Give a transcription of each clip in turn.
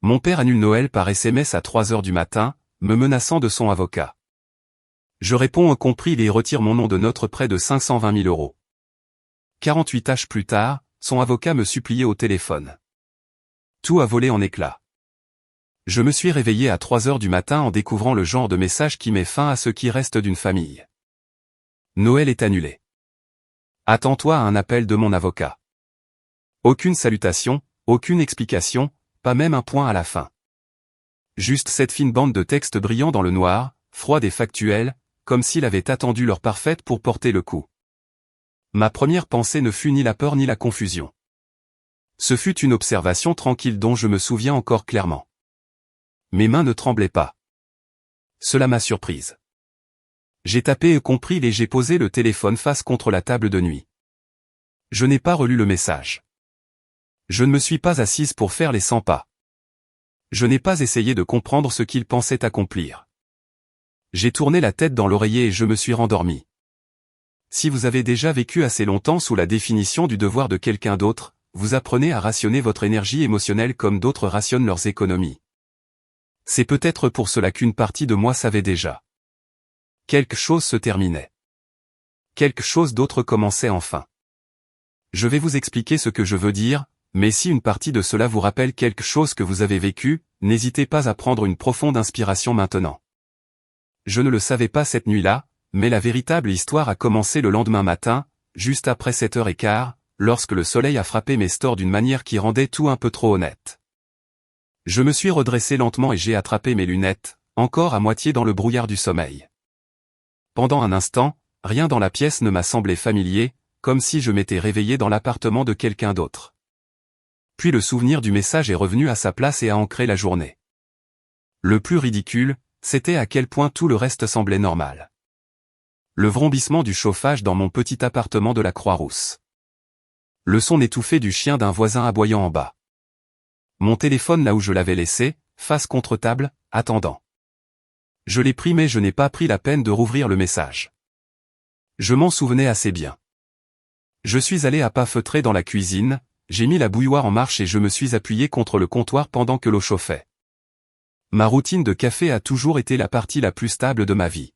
Mon père annule Noël par SMS à 3 heures du matin, me menaçant de son avocat. Je réponds compris et retire mon nom de note près de 520 000 €. 48 heures plus tard, son avocat me suppliait au téléphone. Tout a volé en éclats. Je me suis réveillé à 3 heures du matin en découvrant le genre de message qui met fin à ce qui reste d'une famille. Noël est annulé. Attends-toi à un appel de mon avocat. Aucune salutation, aucune explication, pas même un point à la fin. Juste cette fine bande de texte brillant dans le noir, froide et factuelle, comme s'il avait attendu l'heure parfaite pour porter le coup. Ma première pensée ne fut ni la peur ni la confusion. Ce fut une observation tranquille dont je me souviens encore clairement. Mes mains ne tremblaient pas. Cela m'a surprise. J'ai tapé et compris et j'ai posé le téléphone face contre la table de nuit. Je n'ai pas relu le message. Je ne me suis pas assise pour faire les 100 pas. Je n'ai pas essayé de comprendre ce qu'il pensait accomplir. J'ai tourné la tête dans l'oreiller et je me suis rendormi. Si vous avez déjà vécu assez longtemps sous la définition du devoir de quelqu'un d'autre, vous apprenez à rationner votre énergie émotionnelle comme d'autres rationnent leurs économies. C'est peut-être pour cela qu'une partie de moi savait déjà. Quelque chose se terminait. Quelque chose d'autre commençait enfin. Je vais vous expliquer ce que je veux dire, mais si une partie de cela vous rappelle quelque chose que vous avez vécu, n'hésitez pas à prendre une profonde inspiration maintenant. Je ne le savais pas cette nuit-là, mais la véritable histoire a commencé le lendemain matin, juste après 7h15, lorsque le soleil a frappé mes stores d'une manière qui rendait tout un peu trop honnête. Je me suis redressé lentement et j'ai attrapé mes lunettes, encore à moitié dans le brouillard du sommeil. Pendant un instant, rien dans la pièce ne m'a semblé familier, comme si je m'étais réveillé dans l'appartement de quelqu'un d'autre. Puis le souvenir du message est revenu à sa place et a ancré la journée. Le plus ridicule, c'était à quel point tout le reste semblait normal. Le vrombissement du chauffage dans mon petit appartement de la Croix-Rousse. Le son étouffé du chien d'un voisin aboyant en bas. Mon téléphone là où je l'avais laissé, face contre table, attendant. Je l'ai pris mais je n'ai pas pris la peine de rouvrir le message. Je m'en souvenais assez bien. Je suis allé à pas feutrés dans la cuisine, j'ai mis la bouilloire en marche et je me suis appuyé contre le comptoir pendant que l'eau chauffait. Ma routine de café a toujours été la partie la plus stable de ma vie.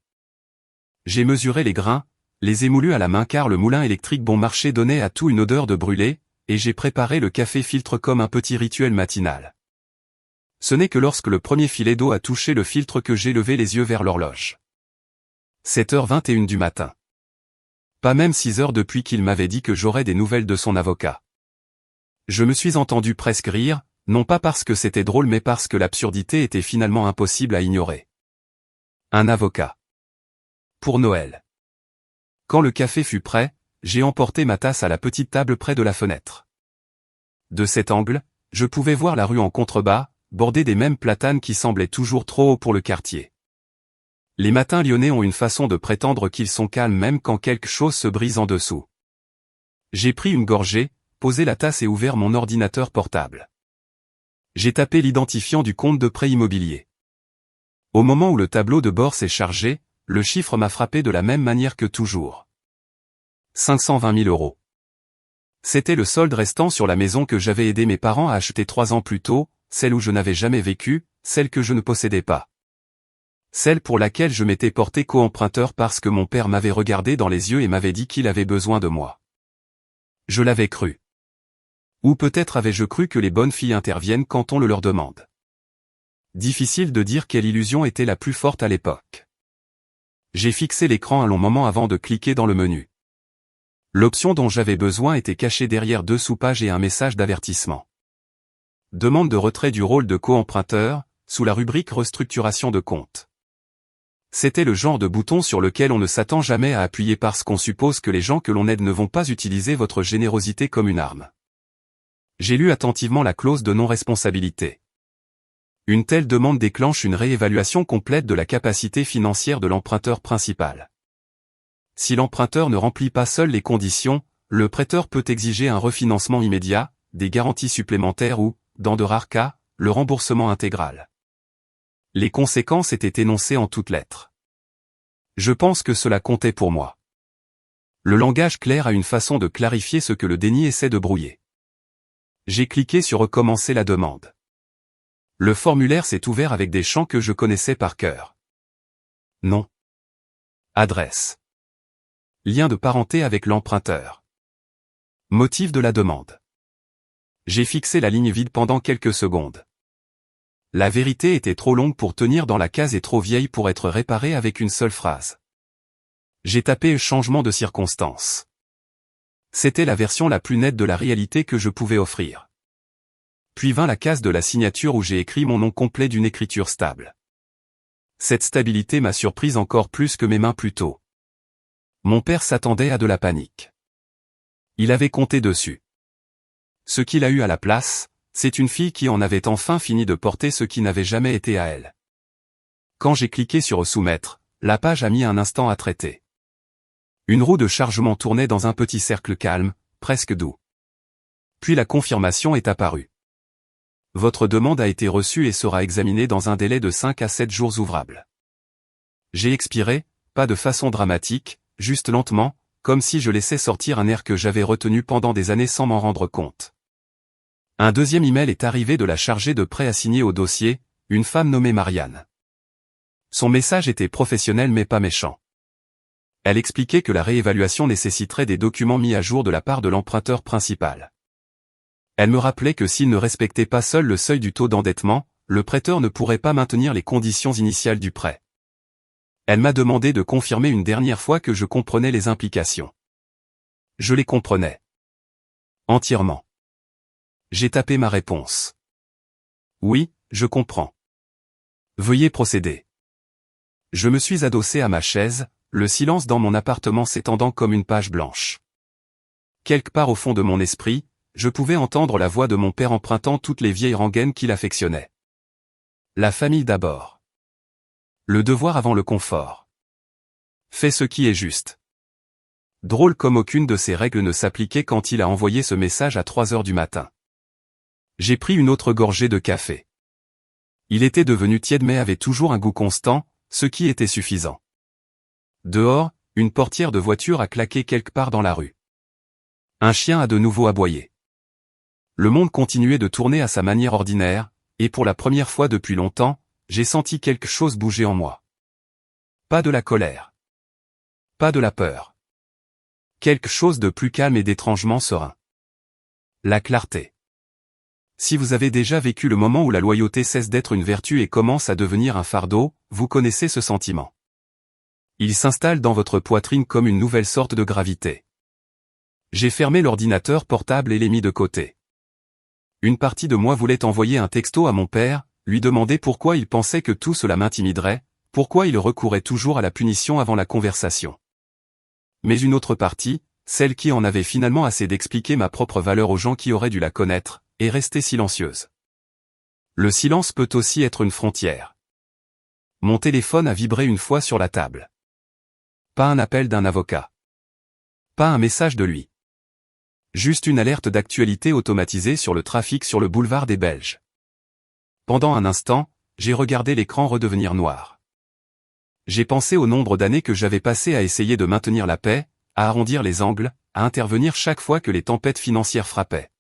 J'ai mesuré les grains, les émoulus à la main car le moulin électrique bon marché donnait à tout une odeur de brûlé, et j'ai préparé le café filtre comme un petit rituel matinal. Ce n'est que lorsque le premier filet d'eau a touché le filtre que j'ai levé les yeux vers l'horloge. 7h21 du matin. Pas même 6 heures depuis qu'il m'avait dit que j'aurais des nouvelles de son avocat. Je me suis entendu presque rire, non pas parce que c'était drôle mais parce que l'absurdité était finalement impossible à ignorer. Un avocat. Pour Noël. Quand le café fut prêt, j'ai emporté ma tasse à la petite table près de la fenêtre. De cet angle, je pouvais voir la rue en contrebas, bordée des mêmes platanes qui semblaient toujours trop hauts pour le quartier. Les matins lyonnais ont une façon de prétendre qu'ils sont calmes même quand quelque chose se brise en dessous. J'ai pris une gorgée, posé la tasse et ouvert mon ordinateur portable. J'ai tapé l'identifiant du compte de prêt immobilier. Au moment où le tableau de bord s'est chargé, le chiffre m'a frappé de la même manière que toujours. 520 000 €. C'était le solde restant sur la maison que j'avais aidé mes parents à acheter 3 ans plus tôt, celle où je n'avais jamais vécu, celle que je ne possédais pas. Celle pour laquelle je m'étais porté co-emprunteur parce que mon père m'avait regardé dans les yeux et m'avait dit qu'il avait besoin de moi. Je l'avais cru. Ou peut-être avais-je cru que les bonnes filles interviennent quand on le leur demande. Difficile de dire quelle illusion était la plus forte à l'époque. J'ai fixé l'écran un long moment avant de cliquer dans le menu. L'option dont j'avais besoin était cachée derrière 2 sous-pages et un message d'avertissement. Demande de retrait du rôle de co-emprunteur, sous la rubrique restructuration de compte. C'était le genre de bouton sur lequel on ne s'attend jamais à appuyer parce qu'on suppose que les gens que l'on aide ne vont pas utiliser votre générosité comme une arme. J'ai lu attentivement la clause de non-responsabilité. Une telle demande déclenche une réévaluation complète de la capacité financière de l'emprunteur principal. Si l'emprunteur ne remplit pas seul les conditions, le prêteur peut exiger un refinancement immédiat, des garanties supplémentaires ou, dans de rares cas, le remboursement intégral. Les conséquences étaient énoncées en toutes lettres. Je pense que cela comptait pour moi. Le langage clair a une façon de clarifier ce que le déni essaie de brouiller. J'ai cliqué sur recommencer la demande. Le formulaire s'est ouvert avec des champs que je connaissais par cœur. Nom. Adresse. Lien de parenté avec l'emprunteur. Motif de la demande. J'ai fixé la ligne vide pendant quelques secondes. La vérité était trop longue pour tenir dans la case et trop vieille pour être réparée avec une seule phrase. J'ai tapé changement de circonstance. C'était la version la plus nette de la réalité que je pouvais offrir. Puis vint la case de la signature où j'ai écrit mon nom complet d'une écriture stable. Cette stabilité m'a surprise encore plus que mes mains plus tôt. Mon père s'attendait à de la panique. Il avait compté dessus. Ce qu'il a eu à la place, c'est une fille qui en avait enfin fini de porter ce qui n'avait jamais été à elle. Quand j'ai cliqué sur soumettre, la page a mis un instant à traiter. Une roue de chargement tournait dans un petit cercle calme, presque doux. Puis la confirmation est apparue. Votre demande a été reçue et sera examinée dans un délai de 5 à 7 jours ouvrables. J'ai expiré, pas de façon dramatique, juste lentement, comme si je laissais sortir un air que j'avais retenu pendant des années sans m'en rendre compte. Un deuxième email est arrivé de la chargée de prêt assignée au dossier, une femme nommée Marianne. Son message était professionnel mais pas méchant. Elle expliquait que la réévaluation nécessiterait des documents mis à jour de la part de l'emprunteur principal. Elle me rappelait que s'il ne respectait pas seul le seuil du taux d'endettement, le prêteur ne pourrait pas maintenir les conditions initiales du prêt. Elle m'a demandé de confirmer une dernière fois que je comprenais les implications. Je les comprenais. Entièrement. J'ai tapé ma réponse. Oui, je comprends. Veuillez procéder. Je me suis adossé à ma chaise, le silence dans mon appartement s'étendant comme une page blanche. Quelque part au fond de mon esprit, je pouvais entendre la voix de mon père empruntant toutes les vieilles rengaines qu'il affectionnait. La famille d'abord. Le devoir avant le confort. Fais ce qui est juste. Drôle comme aucune de ces règles ne s'appliquait quand il a envoyé ce message à 3 heures du matin. J'ai pris une autre gorgée de café. Il était devenu tiède mais avait toujours un goût constant, ce qui était suffisant. Dehors, une portière de voiture a claqué quelque part dans la rue. Un chien a de nouveau aboyé. Le monde continuait de tourner à sa manière ordinaire, et pour la première fois depuis longtemps, j'ai senti quelque chose bouger en moi. Pas de la colère. Pas de la peur. Quelque chose de plus calme et d'étrangement serein. La clarté. Si vous avez déjà vécu le moment où la loyauté cesse d'être une vertu et commence à devenir un fardeau, vous connaissez ce sentiment. Il s'installe dans votre poitrine comme une nouvelle sorte de gravité. J'ai fermé l'ordinateur portable et l'ai mis de côté. Une partie de moi voulait envoyer un texto à mon père, lui demander pourquoi il pensait que tout cela m'intimiderait, pourquoi il recourait toujours à la punition avant la conversation. Mais une autre partie, celle qui en avait finalement assez d'expliquer ma propre valeur aux gens qui auraient dû la connaître, est restée silencieuse. Le silence peut aussi être une frontière. Mon téléphone a vibré une fois sur la table. Pas un appel d'un avocat. Pas un message de lui. Juste une alerte d'actualité automatisée sur le trafic sur le boulevard des Belges. Pendant un instant, j'ai regardé l'écran redevenir noir. J'ai pensé au nombre d'années que j'avais passé à essayer de maintenir la paix, à arrondir les angles, à intervenir chaque fois que les tempêtes financières frappaient.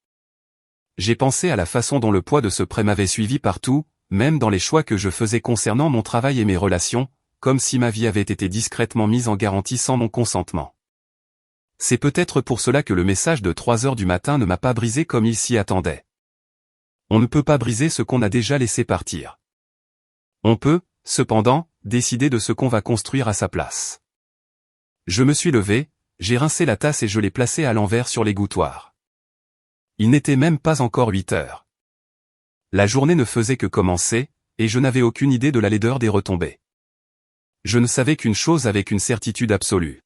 J'ai pensé à la façon dont le poids de ce prêt m'avait suivi partout, même dans les choix que je faisais concernant mon travail et mes relations, comme si ma vie avait été discrètement mise en garantie sans mon consentement. C'est peut-être pour cela que le message de 3 heures du matin ne m'a pas brisé comme il s'y attendait. On ne peut pas briser ce qu'on a déjà laissé partir. On peut, cependant, décider de ce qu'on va construire à sa place. Je me suis levé, j'ai rincé la tasse et je l'ai placée à l'envers sur l'égouttoir. Il n'était même pas encore 8 heures. La journée ne faisait que commencer, et je n'avais aucune idée de la laideur des retombées. Je ne savais qu'une chose avec une certitude absolue.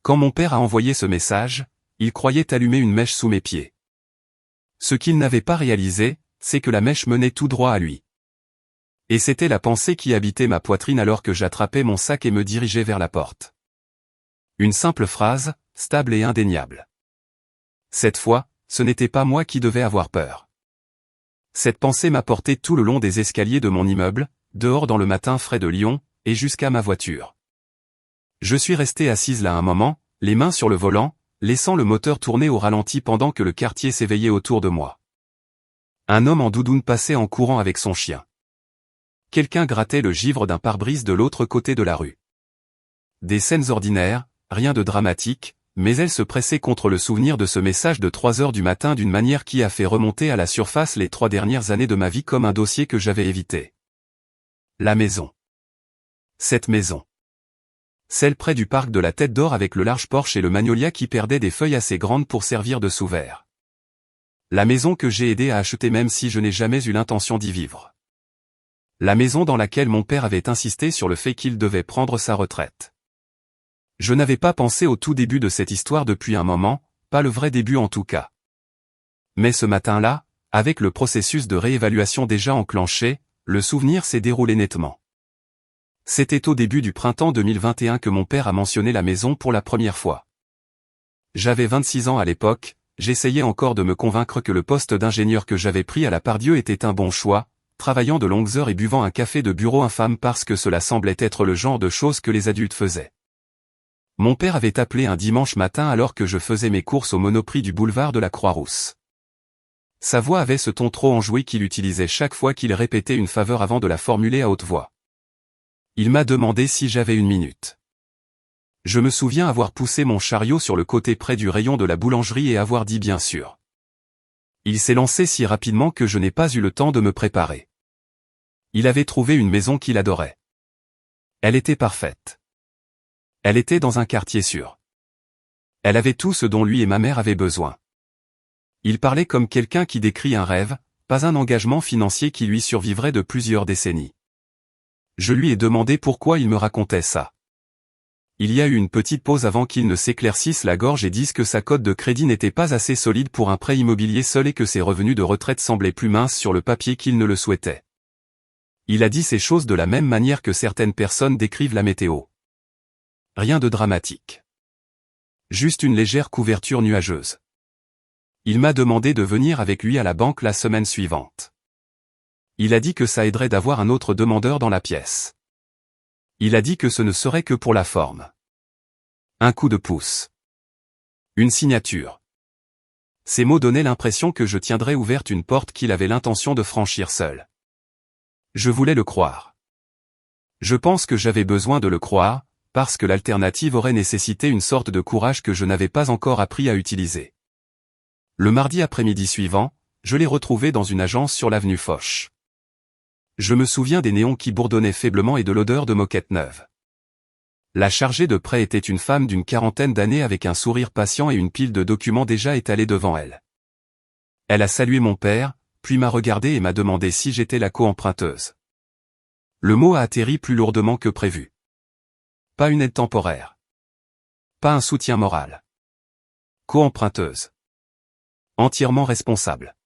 Quand mon père a envoyé ce message, il croyait allumer une mèche sous mes pieds. Ce qu'il n'avait pas réalisé, c'est que la mèche menait tout droit à lui. Et c'était la pensée qui habitait ma poitrine alors que j'attrapais mon sac et me dirigeais vers la porte. Une simple phrase, stable et indéniable. Cette fois, ce n'était pas moi qui devais avoir peur. Cette pensée m'a porté tout le long des escaliers de mon immeuble, dehors dans le matin frais de Lyon, et jusqu'à ma voiture. Je suis resté assise là un moment, les mains sur le volant, laissant le moteur tourner au ralenti pendant que le quartier s'éveillait autour de moi. Un homme en doudoune passait en courant avec son chien. Quelqu'un grattait le givre d'un pare-brise de l'autre côté de la rue. Des scènes ordinaires, rien de dramatique, mais elles se pressaient contre le souvenir de ce message de 3 heures du matin d'une manière qui a fait remonter à la surface les 3 dernières années de ma vie comme un dossier que j'avais évité. La maison. Cette maison. Celle près du parc de la Tête d'Or avec le large porche et le magnolia qui perdait des feuilles assez grandes pour servir de sous-verre. La maison que j'ai aidé à acheter même si je n'ai jamais eu l'intention d'y vivre. La maison dans laquelle mon père avait insisté sur le fait qu'il devait prendre sa retraite. Je n'avais pas pensé au tout début de cette histoire depuis un moment, pas le vrai début en tout cas. Mais ce matin-là, avec le processus de réévaluation déjà enclenché, le souvenir s'est déroulé nettement. C'était au début du printemps 2021 que mon père a mentionné la maison pour la première fois. J'avais 26 ans à l'époque, j'essayais encore de me convaincre que le poste d'ingénieur que j'avais pris à la Pardieu était un bon choix, travaillant de longues heures et buvant un café de bureau infâme parce que cela semblait être le genre de choses que les adultes faisaient. Mon père avait appelé un dimanche matin alors que je faisais mes courses au Monoprix du boulevard de la Croix-Rousse. Sa voix avait ce ton trop enjoué qu'il utilisait chaque fois qu'il répétait une faveur avant de la formuler à haute voix. Il m'a demandé si j'avais une minute. Je me souviens avoir poussé mon chariot sur le côté près du rayon de la boulangerie et avoir dit bien sûr. Il s'est lancé si rapidement que je n'ai pas eu le temps de me préparer. Il avait trouvé une maison qu'il adorait. Elle était parfaite. Elle était dans un quartier sûr. Elle avait tout ce dont lui et ma mère avaient besoin. Il parlait comme quelqu'un qui décrit un rêve, pas un engagement financier qui lui survivrait de plusieurs décennies. Je lui ai demandé pourquoi il me racontait ça. Il y a eu une petite pause avant qu'il ne s'éclaircisse la gorge et dise que sa cote de crédit n'était pas assez solide pour un prêt immobilier seul et que ses revenus de retraite semblaient plus minces sur le papier qu'il ne le souhaitait. Il a dit ces choses de la même manière que certaines personnes décrivent la météo. Rien de dramatique. Juste une légère couverture nuageuse. Il m'a demandé de venir avec lui à la banque la semaine suivante. Il a dit que ça aiderait d'avoir un autre demandeur dans la pièce. Il a dit que ce ne serait que pour la forme. Un coup de pouce. Une signature. Ces mots donnaient l'impression que je tiendrais ouverte une porte qu'il avait l'intention de franchir seul. Je voulais le croire. Je pense que j'avais besoin de le croire, parce que l'alternative aurait nécessité une sorte de courage que je n'avais pas encore appris à utiliser. Le mardi après-midi suivant, je l'ai retrouvé dans une agence sur l'avenue Foch. Je me souviens des néons qui bourdonnaient faiblement et de l'odeur de moquette neuve. La chargée de prêt était une femme d'une quarantaine d'années avec un sourire patient et une pile de documents déjà étalés devant elle. Elle a salué mon père, puis m'a regardé et m'a demandé si j'étais la co-emprunteuse. Le mot a atterri plus lourdement que prévu. Pas une aide temporaire. Pas un soutien moral. Co-emprunteuse. Entièrement responsable.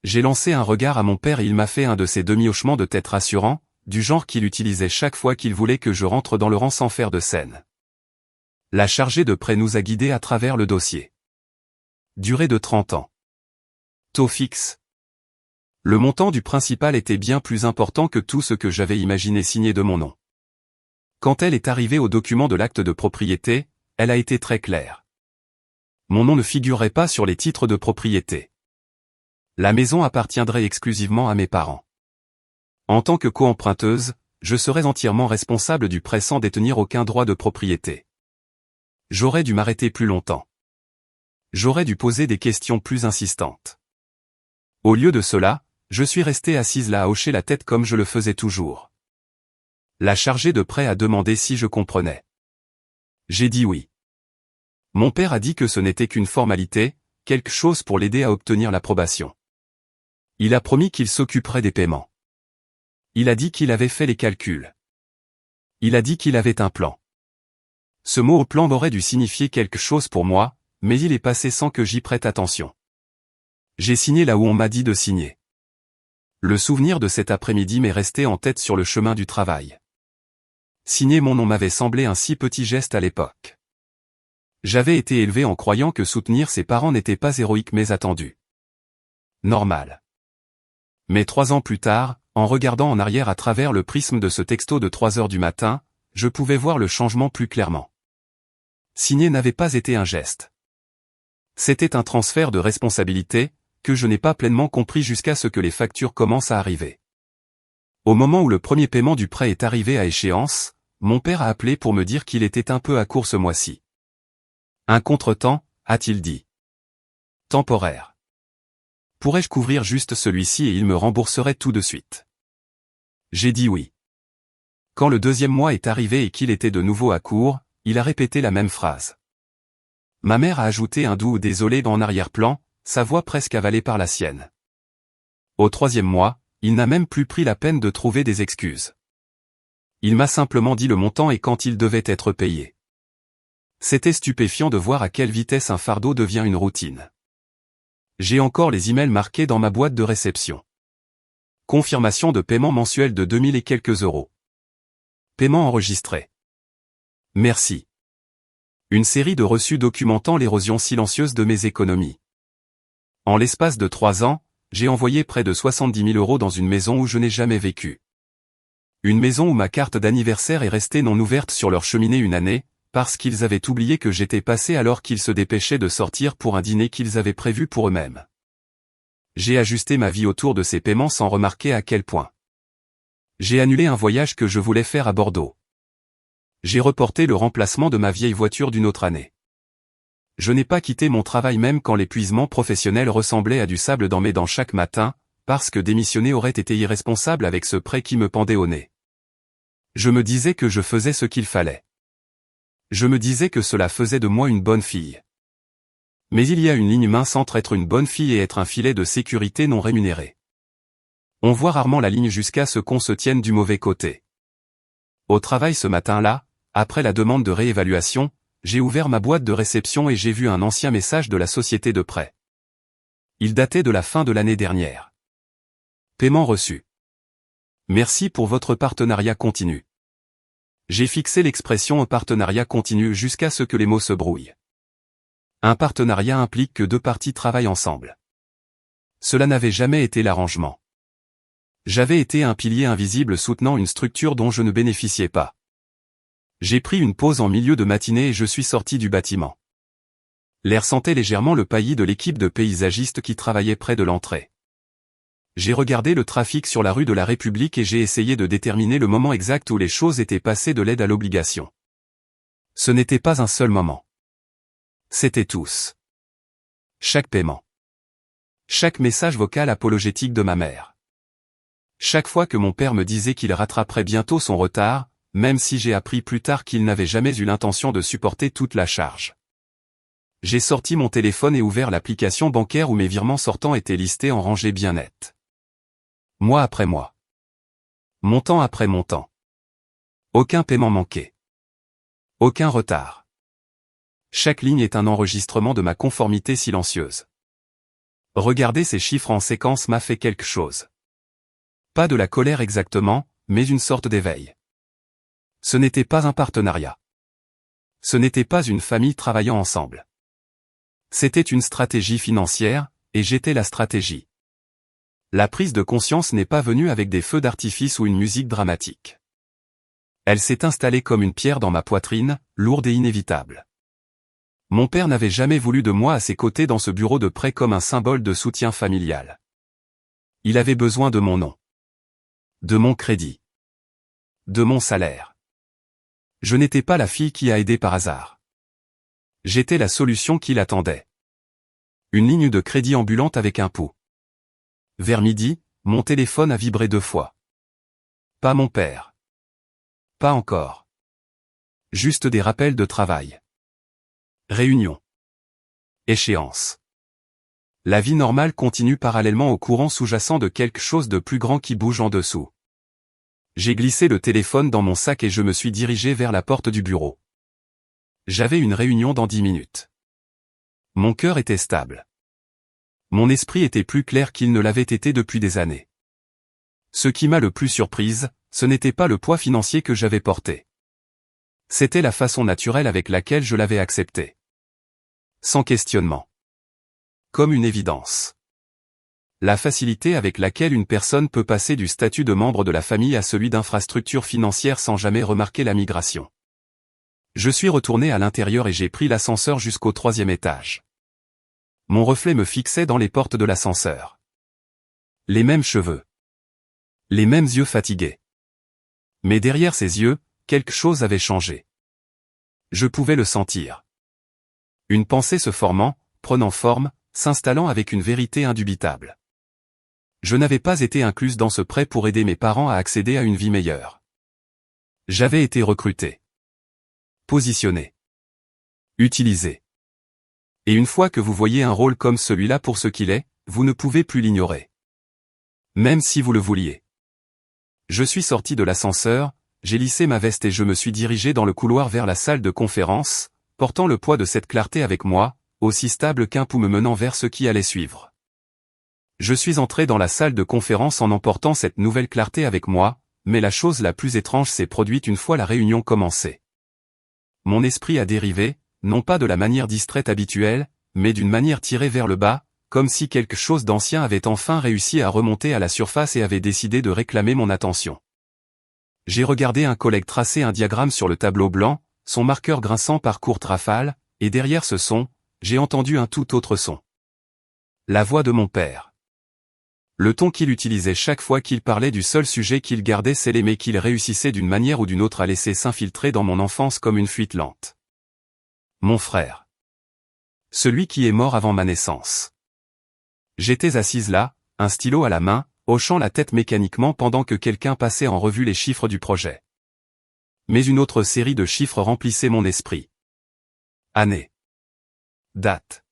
J'ai lancé un regard à mon père et il m'a fait un de ces demi-hochements de tête rassurants, du genre qu'il utilisait chaque fois qu'il voulait que je rentre dans le rang sans faire de scène. La chargée de prêt nous a guidés à travers le dossier. Durée de 30 ans. Taux fixe. Le montant du principal était bien plus important que tout ce que j'avais imaginé signer de mon nom. Quand elle est arrivée au document de l'acte de propriété, elle a été très claire. Mon nom ne figurait pas sur les titres de propriété. La maison appartiendrait exclusivement à mes parents. En tant que co-emprunteuse, je serais entièrement responsable du prêt sans détenir aucun droit de propriété. J'aurais dû m'arrêter plus longtemps. J'aurais dû poser des questions plus insistantes. Au lieu de cela, je suis resté assise là à hocher la tête comme je le faisais toujours. La chargée de prêt a demandé si je comprenais. J'ai dit oui. Mon père a dit que ce n'était qu'une formalité, quelque chose pour l'aider à obtenir l'approbation. Il a promis qu'il s'occuperait des paiements. Il a dit qu'il avait fait les calculs. Il a dit qu'il avait un plan. Ce mot au plan aurait dû signifier quelque chose pour moi, mais il est passé sans que j'y prête attention. J'ai signé là où on m'a dit de signer. Le souvenir de cet après-midi m'est resté en tête sur le chemin du travail. Signer mon nom m'avait semblé un si petit geste à l'époque. J'avais été élevé en croyant que soutenir ses parents n'était pas héroïque mais attendu. Normal. Mais 3 ans plus tard, en regardant en arrière à travers le prisme de ce texto de 3 heures du matin, je pouvais voir le changement plus clairement. Signer n'avait pas été un geste. C'était un transfert de responsabilité, que je n'ai pas pleinement compris jusqu'à ce que les factures commencent à arriver. Au moment où le premier paiement du prêt est arrivé à échéance, mon père a appelé pour me dire qu'il était un peu à court ce mois-ci. Un contretemps, a-t-il dit. Temporaire. Pourrais-je couvrir juste celui-ci et il me rembourserait tout de suite? J'ai dit oui. Quand le deuxième mois est arrivé et qu'il était de nouveau à court, il a répété la même phrase. Ma mère a ajouté un doux désolé en arrière-plan, sa voix presque avalée par la sienne. Au troisième mois, il n'a même plus pris la peine de trouver des excuses. Il m'a simplement dit le montant et quand il devait être payé. C'était stupéfiant de voir à quelle vitesse un fardeau devient une routine. J'ai encore les emails marqués dans ma boîte de réception. Confirmation de paiement mensuel de 2000 et quelques euros. Paiement enregistré. Merci. Une série de reçus documentant l'érosion silencieuse de mes économies. En l'espace de 3 ans, j'ai envoyé près de 70 000 euros dans une maison où je n'ai jamais vécu. Une maison où ma carte d'anniversaire est restée non ouverte sur leur cheminée une année, parce qu'ils avaient oublié que j'étais passé alors qu'ils se dépêchaient de sortir pour un dîner qu'ils avaient prévu pour eux-mêmes. J'ai ajusté ma vie autour de ces paiements sans remarquer à quel point. J'ai annulé un voyage que je voulais faire à Bordeaux. J'ai reporté le remplacement de ma vieille voiture d'une autre année. Je n'ai pas quitté mon travail même quand l'épuisement professionnel ressemblait à du sable dans mes dents chaque matin, parce que démissionner aurait été irresponsable avec ce prêt qui me pendait au nez. Je me disais que je faisais ce qu'il fallait. Je me disais que cela faisait de moi une bonne fille. Mais il y a une ligne mince entre être une bonne fille et être un filet de sécurité non rémunéré. On voit rarement la ligne jusqu'à ce qu'on se tienne du mauvais côté. Au travail ce matin-là, après la demande de réévaluation, j'ai ouvert ma boîte de réception et j'ai vu un ancien message de la société de prêt. Il datait de la fin de l'année dernière. Paiement reçu. Merci pour votre partenariat continu. J'ai fixé l'expression partenariat continu jusqu'à ce que les mots se brouillent. Un partenariat implique que 2 parties travaillent ensemble. Cela n'avait jamais été l'arrangement. J'avais été un pilier invisible soutenant une structure dont je ne bénéficiais pas. J'ai pris une pause en milieu de matinée et je suis sorti du bâtiment. L'air sentait légèrement le paillis de l'équipe de paysagistes qui travaillait près de l'entrée. J'ai regardé le trafic sur la rue de la République et j'ai essayé de déterminer le moment exact où les choses étaient passées de l'aide à l'obligation. Ce n'était pas un seul moment. C'était tous. Chaque paiement. Chaque message vocal apologétique de ma mère. Chaque fois que mon père me disait qu'il rattraperait bientôt son retard, même si j'ai appris plus tard qu'il n'avait jamais eu l'intention de supporter toute la charge. J'ai sorti mon téléphone et ouvert l'application bancaire où mes virements sortants étaient listés en rangées bien nettes. Mois après mois. Montant après montant. Aucun paiement manqué. Aucun retard. Chaque ligne est un enregistrement de ma conformité silencieuse. Regarder ces chiffres en séquence m'a fait quelque chose. Pas de la colère exactement, mais une sorte d'éveil. Ce n'était pas un partenariat. Ce n'était pas une famille travaillant ensemble. C'était une stratégie financière, et j'étais la stratégie. La prise de conscience n'est pas venue avec des feux d'artifice ou une musique dramatique. Elle s'est installée comme une pierre dans ma poitrine, lourde et inévitable. Mon père n'avait jamais voulu de moi à ses côtés dans ce bureau de prêt comme un symbole de soutien familial. Il avait besoin de mon nom. De mon crédit. De mon salaire. Je n'étais pas la fille qui a aidé par hasard. J'étais la solution qu'il attendait. Une ligne de crédit ambulante avec un pouls. Vers midi, mon téléphone a vibré 2 fois. Pas mon père. Pas encore. Juste des rappels de travail. Réunion. Échéance. La vie normale continue parallèlement au courant sous-jacent de quelque chose de plus grand qui bouge en dessous. J'ai glissé le téléphone dans mon sac et je me suis dirigé vers la porte du bureau. J'avais une réunion dans 10 minutes. Mon cœur était stable. Mon esprit était plus clair qu'il ne l'avait été depuis des années. Ce qui m'a le plus surprise, ce n'était pas le poids financier que j'avais porté. C'était la façon naturelle avec laquelle je l'avais accepté. Sans questionnement. Comme une évidence. La facilité avec laquelle une personne peut passer du statut de membre de la famille à celui d'infrastructure financière sans jamais remarquer la migration. Je suis retourné à l'intérieur et j'ai pris l'ascenseur jusqu'au 3e étage. Mon reflet me fixait dans les portes de l'ascenseur. Les mêmes cheveux. Les mêmes yeux fatigués. Mais derrière ces yeux, quelque chose avait changé. Je pouvais le sentir. Une pensée se formant, prenant forme, s'installant avec une vérité indubitable. Je n'avais pas été incluse dans ce prêt pour aider mes parents à accéder à une vie meilleure. J'avais été recruté. Positionné. Utilisé. Et une fois que vous voyez un rôle comme celui-là pour ce qu'il est, vous ne pouvez plus l'ignorer. Même si vous le vouliez. Je suis sorti de l'ascenseur, j'ai lissé ma veste et je me suis dirigé dans le couloir vers la salle de conférence, portant le poids de cette clarté avec moi, aussi stable qu'un pouls me menant vers ce qui allait suivre. Je suis entré dans la salle de conférence en emportant cette nouvelle clarté avec moi, mais la chose la plus étrange s'est produite une fois la réunion commencée. Mon esprit a dérivé, non pas de la manière distraite habituelle, mais d'une manière tirée vers le bas, comme si quelque chose d'ancien avait enfin réussi à remonter à la surface et avait décidé de réclamer mon attention. J'ai regardé un collègue tracer un diagramme sur le tableau blanc, son marqueur grinçant par courtes rafales, et derrière ce son, j'ai entendu un tout autre son. La voix de mon père. Le ton qu'il utilisait chaque fois qu'il parlait du seul sujet qu'il gardait scellé mais qu'il réussissait d'une manière ou d'une autre à laisser s'infiltrer dans mon enfance comme une fuite lente. Mon frère. Celui qui est mort avant ma naissance. J'étais assise là, un stylo à la main, hochant la tête mécaniquement pendant que quelqu'un passait en revue les chiffres du projet. Mais une autre série de chiffres remplissait mon esprit. Année. Date.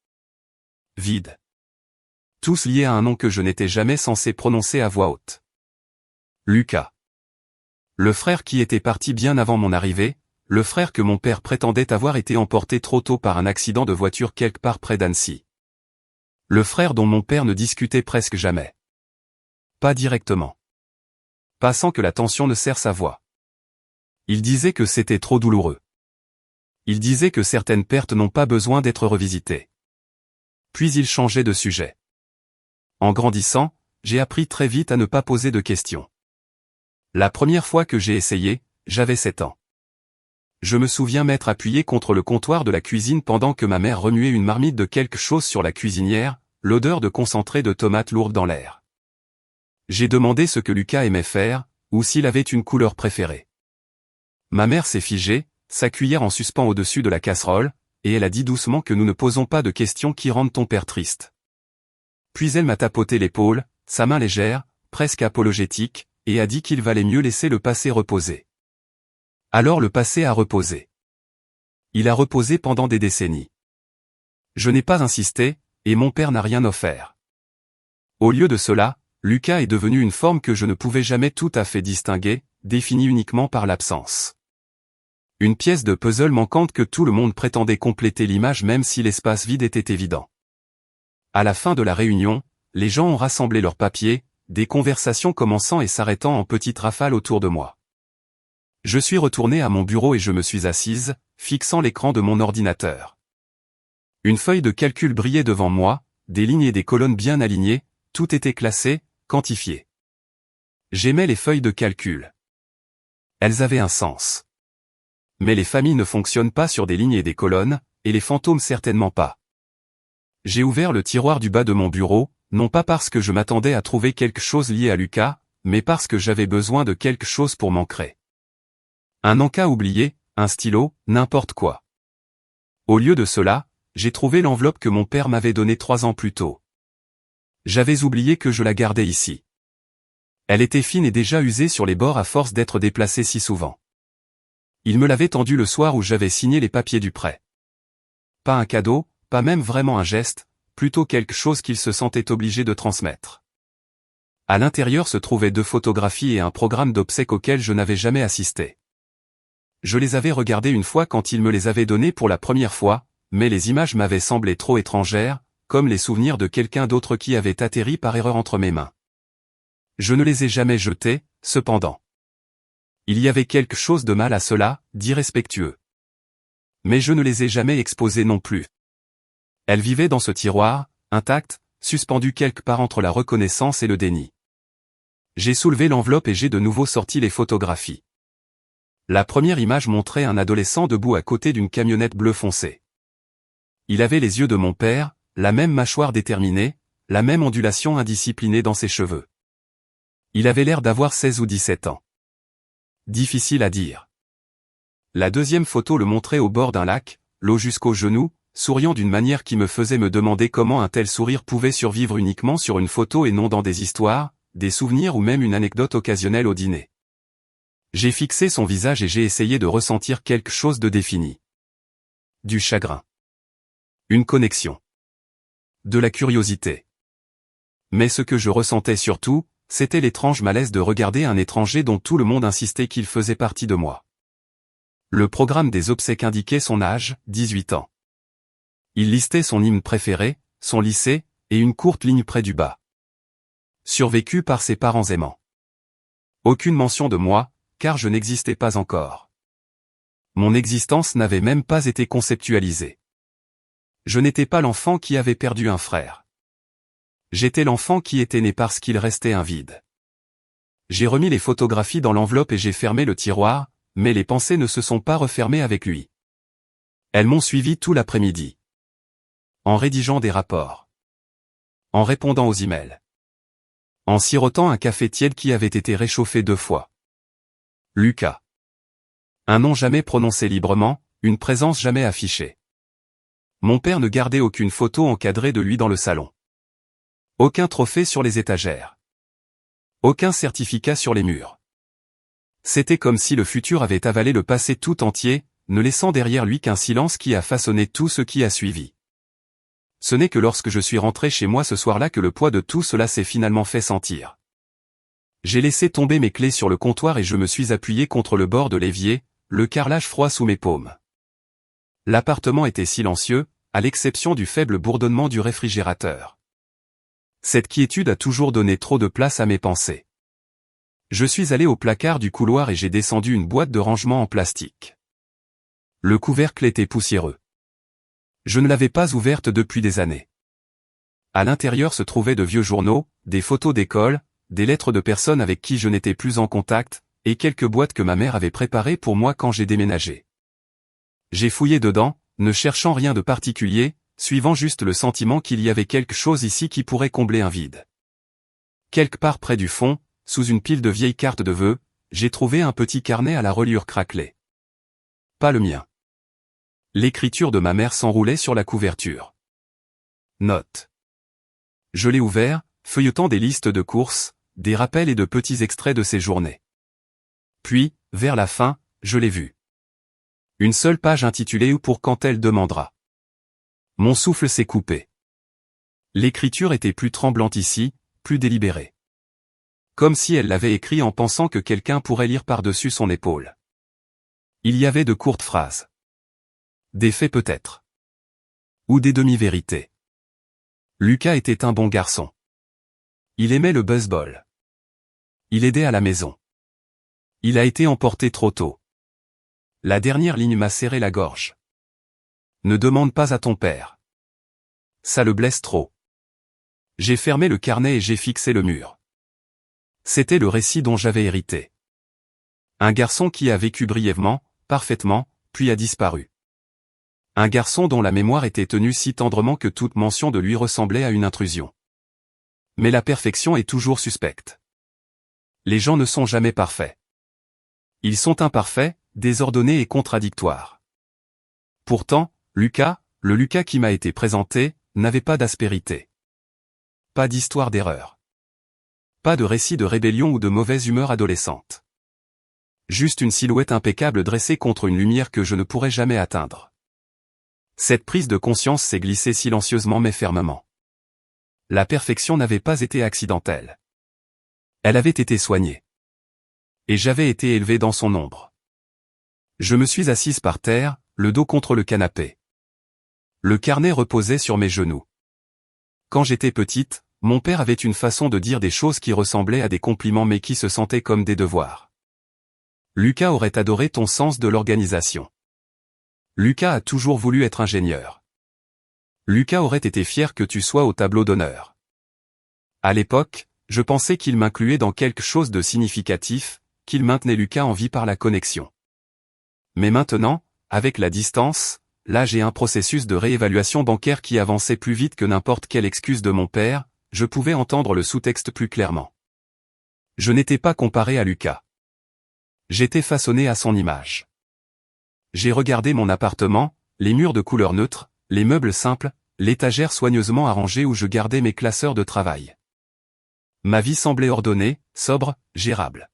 Vide. Tous liés à un nom que je n'étais jamais censé prononcer à voix haute. Lucas. Le frère qui était parti bien avant mon arrivée, le frère que mon père prétendait avoir été emporté trop tôt par un accident de voiture quelque part près d'Annecy. Le frère dont mon père ne discutait presque jamais. Pas directement. Pas sans que la tension ne serre sa voix. Il disait que c'était trop douloureux. Il disait que certaines pertes n'ont pas besoin d'être revisitées. Puis il changeait de sujet. En grandissant, j'ai appris très vite à ne pas poser de questions. La première fois que j'ai essayé, j'avais 7 ans. Je me souviens m'être appuyé contre le comptoir de la cuisine pendant que ma mère remuait une marmite de quelque chose sur la cuisinière, l'odeur de concentré de tomates lourde dans l'air. J'ai demandé ce que Lucas aimait faire, ou s'il avait une couleur préférée. Ma mère s'est figée, sa cuillère en suspens au-dessus de la casserole, et elle a dit doucement que nous ne posons pas de questions qui rendent ton père triste. Puis elle m'a tapoté l'épaule, sa main légère, presque apologétique, et a dit qu'il valait mieux laisser le passé reposer. Alors le passé a reposé. Il a reposé pendant des décennies. Je n'ai pas insisté, et mon père n'a rien offert. Au lieu de cela, Lucas est devenu une forme que je ne pouvais jamais tout à fait distinguer, définie uniquement par l'absence. Une pièce de puzzle manquante que tout le monde prétendait compléter l'image même si l'espace vide était évident. À la fin de la réunion, les gens ont rassemblé leurs papiers, des conversations commençant et s'arrêtant en petites rafales autour de moi. Je suis retourné à mon bureau et je me suis assise, fixant l'écran de mon ordinateur. Une feuille de calcul brillait devant moi, des lignes et des colonnes bien alignées, tout était classé, quantifié. J'aimais les feuilles de calcul. Elles avaient un sens. Mais les familles ne fonctionnent pas sur des lignes et des colonnes, et les fantômes certainement pas. J'ai ouvert le tiroir du bas de mon bureau, non pas parce que je m'attendais à trouver quelque chose lié à Lucas, mais parce que j'avais besoin de quelque chose pour m'ancrer. Un encas oublié, un stylo, n'importe quoi. Au lieu de cela, j'ai trouvé l'enveloppe que mon père m'avait donnée 3 ans plus tôt. J'avais oublié que je la gardais ici. Elle était fine et déjà usée sur les bords à force d'être déplacée si souvent. Il me l'avait tendue le soir où j'avais signé les papiers du prêt. Pas un cadeau, pas même vraiment un geste, plutôt quelque chose qu'il se sentait obligé de transmettre. À l'intérieur se trouvaient 2 photographies et un programme d'obsèques auquel je n'avais jamais assisté. Je les avais regardées une fois quand il me les avait données pour la première fois, mais les images m'avaient semblé trop étrangères, comme les souvenirs de quelqu'un d'autre qui avait atterri par erreur entre mes mains. Je ne les ai jamais jetées, cependant. Il y avait quelque chose de mal à cela, d'irrespectueux. Mais je ne les ai jamais exposées non plus. Elles vivaient dans ce tiroir, intactes, suspendues quelque part entre la reconnaissance et le déni. J'ai soulevé l'enveloppe et j'ai de nouveau sorti les photographies. La première image montrait un adolescent debout à côté d'une camionnette bleu foncé. Il avait les yeux de mon père, la même mâchoire déterminée, la même ondulation indisciplinée dans ses cheveux. Il avait l'air d'avoir 16 ou 17 ans. Difficile à dire. La deuxième photo le montrait au bord d'un lac, l'eau jusqu'aux genoux, souriant d'une manière qui me faisait me demander comment un tel sourire pouvait survivre uniquement sur une photo et non dans des histoires, des souvenirs ou même une anecdote occasionnelle au dîner. J'ai fixé son visage et j'ai essayé de ressentir quelque chose de défini. Du chagrin. Une connexion. De la curiosité. Mais ce que je ressentais surtout, c'était l'étrange malaise de regarder un étranger dont tout le monde insistait qu'il faisait partie de moi. Le programme des obsèques indiquait son âge, 18 ans. Il listait son hymne préféré, son lycée, et une courte ligne près du bas. Survécu par ses parents aimants. Aucune mention de moi, car je n'existais pas encore. Mon existence n'avait même pas été conceptualisée. Je n'étais pas l'enfant qui avait perdu un frère. J'étais l'enfant qui était né parce qu'il restait un vide. J'ai remis les photographies dans l'enveloppe et j'ai fermé le tiroir, mais les pensées ne se sont pas refermées avec lui. Elles m'ont suivi tout l'après-midi. En rédigeant des rapports. En répondant aux emails. En sirotant un café tiède qui avait été réchauffé 2 fois. Lucas. Un nom jamais prononcé librement, une présence jamais affichée. Mon père ne gardait aucune photo encadrée de lui dans le salon. Aucun trophée sur les étagères. Aucun certificat sur les murs. C'était comme si le futur avait avalé le passé tout entier, ne laissant derrière lui qu'un silence qui a façonné tout ce qui a suivi. Ce n'est que lorsque je suis rentré chez moi ce soir-là que le poids de tout cela s'est finalement fait sentir. J'ai laissé tomber mes clés sur le comptoir et je me suis appuyé contre le bord de l'évier, le carrelage froid sous mes paumes. L'appartement était silencieux, à l'exception du faible bourdonnement du réfrigérateur. Cette quiétude a toujours donné trop de place à mes pensées. Je suis allé au placard du couloir et j'ai descendu une boîte de rangement en plastique. Le couvercle était poussiéreux. Je ne l'avais pas ouverte depuis des années. À l'intérieur se trouvaient de vieux journaux, des photos d'école, des lettres de personnes avec qui je n'étais plus en contact, et quelques boîtes que ma mère avait préparées pour moi quand j'ai déménagé. J'ai fouillé dedans, ne cherchant rien de particulier, suivant juste le sentiment qu'il y avait quelque chose ici qui pourrait combler un vide. Quelque part près du fond, sous une pile de vieilles cartes de vœux, j'ai trouvé un petit carnet à la reliure craquelée. Pas le mien. L'écriture de ma mère s'enroulait sur la couverture. Note. Je l'ai ouvert, feuilletant des listes de courses, des rappels et de petits extraits de ses journées. Puis, vers la fin, je l'ai vu. Une seule page intitulée « Ou pour quand elle demandera ». Mon souffle s'est coupé. L'écriture était plus tremblante ici, plus délibérée. Comme si elle l'avait écrit en pensant que quelqu'un pourrait lire par-dessus son épaule. Il y avait de courtes phrases. Des faits peut-être. Ou des demi-vérités. Lucas était un bon garçon. Il aimait le baseball. Il aidait à la maison. Il a été emporté trop tôt. La dernière ligne m'a serré la gorge. Ne demande pas à ton père. Ça le blesse trop. J'ai fermé le carnet et j'ai fixé le mur. C'était le récit dont j'avais hérité. Un garçon qui a vécu brièvement, parfaitement, puis a disparu. Un garçon dont la mémoire était tenue si tendrement que toute mention de lui ressemblait à une intrusion. Mais la perfection est toujours suspecte. Les gens ne sont jamais parfaits. Ils sont imparfaits, désordonnés et contradictoires. Pourtant, Lucas, le Lucas qui m'a été présenté, n'avait pas d'aspérité. Pas d'histoire d'erreur. Pas de récit de rébellion ou de mauvaise humeur adolescente. Juste une silhouette impeccable dressée contre une lumière que je ne pourrais jamais atteindre. Cette prise de conscience s'est glissée silencieusement mais fermement. La perfection n'avait pas été accidentelle. Elle avait été soignée. Et j'avais été élevé dans son ombre. Je me suis assise par terre, le dos contre le canapé. Le carnet reposait sur mes genoux. Quand j'étais petite, mon père avait une façon de dire des choses qui ressemblaient à des compliments mais qui se sentaient comme des devoirs. Lucas aurait adoré ton sens de l'organisation. Lucas a toujours voulu être ingénieur. Lucas aurait été fier que tu sois au tableau d'honneur. À l'époque, je pensais qu'il m'incluait dans quelque chose de significatif, qu'il maintenait Lucas en vie par la connexion. Mais maintenant, avec la distance, l'âge et un processus de réévaluation bancaire qui avançait plus vite que n'importe quelle excuse de mon père, je pouvais entendre le sous-texte plus clairement. Je n'étais pas comparé à Lucas. J'étais façonné à son image. J'ai regardé mon appartement, les murs de couleur neutre, les meubles simples, l'étagère soigneusement arrangée où je gardais mes classeurs de travail. Ma vie semblait ordonnée, sobre, gérable.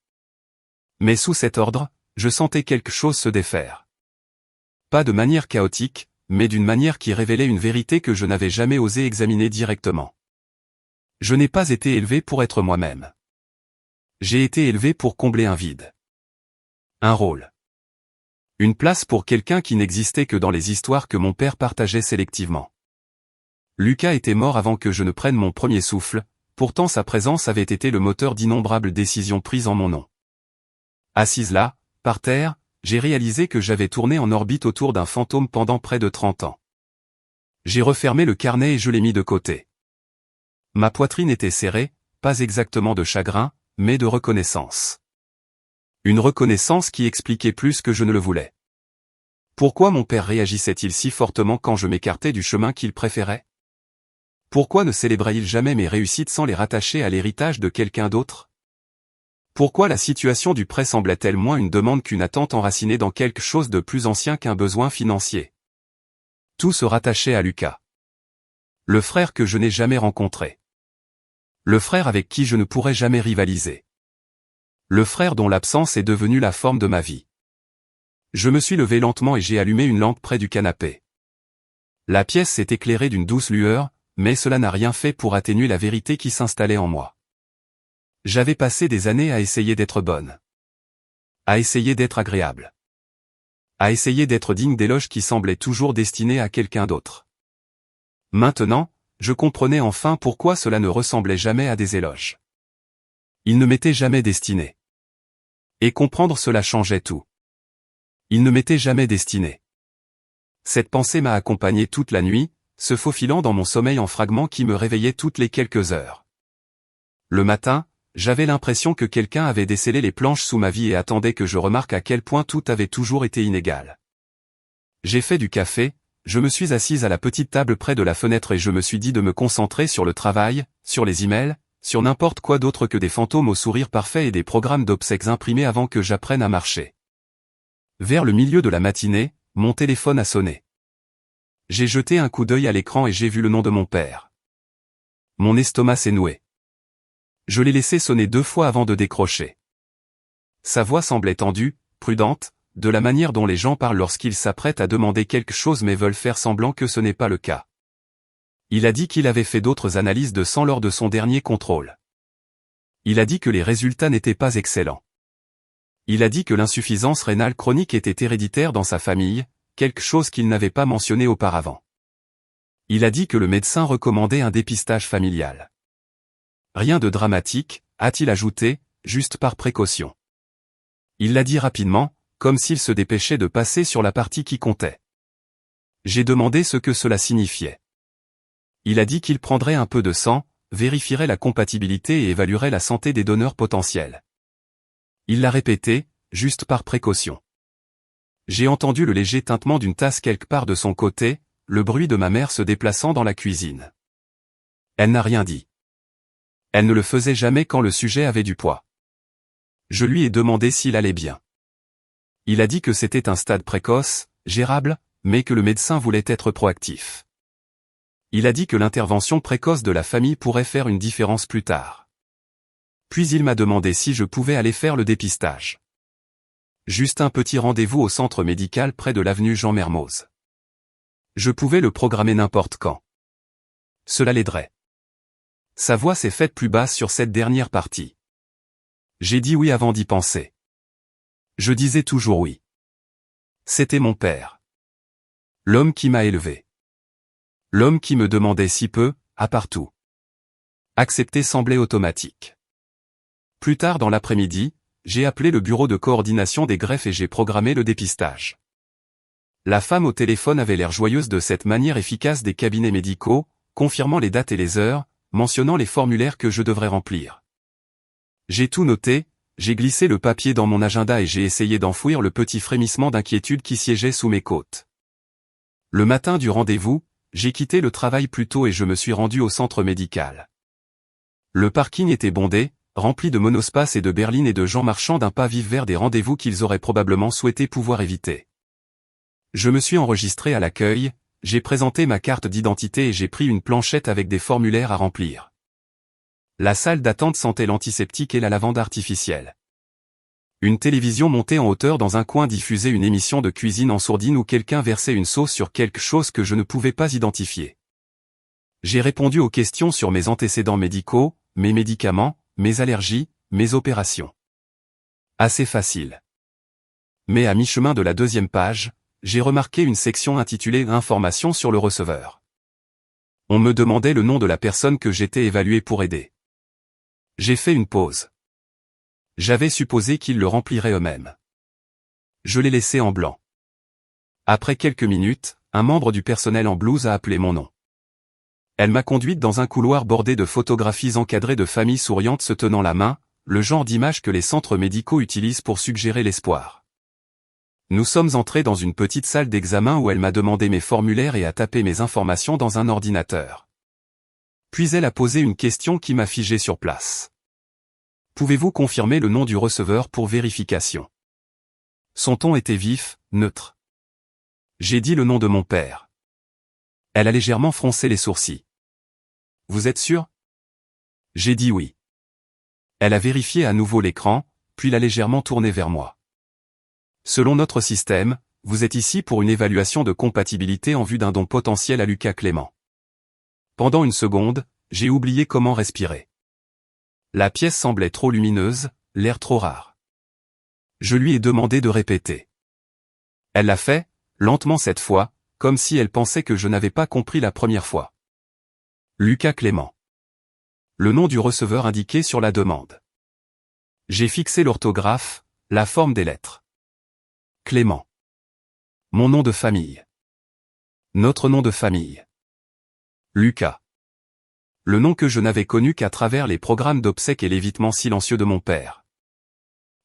Mais sous cet ordre, je sentais quelque chose se défaire. Pas de manière chaotique, mais d'une manière qui révélait une vérité que je n'avais jamais osé examiner directement. Je n'ai pas été élevé pour être moi-même. J'ai été élevé pour combler un vide. Un rôle. Une place pour quelqu'un qui n'existait que dans les histoires que mon père partageait sélectivement. Lucas était mort avant que je ne prenne mon premier souffle, pourtant sa présence avait été le moteur d'innombrables décisions prises en mon nom. Assise là, par terre, j'ai réalisé que j'avais tourné en orbite autour d'un fantôme pendant près de 30 ans. J'ai refermé le carnet et je l'ai mis de côté. Ma poitrine était serrée, pas exactement de chagrin, mais de reconnaissance. Une reconnaissance qui expliquait plus que je ne le voulais. Pourquoi mon père réagissait-il si fortement quand je m'écartais du chemin qu'il préférait? Pourquoi ne célébrait-il jamais mes réussites sans les rattacher à l'héritage de quelqu'un d'autre? Pourquoi la situation du prêt semblait-elle moins une demande qu'une attente enracinée dans quelque chose de plus ancien qu'un besoin financier? Tout se rattachait à Lucas. Le frère que je n'ai jamais rencontré. Le frère avec qui je ne pourrais jamais rivaliser. Le frère dont l'absence est devenue la forme de ma vie. Je me suis levé lentement et j'ai allumé une lampe près du canapé. La pièce s'est éclairée d'une douce lueur, mais cela n'a rien fait pour atténuer la vérité qui s'installait en moi. J'avais passé des années à essayer d'être bonne. À essayer d'être agréable. À essayer d'être digne d'éloges qui semblaient toujours destinés à quelqu'un d'autre. Maintenant, je comprenais enfin pourquoi cela ne ressemblait jamais à des éloges. Ils ne m'étaient jamais destinés. Et comprendre cela changeait tout. Ils ne m'étaient jamais destinés. Cette pensée m'a accompagné toute la nuit, se faufilant dans mon sommeil en fragments qui me réveillaient toutes les quelques heures. Le matin, j'avais l'impression que quelqu'un avait descellé les planches sous ma vie et attendait que je remarque à quel point tout avait toujours été inégal. J'ai fait du café, je me suis assise à la petite table près de la fenêtre et je me suis dit de me concentrer sur le travail, sur les emails, sur n'importe quoi d'autre que des fantômes au sourire parfait et des programmes d'obsèques imprimés avant que j'apprenne à marcher. Vers le milieu de la matinée, mon téléphone a sonné. J'ai jeté un coup d'œil à l'écran et j'ai vu le nom de mon père. Mon estomac s'est noué. Je l'ai laissé sonner 2 fois avant de décrocher. Sa voix semblait tendue, prudente, de la manière dont les gens parlent lorsqu'ils s'apprêtent à demander quelque chose mais veulent faire semblant que ce n'est pas le cas. Il a dit qu'il avait fait d'autres analyses de sang lors de son dernier contrôle. Il a dit que les résultats n'étaient pas excellents. Il a dit que l'insuffisance rénale chronique était héréditaire dans sa famille, quelque chose qu'il n'avait pas mentionné auparavant. Il a dit que le médecin recommandait un dépistage familial. Rien de dramatique, a-t-il ajouté, juste par précaution. Il l'a dit rapidement, comme s'il se dépêchait de passer sur la partie qui comptait. J'ai demandé ce que cela signifiait. Il a dit qu'il prendrait un peu de sang, vérifierait la compatibilité et évaluerait la santé des donneurs potentiels. Il l'a répété, juste par précaution. J'ai entendu le léger tintement d'une tasse quelque part de son côté, le bruit de ma mère se déplaçant dans la cuisine. Elle n'a rien dit. Elle ne le faisait jamais quand le sujet avait du poids. Je lui ai demandé s'il allait bien. Il a dit que c'était un stade précoce, gérable, mais que le médecin voulait être proactif. Il a dit que l'intervention précoce de la famille pourrait faire une différence plus tard. Puis il m'a demandé si je pouvais aller faire le dépistage. Juste un petit rendez-vous au centre médical près de l'avenue Jean Mermoz. Je pouvais le programmer n'importe quand. Cela l'aiderait. Sa voix s'est faite plus basse sur cette dernière partie. J'ai dit oui avant d'y penser. Je disais toujours oui. C'était mon père. L'homme qui m'a élevé. L'homme qui me demandait si peu, à partout. Accepter semblait automatique. Plus tard dans l'après-midi, j'ai appelé le bureau de coordination des greffes et j'ai programmé le dépistage. La femme au téléphone avait l'air joyeuse de cette manière efficace des cabinets médicaux, confirmant les dates et les heures, mentionnant les formulaires que je devrais remplir. J'ai tout noté, j'ai glissé le papier dans mon agenda et j'ai essayé d'enfouir le petit frémissement d'inquiétude qui siégeait sous mes côtes. Le matin du rendez-vous, j'ai quitté le travail plus tôt et je me suis rendu au centre médical. Le parking était bondé, rempli de monospaces et de berlines et de gens marchant d'un pas vif vers des rendez-vous qu'ils auraient probablement souhaité pouvoir éviter. Je me suis enregistré à l'accueil, j'ai présenté ma carte d'identité et j'ai pris une planchette avec des formulaires à remplir. La salle d'attente sentait l'antiseptique et la lavande artificielle. Une télévision montée en hauteur dans un coin diffusait une émission de cuisine en sourdine où quelqu'un versait une sauce sur quelque chose que je ne pouvais pas identifier. J'ai répondu aux questions sur mes antécédents médicaux, mes médicaments, mes allergies, mes opérations. Assez facile. Mais à mi-chemin de la deuxième page, j'ai remarqué une section intitulée « Informations sur le receveur ». On me demandait le nom de la personne que j'étais évalué pour aider. J'ai fait une pause. J'avais supposé qu'ils le rempliraient eux-mêmes. Je l'ai laissé en blanc. Après quelques minutes, un membre du personnel en blouse a appelé mon nom. Elle m'a conduite dans un couloir bordé de photographies encadrées de familles souriantes se tenant la main, le genre d'image que les centres médicaux utilisent pour suggérer l'espoir. Nous sommes entrés dans une petite salle d'examen où elle m'a demandé mes formulaires et a tapé mes informations dans un ordinateur. Puis elle a posé une question qui m'a figé sur place. Pouvez-vous confirmer le nom du receveur pour vérification? Son ton était vif, neutre. J'ai dit le nom de mon père. Elle a légèrement froncé les sourcils. Vous êtes sûr? J'ai dit oui. Elle a vérifié à nouveau l'écran, puis l'a légèrement tourné vers moi. Selon notre système, vous êtes ici pour une évaluation de compatibilité en vue d'un don potentiel à Lucas Clément. Pendant une seconde, j'ai oublié comment respirer. La pièce semblait trop lumineuse, l'air trop rare. Je lui ai demandé de répéter. Elle l'a fait, lentement cette fois, comme si elle pensait que je n'avais pas compris la première fois. Lucas Clément. Le nom du receveur indiqué sur la demande. J'ai fixé l'orthographe, la forme des lettres. Clément. Mon nom de famille. Notre nom de famille. Lucas. Le nom que je n'avais connu qu'à travers les programmes d'obsèques et l'évitement silencieux de mon père.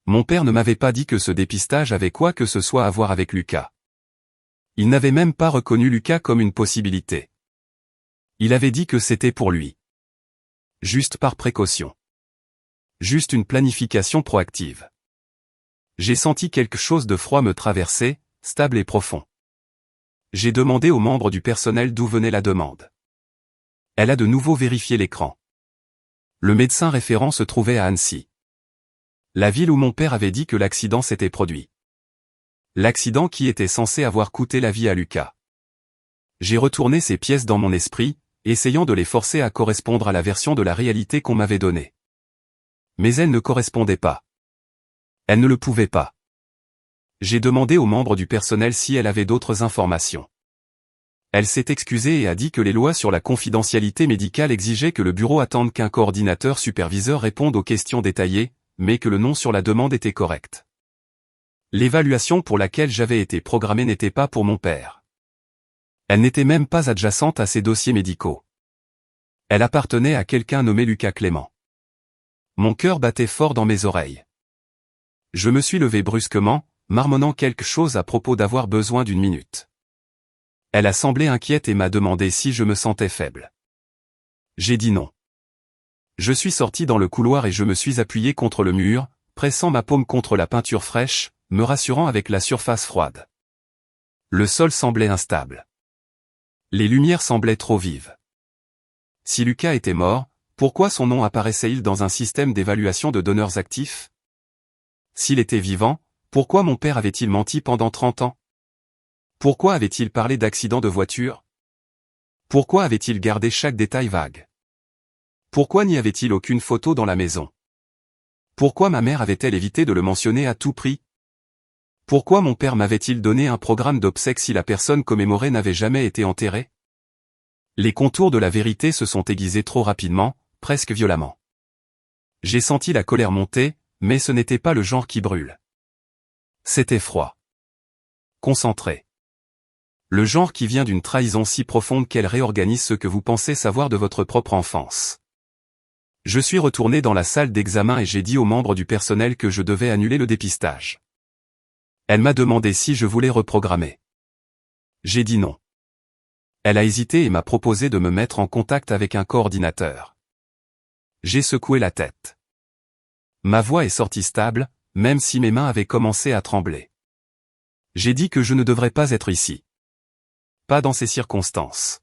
Mon père ne m'avait pas dit que ce dépistage avait quoi que ce soit à voir avec Lucas. Il n'avait même pas reconnu Lucas comme une possibilité. Il avait dit que c'était pour lui. Juste par précaution. Juste une planification proactive. J'ai senti quelque chose de froid me traverser, stable et profond. J'ai demandé aux membres du personnel d'où venait la demande. Elle a de nouveau vérifié l'écran. Le médecin référent se trouvait à Annecy. La ville où mon père avait dit que l'accident s'était produit. L'accident qui était censé avoir coûté la vie à Lucas. J'ai retourné ces pièces dans mon esprit, essayant de les forcer à correspondre à la version de la réalité qu'on m'avait donnée. Mais elles ne correspondaient pas. Elles ne le pouvaient pas. J'ai demandé aux membres du personnel si elle avait d'autres informations. Elle s'est excusée et a dit que les lois sur la confidentialité médicale exigeaient que le bureau attende qu'un coordinateur superviseur réponde aux questions détaillées, mais que le nom sur la demande était correct. L'évaluation pour laquelle j'avais été programmé n'était pas pour mon père. Elle n'était même pas adjacente à ses dossiers médicaux. Elle appartenait à quelqu'un nommé Lucas Clément. Mon cœur battait fort dans mes oreilles. Je me suis levé brusquement, marmonnant quelque chose à propos d'avoir besoin d'une minute. Elle a semblé inquiète et m'a demandé si je me sentais faible. J'ai dit non. Je suis sorti dans le couloir et je me suis appuyé contre le mur, pressant ma paume contre la peinture fraîche, me rassurant avec la surface froide. Le sol semblait instable. Les lumières semblaient trop vives. Si Lucas était mort, pourquoi son nom apparaissait-il dans un système d'évaluation de donneurs actifs? S'il était vivant, pourquoi mon père avait-il menti pendant 30 ans? Pourquoi avait-il parlé d'accident de voiture? Pourquoi avait-il gardé chaque détail vague? Pourquoi n'y avait-il aucune photo dans la maison? Pourquoi ma mère avait-elle évité de le mentionner à tout prix? Pourquoi mon père m'avait-il donné un programme d'obsèques si la personne commémorée n'avait jamais été enterrée? Les contours de la vérité se sont aiguisés trop rapidement, presque violemment. J'ai senti la colère monter, mais ce n'était pas le genre qui brûle. C'était froid. Concentré. Le genre qui vient d'une trahison si profonde qu'elle réorganise ce que vous pensez savoir de votre propre enfance. Je suis retourné dans la salle d'examen et j'ai dit aux membres du personnel que je devais annuler le dépistage. Elle m'a demandé si je voulais reprogrammer. J'ai dit non. Elle a hésité et m'a proposé de me mettre en contact avec un coordinateur. J'ai secoué la tête. Ma voix est sortie stable, même si mes mains avaient commencé à trembler. J'ai dit que je ne devrais pas être ici. Pas dans ces circonstances.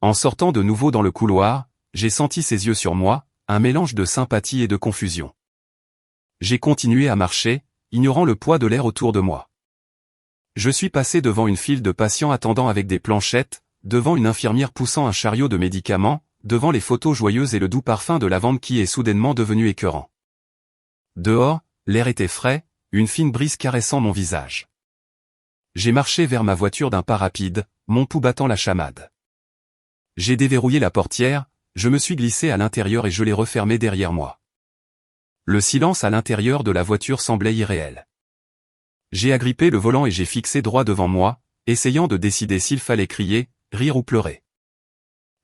En sortant de nouveau dans le couloir, j'ai senti ses yeux sur moi, un mélange de sympathie et de confusion. J'ai continué à marcher, ignorant le poids de l'air autour de moi. Je suis passé devant une file de patients attendant avec des planchettes, devant une infirmière poussant un chariot de médicaments, devant les photos joyeuses et le doux parfum de lavande qui est soudainement devenu écœurant. Dehors, l'air était frais, une fine brise caressant mon visage. J'ai marché vers ma voiture d'un pas rapide, mon pouls battant la chamade. J'ai déverrouillé la portière, je me suis glissé à l'intérieur et je l'ai refermée derrière moi. Le silence à l'intérieur de la voiture semblait irréel. J'ai agrippé le volant et j'ai fixé droit devant moi, essayant de décider s'il fallait crier, rire ou pleurer.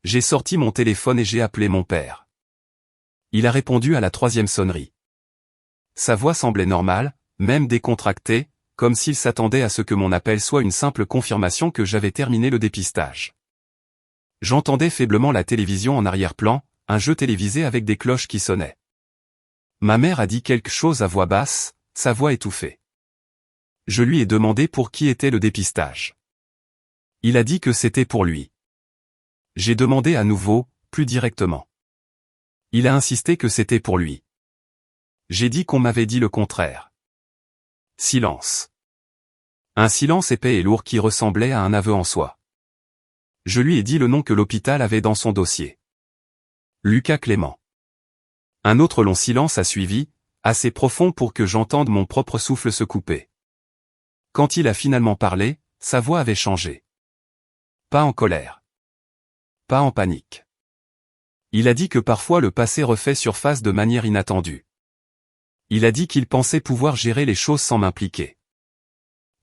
J'ai sorti mon téléphone et j'ai appelé mon père. Il a répondu à la 3e sonnerie. Sa voix semblait normale, même décontractée, comme s'il s'attendait à ce que mon appel soit une simple confirmation que j'avais terminé le dépistage. J'entendais faiblement la télévision en arrière-plan, un jeu télévisé avec des cloches qui sonnaient. Ma mère a dit quelque chose à voix basse, sa voix étouffée. Je lui ai demandé pour qui était le dépistage. Il a dit que c'était pour lui. J'ai demandé à nouveau, plus directement. Il a insisté que c'était pour lui. J'ai dit qu'on m'avait dit le contraire. Silence. Un silence épais et lourd qui ressemblait à un aveu en soi. Je lui ai dit le nom que l'hôpital avait dans son dossier. Lucas Clément. Un autre long silence a suivi, assez profond pour que j'entende mon propre souffle se couper. Quand il a finalement parlé, sa voix avait changé. Pas en colère. Pas en panique. Il a dit que parfois le passé refait surface de manière inattendue. Il a dit qu'il pensait pouvoir gérer les choses sans m'impliquer.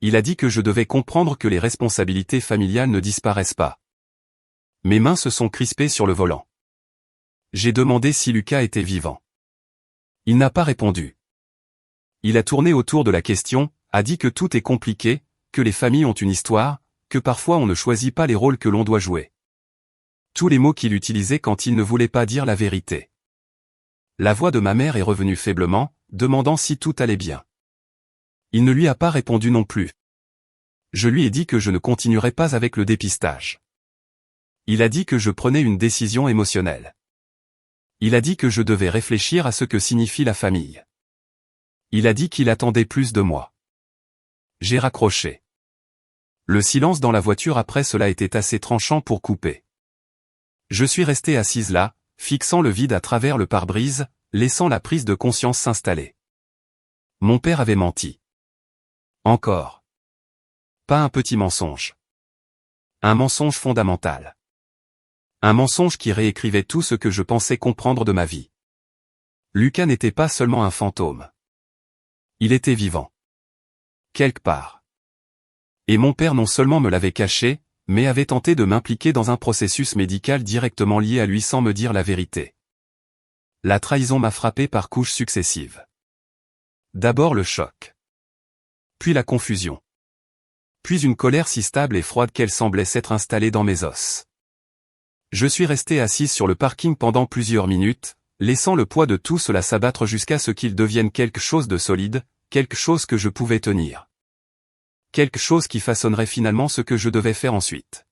Il a dit que je devais comprendre que les responsabilités familiales ne disparaissent pas. Mes mains se sont crispées sur le volant. J'ai demandé si Lucas était vivant. Il n'a pas répondu. Il a tourné autour de la question, a dit que tout est compliqué, que les familles ont une histoire, que parfois on ne choisit pas les rôles que l'on doit jouer. Tous les mots qu'il utilisait quand il ne voulait pas dire la vérité. La voix de ma mère est revenue faiblement, demandant si tout allait bien. Il ne lui a pas répondu non plus. Je lui ai dit que je ne continuerais pas avec le dépistage. Il a dit que je prenais une décision émotionnelle. Il a dit que je devais réfléchir à ce que signifie la famille. Il a dit qu'il attendait plus de moi. J'ai raccroché. Le silence dans la voiture après cela était assez tranchant pour couper. Je suis resté assise là, fixant le vide à travers le pare-brise, laissant la prise de conscience s'installer. Mon père avait menti. Encore. Pas un petit mensonge. Un mensonge fondamental. Un mensonge qui réécrivait tout ce que je pensais comprendre de ma vie. Lucas n'était pas seulement un fantôme. Il était vivant. Quelque part. Et mon père non seulement me l'avait caché, mais avait tenté de m'impliquer dans un processus médical directement lié à lui sans me dire la vérité. La trahison m'a frappé par couches successives. D'abord le choc. Puis la confusion. Puis une colère si stable et froide qu'elle semblait s'être installée dans mes os. Je suis resté assise sur le parking pendant plusieurs minutes, laissant le poids de tout cela s'abattre jusqu'à ce qu'il devienne quelque chose de solide, quelque chose que je pouvais tenir. Quelque chose qui façonnerait finalement ce que je devais faire ensuite.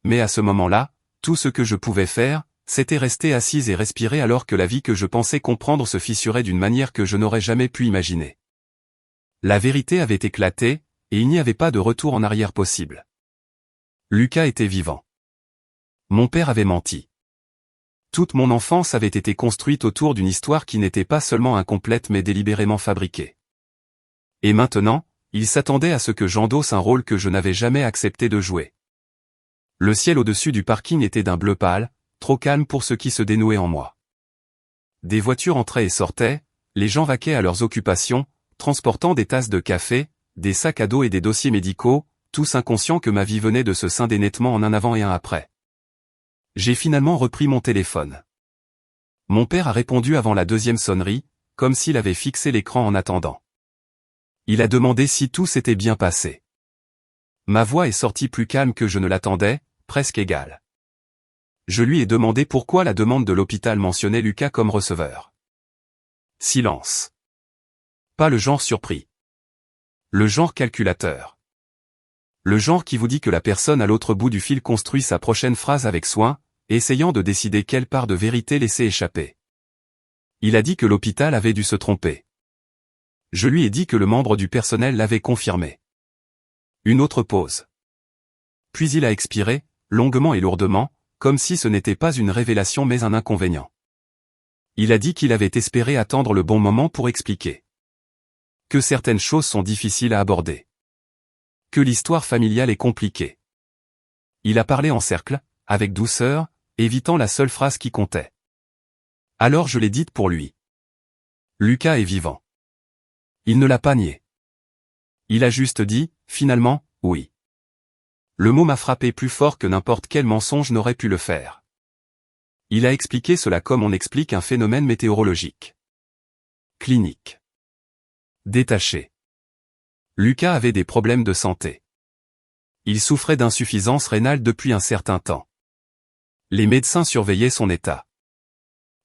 Mais à ce moment-là, tout ce que je pouvais faire, c'était rester assise et respirer alors que la vie que je pensais comprendre se fissurait d'une manière que je n'aurais jamais pu imaginer. La vérité avait éclaté, et il n'y avait pas de retour en arrière possible. Lucas était vivant. Mon père avait menti. Toute mon enfance avait été construite autour d'une histoire qui n'était pas seulement incomplète mais délibérément fabriquée. Et maintenant, il s'attendait à ce que j'endosse un rôle que je n'avais jamais accepté de jouer. Le ciel au-dessus du parking était d'un bleu pâle, trop calme pour ce qui se dénouait en moi. Des voitures entraient et sortaient, les gens vaquaient à leurs occupations, transportant des tasses de café, des sacs à dos et des dossiers médicaux, tous inconscients que ma vie venait de se scinder nettement en un avant et un après. J'ai finalement repris mon téléphone. Mon père a répondu avant la 2e sonnerie, comme s'il avait fixé l'écran en attendant. Il a demandé si tout s'était bien passé. Ma voix est sortie plus calme que je ne l'attendais, presque égale. Je lui ai demandé pourquoi la demande de l'hôpital mentionnait Lucas comme receveur. Silence. Pas le genre surpris. Le genre calculateur. Le genre qui vous dit que la personne à l'autre bout du fil construit sa prochaine phrase avec soin, essayant de décider quelle part de vérité laisser échapper. Il a dit que l'hôpital avait dû se tromper. Je lui ai dit que le membre du personnel l'avait confirmé. Une autre pause. Puis il a expiré, longuement et lourdement, comme si ce n'était pas une révélation mais un inconvénient. Il a dit qu'il avait espéré attendre le bon moment pour expliquer. Que certaines choses sont difficiles à aborder. Que l'histoire familiale est compliquée. Il a parlé en cercle, avec douceur, évitant la seule phrase qui comptait. Alors je l'ai dite pour lui. Lucas est vivant. Il ne l'a pas nié. Il a juste dit, finalement, oui. Le mot m'a frappé plus fort que n'importe quel mensonge n'aurait pu le faire. Il a expliqué cela comme on explique un phénomène météorologique. Clinique. Détaché. Lucas avait des problèmes de santé. Il souffrait d'insuffisance rénale depuis un certain temps. Les médecins surveillaient son état.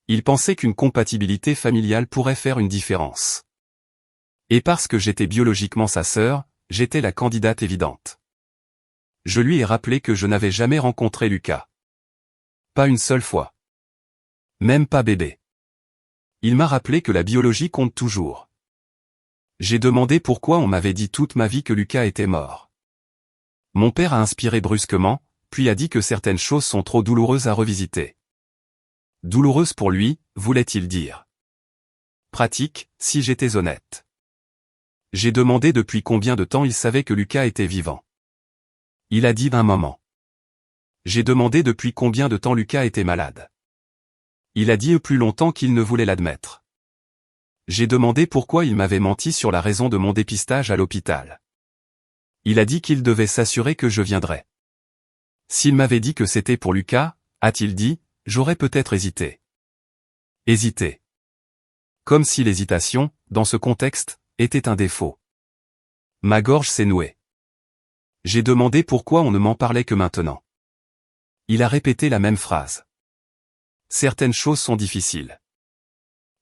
Il pensait qu'une compatibilité familiale pourrait faire une différence. Et parce que j'étais biologiquement sa sœur, j'étais la candidate évidente. Je lui ai rappelé que je n'avais jamais rencontré Lucas. Pas une seule fois. Même pas bébé. Il m'a rappelé que la biologie compte toujours. J'ai demandé pourquoi on m'avait dit toute ma vie que Lucas était mort. Mon père a inspiré brusquement, puis a dit que certaines choses sont trop douloureuses à revisiter. Douloureuses pour lui, voulait-il dire. Pratique, si j'étais honnête. J'ai demandé depuis combien de temps il savait que Lucas était vivant. Il a dit d'un moment. J'ai demandé depuis combien de temps Lucas était malade. Il a dit plus longtemps qu'il ne voulait l'admettre. J'ai demandé pourquoi il m'avait menti sur la raison de mon dépistage à l'hôpital. Il a dit qu'il devait s'assurer que je viendrais. S'il m'avait dit que c'était pour Lucas, a-t-il dit, j'aurais peut-être hésité. Hésité. Comme si l'hésitation, dans ce contexte, était un défaut. Ma gorge s'est nouée. J'ai demandé pourquoi on ne m'en parlait que maintenant. Il a répété la même phrase. Certaines choses sont difficiles.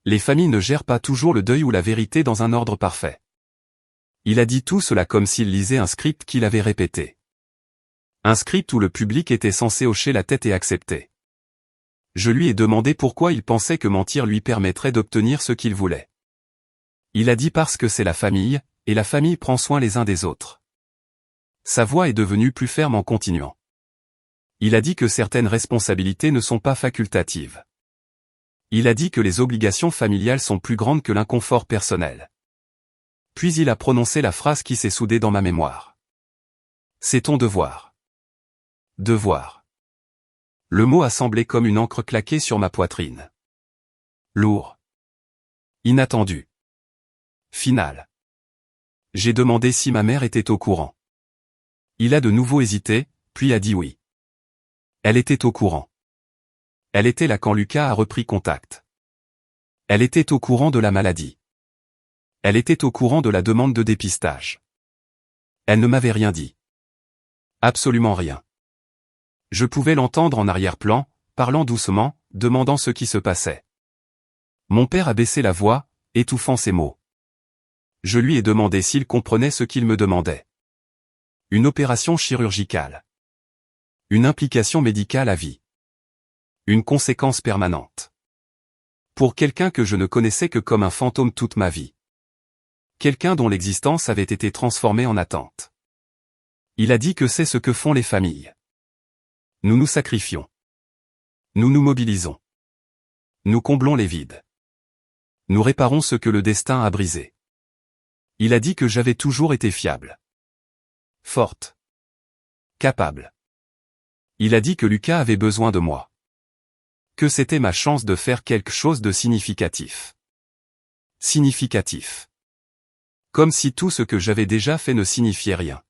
Les familles ne gèrent pas toujours le deuil ou la vérité dans un ordre parfait. Il a dit tout cela comme s'il lisait un script qu'il avait répété. Un script où le public était censé hocher la tête et accepter. Je lui ai demandé pourquoi il pensait que mentir lui permettrait d'obtenir ce qu'il voulait. Il a dit parce que c'est la famille, et la famille prend soin les uns des autres. Sa voix est devenue plus ferme en continuant. Il a dit que certaines responsabilités ne sont pas facultatives. Il a dit que les obligations familiales sont plus grandes que l'inconfort personnel. Puis il a prononcé la phrase qui s'est soudée dans ma mémoire. C'est ton devoir. Devoir. Le mot a semblé comme une encre claquée sur ma poitrine. Lourd. Inattendu. Final. J'ai demandé si ma mère était au courant. Il a de nouveau hésité, puis a dit oui. Elle était au courant. Elle était là quand Lucas a repris contact. Elle était au courant de la maladie. Elle était au courant de la demande de dépistage. Elle ne m'avait rien dit. Absolument rien. Je pouvais l'entendre en arrière-plan, parlant doucement, demandant ce qui se passait. Mon père a baissé la voix, étouffant ses mots. Je lui ai demandé s'il comprenait ce qu'il me demandait. Une opération chirurgicale. Une implication médicale à vie. Une conséquence permanente. Pour quelqu'un que je ne connaissais que comme un fantôme toute ma vie. Quelqu'un dont l'existence avait été transformée en attente. Il a dit que c'est ce que font les familles. Nous nous sacrifions. Nous nous mobilisons. Nous comblons les vides. Nous réparons ce que le destin a brisé. Il a dit que j'avais toujours été fiable. Forte. Capable. Il a dit que Lucas avait besoin de moi. Que c'était ma chance de faire quelque chose de significatif. Significatif. Comme si tout ce que j'avais déjà fait ne signifiait rien.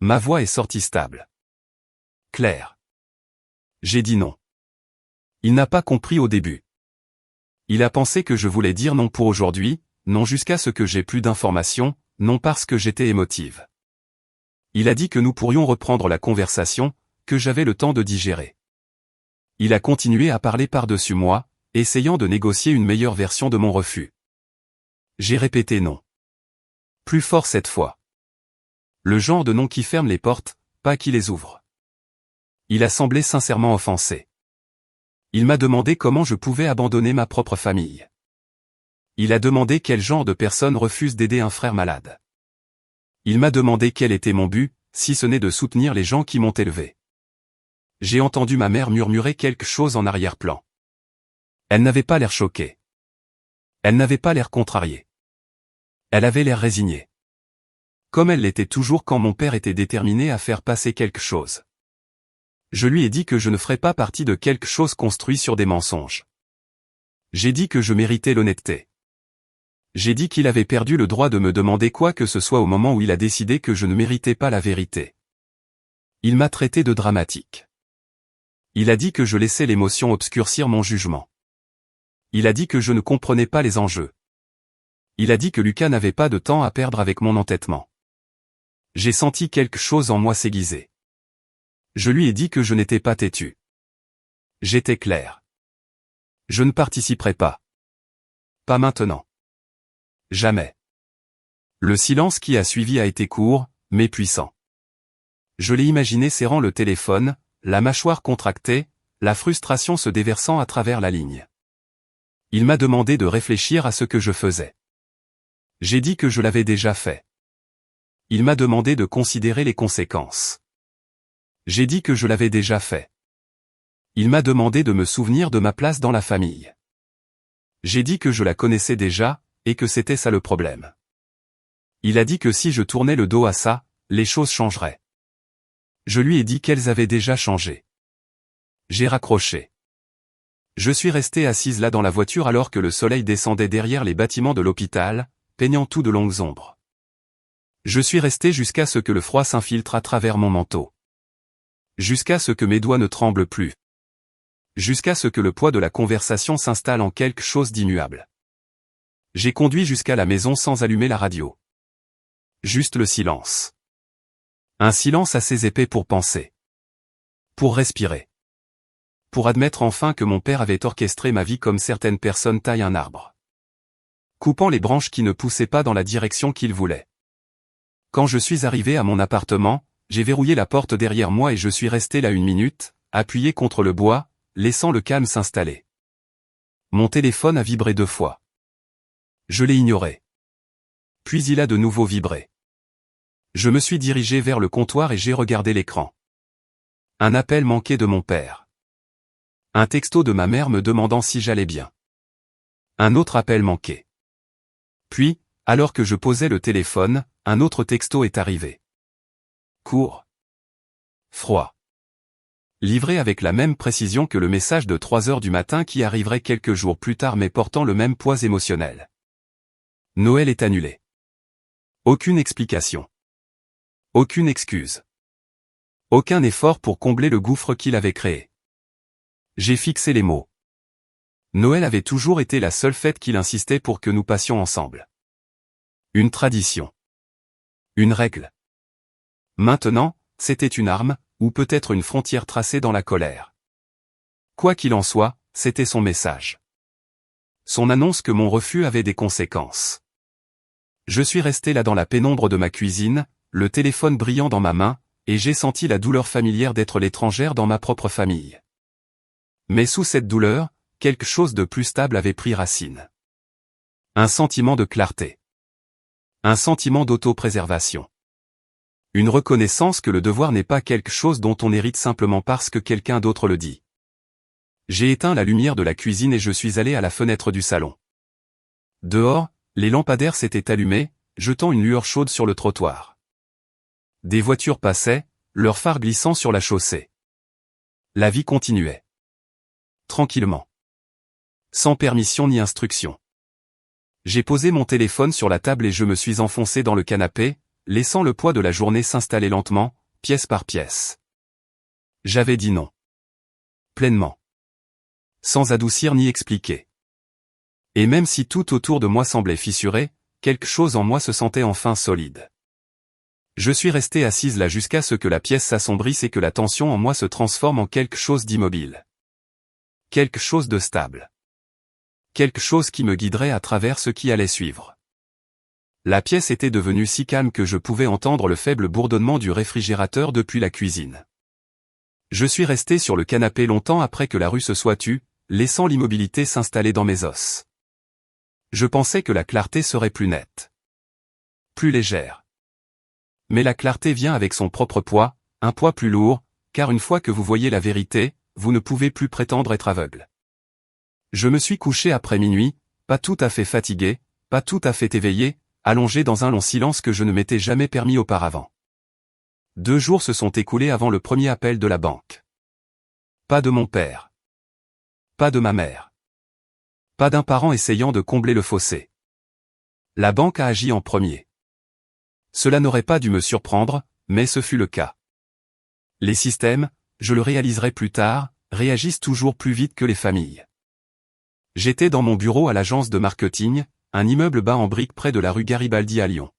Ma voix est sortie stable. Claire. J'ai dit non. Il n'a pas compris au début. Il a pensé que je voulais dire non pour aujourd'hui, non jusqu'à ce que j'ai plus d'informations, non parce que j'étais émotive. Il a dit que nous pourrions reprendre la conversation, que j'avais le temps de digérer. Il a continué à parler par-dessus moi, essayant de négocier une meilleure version de mon refus. J'ai répété non. Plus fort cette fois. Le genre de non qui ferme les portes, pas qui les ouvre. Il a semblé sincèrement offensé. Il m'a demandé comment je pouvais abandonner ma propre famille. Il a demandé quel genre de personne refuse d'aider un frère malade. Il m'a demandé quel était mon but, si ce n'est de soutenir les gens qui m'ont élevé. J'ai entendu ma mère murmurer quelque chose en arrière-plan. Elle n'avait pas l'air choquée. Elle n'avait pas l'air contrariée. Elle avait l'air résignée. Comme elle l'était toujours quand mon père était déterminé à faire passer quelque chose. Je lui ai dit que je ne ferais pas partie de quelque chose construit sur des mensonges. J'ai dit que je méritais l'honnêteté. J'ai dit qu'il avait perdu le droit de me demander quoi que ce soit au moment où il a décidé que je ne méritais pas la vérité. Il m'a traité de dramatique. Il a dit que je laissais l'émotion obscurcir mon jugement. Il a dit que je ne comprenais pas les enjeux. Il a dit que Lucas n'avait pas de temps à perdre avec mon entêtement. J'ai senti quelque chose en moi s'aiguiser. Je lui ai dit que je n'étais pas têtu. J'étais clair. Je ne participerai pas. Pas maintenant. Jamais. Le silence qui a suivi a été court, mais puissant. Je l'ai imaginé serrant le téléphone, la mâchoire contractée, la frustration se déversant à travers la ligne. Il m'a demandé de réfléchir à ce que je faisais. J'ai dit que je l'avais déjà fait. Il m'a demandé de considérer les conséquences. J'ai dit que je l'avais déjà fait. Il m'a demandé de me souvenir de ma place dans la famille. J'ai dit que je la connaissais déjà, et que c'était ça le problème. Il a dit que si je tournais le dos à ça, les choses changeraient. Je lui ai dit qu'elles avaient déjà changé. J'ai raccroché. Je suis resté assise là dans la voiture alors que le soleil descendait derrière les bâtiments de l'hôpital, peignant tout de longues ombres. Je suis resté jusqu'à ce que le froid s'infiltre à travers mon manteau. Jusqu'à ce que mes doigts ne tremblent plus. Jusqu'à ce que le poids de la conversation s'installe en quelque chose d'immuable. J'ai conduit jusqu'à la maison sans allumer la radio. Juste le silence. Un silence assez épais pour penser. Pour respirer. Pour admettre enfin que mon père avait orchestré ma vie comme certaines personnes taillent un arbre. Coupant les branches qui ne poussaient pas dans la direction qu'il voulait. Quand je suis arrivé à mon appartement, j'ai verrouillé la porte derrière moi et je suis resté là 1 minute, appuyé contre le bois, laissant le calme s'installer. Mon téléphone a vibré 2 fois. Je l'ai ignoré. Puis il a de nouveau vibré. Je me suis dirigé vers le comptoir et j'ai regardé l'écran. Un appel manqué de mon père. Un texto de ma mère me demandant si j'allais bien. Un autre appel manqué. Puis, alors que je posais le téléphone, un autre texto est arrivé. Court. Froid. Livré avec la même précision que le message de 3 heures du matin qui arriverait quelques jours plus tard mais portant le même poids émotionnel. Noël est annulé. Aucune explication. Aucune excuse. Aucun effort pour combler le gouffre qu'il avait créé. J'ai fixé les mots. Noël avait toujours été la seule fête qu'il insistait pour que nous passions ensemble. Une tradition. Une règle. Maintenant, c'était une arme, ou peut-être une frontière tracée dans la colère. Quoi qu'il en soit, c'était son message. Son annonce que mon refus avait des conséquences. Je suis resté là dans la pénombre de ma cuisine, le téléphone brillant dans ma main, et j'ai senti la douleur familière d'être l'étrangère dans ma propre famille. Mais sous cette douleur, quelque chose de plus stable avait pris racine. Un sentiment de clarté. Un sentiment d'autopréservation. Une reconnaissance que le devoir n'est pas quelque chose dont on hérite simplement parce que quelqu'un d'autre le dit. J'ai éteint la lumière de la cuisine et je suis allé à la fenêtre du salon. Dehors, les lampadaires s'étaient allumés, jetant une lueur chaude sur le trottoir. Des voitures passaient, leurs phares glissant sur la chaussée. La vie continuait. Tranquillement. Sans permission ni instruction. J'ai posé mon téléphone sur la table et je me suis enfoncé dans le canapé, laissant le poids de la journée s'installer lentement, pièce par pièce. J'avais dit non. Pleinement. Sans adoucir ni expliquer. Et même si tout autour de moi semblait fissuré, quelque chose en moi se sentait enfin solide. Je suis restée assise là jusqu'à ce que la pièce s'assombrisse et que la tension en moi se transforme en quelque chose d'immobile. Quelque chose de stable. Quelque chose qui me guiderait à travers ce qui allait suivre. La pièce était devenue si calme que je pouvais entendre le faible bourdonnement du réfrigérateur depuis la cuisine. Je suis resté sur le canapé longtemps après que la rue se soit tue, laissant l'immobilité s'installer dans mes os. Je pensais que la clarté serait plus nette. Plus légère. Mais la clarté vient avec son propre poids, un poids plus lourd, car une fois que vous voyez la vérité, vous ne pouvez plus prétendre être aveugle. Je me suis couché après minuit, pas tout à fait fatigué, pas tout à fait éveillé, allongé dans un long silence que je ne m'étais jamais permis auparavant. 2 jours se sont écoulés avant le premier appel de la banque. Pas de mon père. Pas de ma mère. Pas d'un parent essayant de combler le fossé. La banque a agi en premier. Cela n'aurait pas dû me surprendre, mais ce fut le cas. Les systèmes, je le réaliserai plus tard, réagissent toujours plus vite que les familles. J'étais dans mon bureau à l'agence de marketing, un immeuble bas en briques près de la rue Garibaldi à Lyon.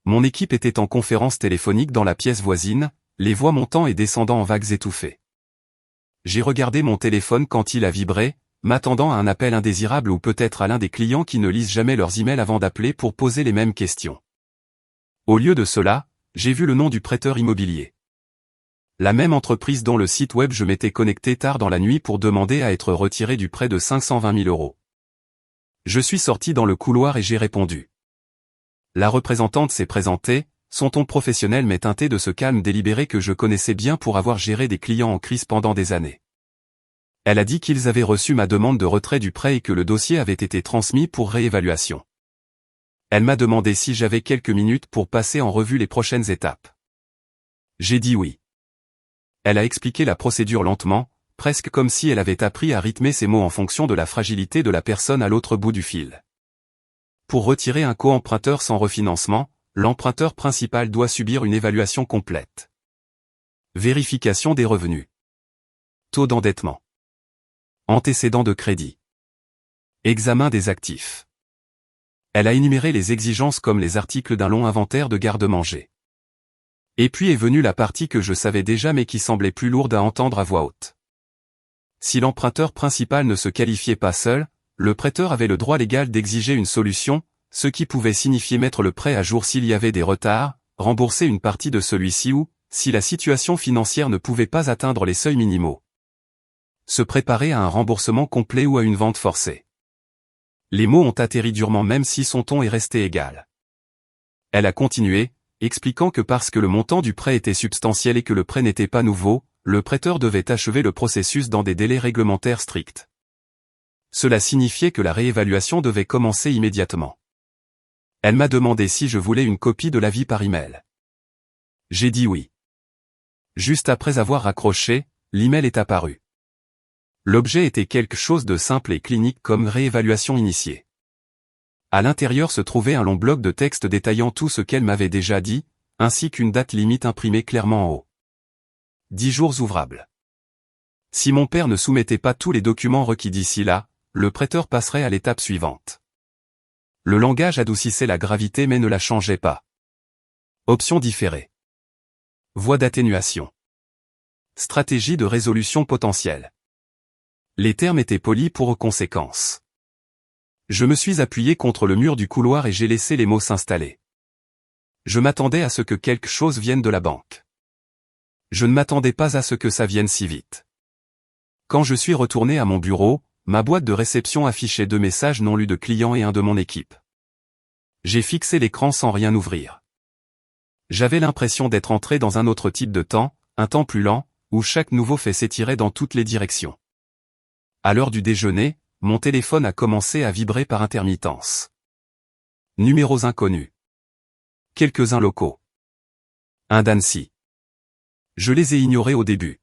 Mon équipe était en conférence téléphonique dans la pièce voisine, les voix montant et descendant en vagues étouffées. J'ai regardé mon téléphone quand il a vibré, m'attendant à un appel indésirable ou peut-être à l'un des clients qui ne lisent jamais leurs emails avant d'appeler pour poser les mêmes questions. Au lieu de cela, j'ai vu le nom du prêteur immobilier. La même entreprise dont le site web je m'étais connecté tard dans la nuit pour demander à être retiré du prêt de 520 000 €. Je suis sorti dans le couloir et j'ai répondu. La représentante s'est présentée, son ton professionnel m'est teinté de ce calme délibéré que je connaissais bien pour avoir géré des clients en crise pendant des années. Elle a dit qu'ils avaient reçu ma demande de retrait du prêt et que le dossier avait été transmis pour réévaluation. Elle m'a demandé si j'avais quelques minutes pour passer en revue les prochaines étapes. J'ai dit oui. Elle a expliqué la procédure lentement, presque comme si elle avait appris à rythmer ses mots en fonction de la fragilité de la personne à l'autre bout du fil. Pour retirer un co-emprunteur sans refinancement, l'emprunteur principal doit subir une évaluation complète. Vérification des revenus. Taux d'endettement. Antécédents de crédit. Examen des actifs. Elle a énuméré les exigences comme les articles d'un long inventaire de garde-manger. Et puis est venue la partie que je savais déjà mais qui semblait plus lourde à entendre à voix haute. Si l'emprunteur principal ne se qualifiait pas seul, le prêteur avait le droit légal d'exiger une solution, ce qui pouvait signifier mettre le prêt à jour s'il y avait des retards, rembourser une partie de celui-ci ou, si la situation financière ne pouvait pas atteindre les seuils minimaux, se préparer à un remboursement complet ou à une vente forcée. Les mots ont atterri durement même si son ton est resté égal. Elle a continué, expliquant que parce que le montant du prêt était substantiel et que le prêt n'était pas nouveau, le prêteur devait achever le processus dans des délais réglementaires stricts. Cela signifiait que la réévaluation devait commencer immédiatement. Elle m'a demandé si je voulais une copie de l'avis par email. J'ai dit oui. Juste après avoir raccroché, l'email est apparu. L'objet était quelque chose de simple et clinique comme réévaluation initiée. À l'intérieur se trouvait un long bloc de texte détaillant tout ce qu'elle m'avait déjà dit, ainsi qu'une date limite imprimée clairement en haut. 10 jours ouvrables. Si mon père ne soumettait pas tous les documents requis d'ici là, le prêteur passerait à l'étape suivante. Le langage adoucissait la gravité mais ne la changeait pas. Option différée. Voie d'atténuation. Stratégie de résolution potentielle. Les termes étaient polis pour conséquence. Je me suis appuyé contre le mur du couloir et j'ai laissé les mots s'installer. Je m'attendais à ce que quelque chose vienne de la banque. Je ne m'attendais pas à ce que ça vienne si vite. Quand je suis retourné à mon bureau, ma boîte de réception affichait 2 messages non lus de clients et un de mon équipe. J'ai fixé l'écran sans rien ouvrir. J'avais l'impression d'être entré dans un autre type de temps, un temps plus lent, où chaque nouveau fait s'étirait dans toutes les directions. À l'heure du déjeuner, mon téléphone a commencé à vibrer par intermittence. Numéros inconnus. Quelques-uns locaux. Un d'Annecy. Je les ai ignorés au début.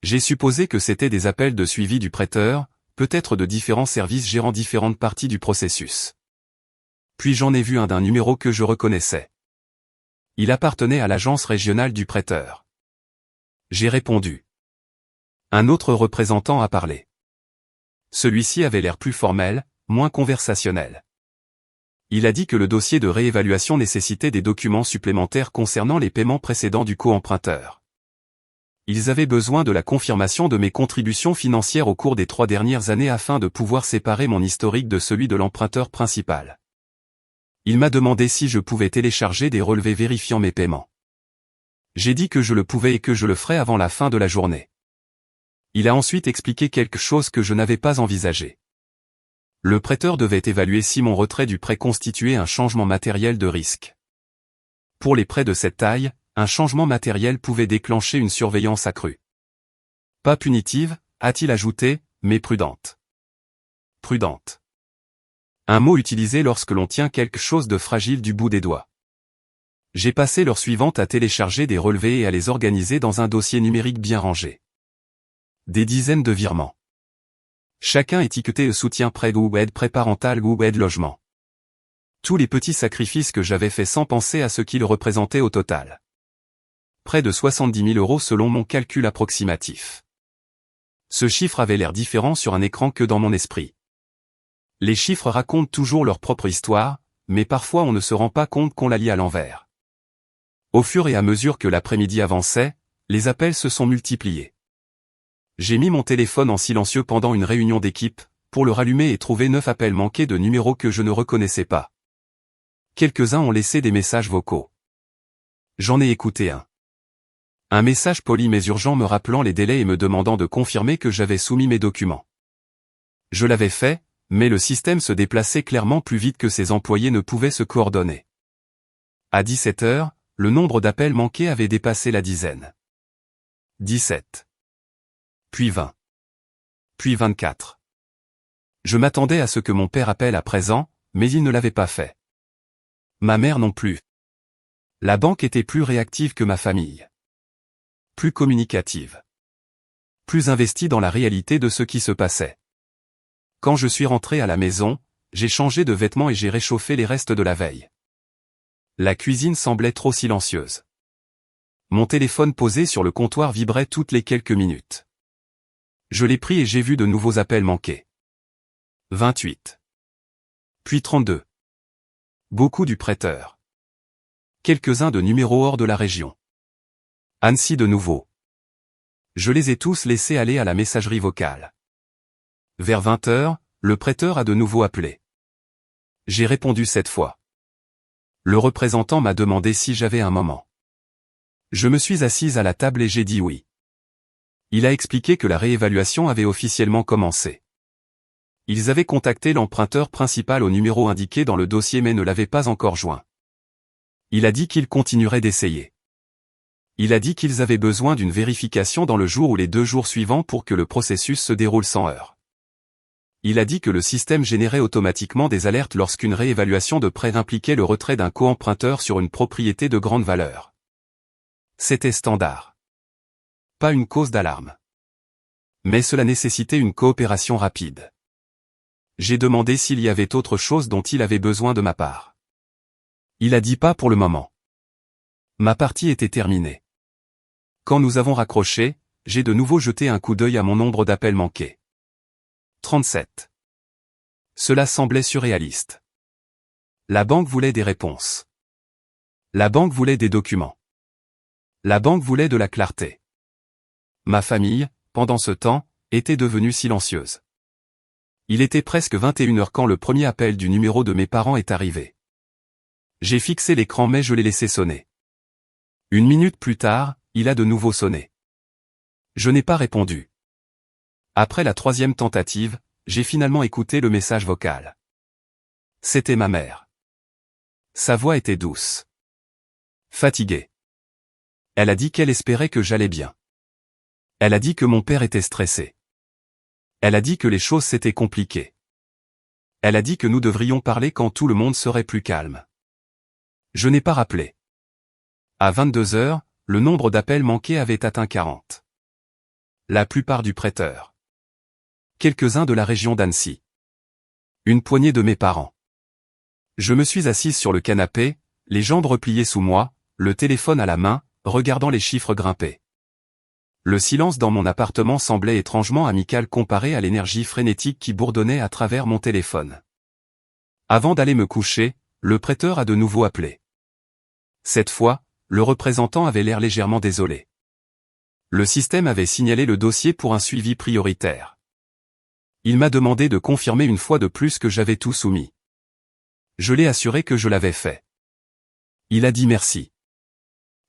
J'ai supposé que c'étaient des appels de suivi du prêteur, peut-être de différents services gérant différentes parties du processus. Puis j'en ai vu un d'un numéro que je reconnaissais. Il appartenait à l'agence régionale du prêteur. J'ai répondu. Un autre représentant a parlé. Celui-ci avait l'air plus formel, moins conversationnel. Il a dit que le dossier de réévaluation nécessitait des documents supplémentaires concernant les paiements précédents du co-emprunteur. Ils avaient besoin de la confirmation de mes contributions financières au cours des 3 dernières années afin de pouvoir séparer mon historique de celui de l'emprunteur principal. Il m'a demandé si je pouvais télécharger des relevés vérifiant mes paiements. J'ai dit que je le pouvais et que je le ferais avant la fin de la journée. Il a ensuite expliqué quelque chose que je n'avais pas envisagé. Le prêteur devait évaluer si mon retrait du prêt constituait un changement matériel de risque. Pour les prêts de cette taille, un changement matériel pouvait déclencher une surveillance accrue. Pas punitive, a-t-il ajouté, mais prudente. Prudente. Un mot utilisé lorsque l'on tient quelque chose de fragile du bout des doigts. J'ai passé l'heure suivante à télécharger des relevés et à les organiser dans un dossier numérique bien rangé. Des dizaines de virements. Chacun étiqueté soutien prêt ou aide préparental ou aide logement. Tous les petits sacrifices que j'avais faits sans penser à ce qu'ils représentaient au total. Près de 70 000 € selon mon calcul approximatif. Ce chiffre avait l'air différent sur un écran que dans mon esprit. Les chiffres racontent toujours leur propre histoire, mais parfois on ne se rend pas compte qu'on la lit à l'envers. Au fur et à mesure que l'après-midi avançait, les appels se sont multipliés. J'ai mis mon téléphone en silencieux pendant une réunion d'équipe, pour le rallumer et trouver 9 appels manqués de numéros que je ne reconnaissais pas. Quelques-uns ont laissé des messages vocaux. J'en ai écouté un. Un message poli mais urgent me rappelant les délais et me demandant de confirmer que j'avais soumis mes documents. Je l'avais fait, mais le système se déplaçait clairement plus vite que ses employés ne pouvaient se coordonner. À 17 h, le nombre d'appels manqués avait dépassé la dizaine. 17. Puis 20. Puis 24. Je m'attendais à ce que mon père appelle à présent, mais il ne l'avait pas fait. Ma mère non plus. La banque était plus réactive que ma famille. Plus communicative. Plus investie dans la réalité de ce qui se passait. Quand je suis rentré à la maison, j'ai changé de vêtements et j'ai réchauffé les restes de la veille. La cuisine semblait trop silencieuse. Mon téléphone posé sur le comptoir vibrait toutes les quelques minutes. Je l'ai pris et j'ai vu de nouveaux appels manqués. 28. Puis 32. Beaucoup du prêteur. Quelques-uns de numéros hors de la région. Annecy de nouveau. Je les ai tous laissés aller à la messagerie vocale. Vers 20 h, le prêteur a de nouveau appelé. J'ai répondu cette fois. Le représentant m'a demandé si j'avais un moment. Je me suis assise à la table et j'ai dit oui. Il a expliqué que la réévaluation avait officiellement commencé. Ils avaient contacté l'emprunteur principal au numéro indiqué dans le dossier mais ne l'avaient pas encore joint. Il a dit qu'ils continueraient d'essayer. Il a dit qu'ils avaient besoin d'une vérification dans le jour ou les 2 jours suivants pour que le processus se déroule sans heurts. Il a dit que le système générait automatiquement des alertes lorsqu'une réévaluation de prêt impliquait le retrait d'un co-emprunteur sur une propriété de grande valeur. C'était standard. Pas une cause d'alarme. Mais cela nécessitait une coopération rapide. J'ai demandé s'il y avait autre chose dont il avait besoin de ma part. Il a dit pas pour le moment. Ma partie était terminée. Quand nous avons raccroché, j'ai de nouveau jeté un coup d'œil à mon nombre d'appels manqués. 37. Cela semblait surréaliste. La banque voulait des réponses. La banque voulait des documents. La banque voulait de la clarté. Ma famille, pendant ce temps, était devenue silencieuse. Il était presque 21 h quand le premier appel du numéro de mes parents est arrivé. J'ai fixé l'écran mais je l'ai laissé sonner. 1 minute plus tard, il a de nouveau sonné. Je n'ai pas répondu. Après la 3e tentative, j'ai finalement écouté le message vocal. C'était ma mère. Sa voix était douce. Fatiguée. Elle a dit qu'elle espérait que j'allais bien. Elle a dit que mon père était stressé. Elle a dit que les choses s'étaient compliquées. Elle a dit que nous devrions parler quand tout le monde serait plus calme. Je n'ai pas rappelé. À 22 h, le nombre d'appels manqués avait atteint 40. La plupart du prêteur. Quelques-uns de la région d'Annecy. Une poignée de mes parents. Je me suis assise sur le canapé, les jambes repliées sous moi, le téléphone à la main, regardant les chiffres grimper. Le silence dans mon appartement semblait étrangement amical comparé à l'énergie frénétique qui bourdonnait à travers mon téléphone. Avant d'aller me coucher, le prêteur a de nouveau appelé. Cette fois, le représentant avait l'air légèrement désolé. Le système avait signalé le dossier pour un suivi prioritaire. Il m'a demandé de confirmer une fois de plus que j'avais tout soumis. Je l'ai assuré que je l'avais fait. Il a dit merci.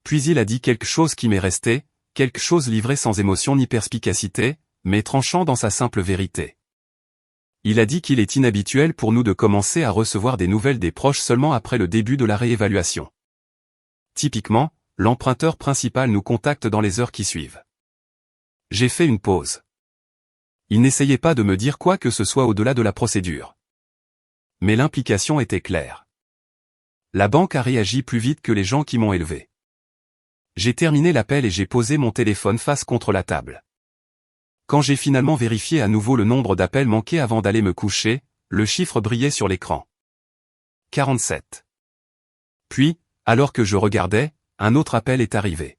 Puis il a dit quelque chose qui m'est resté, quelque chose livré sans émotion ni perspicacité, mais tranchant dans sa simple vérité. Il a dit qu'il est inhabituel pour nous de commencer à recevoir des nouvelles des proches seulement après le début de la réévaluation. Typiquement, l'emprunteur principal nous contacte dans les heures qui suivent. J'ai fait une pause. Il n'essayait pas de me dire quoi que ce soit au-delà de la procédure. Mais l'implication était claire. La banque a réagi plus vite que les gens qui m'ont élevé. J'ai terminé l'appel et j'ai posé mon téléphone face contre la table. Quand j'ai finalement vérifié à nouveau le nombre d'appels manqués avant d'aller me coucher, le chiffre brillait sur l'écran. 47. Puis, alors que je regardais, un autre appel est arrivé.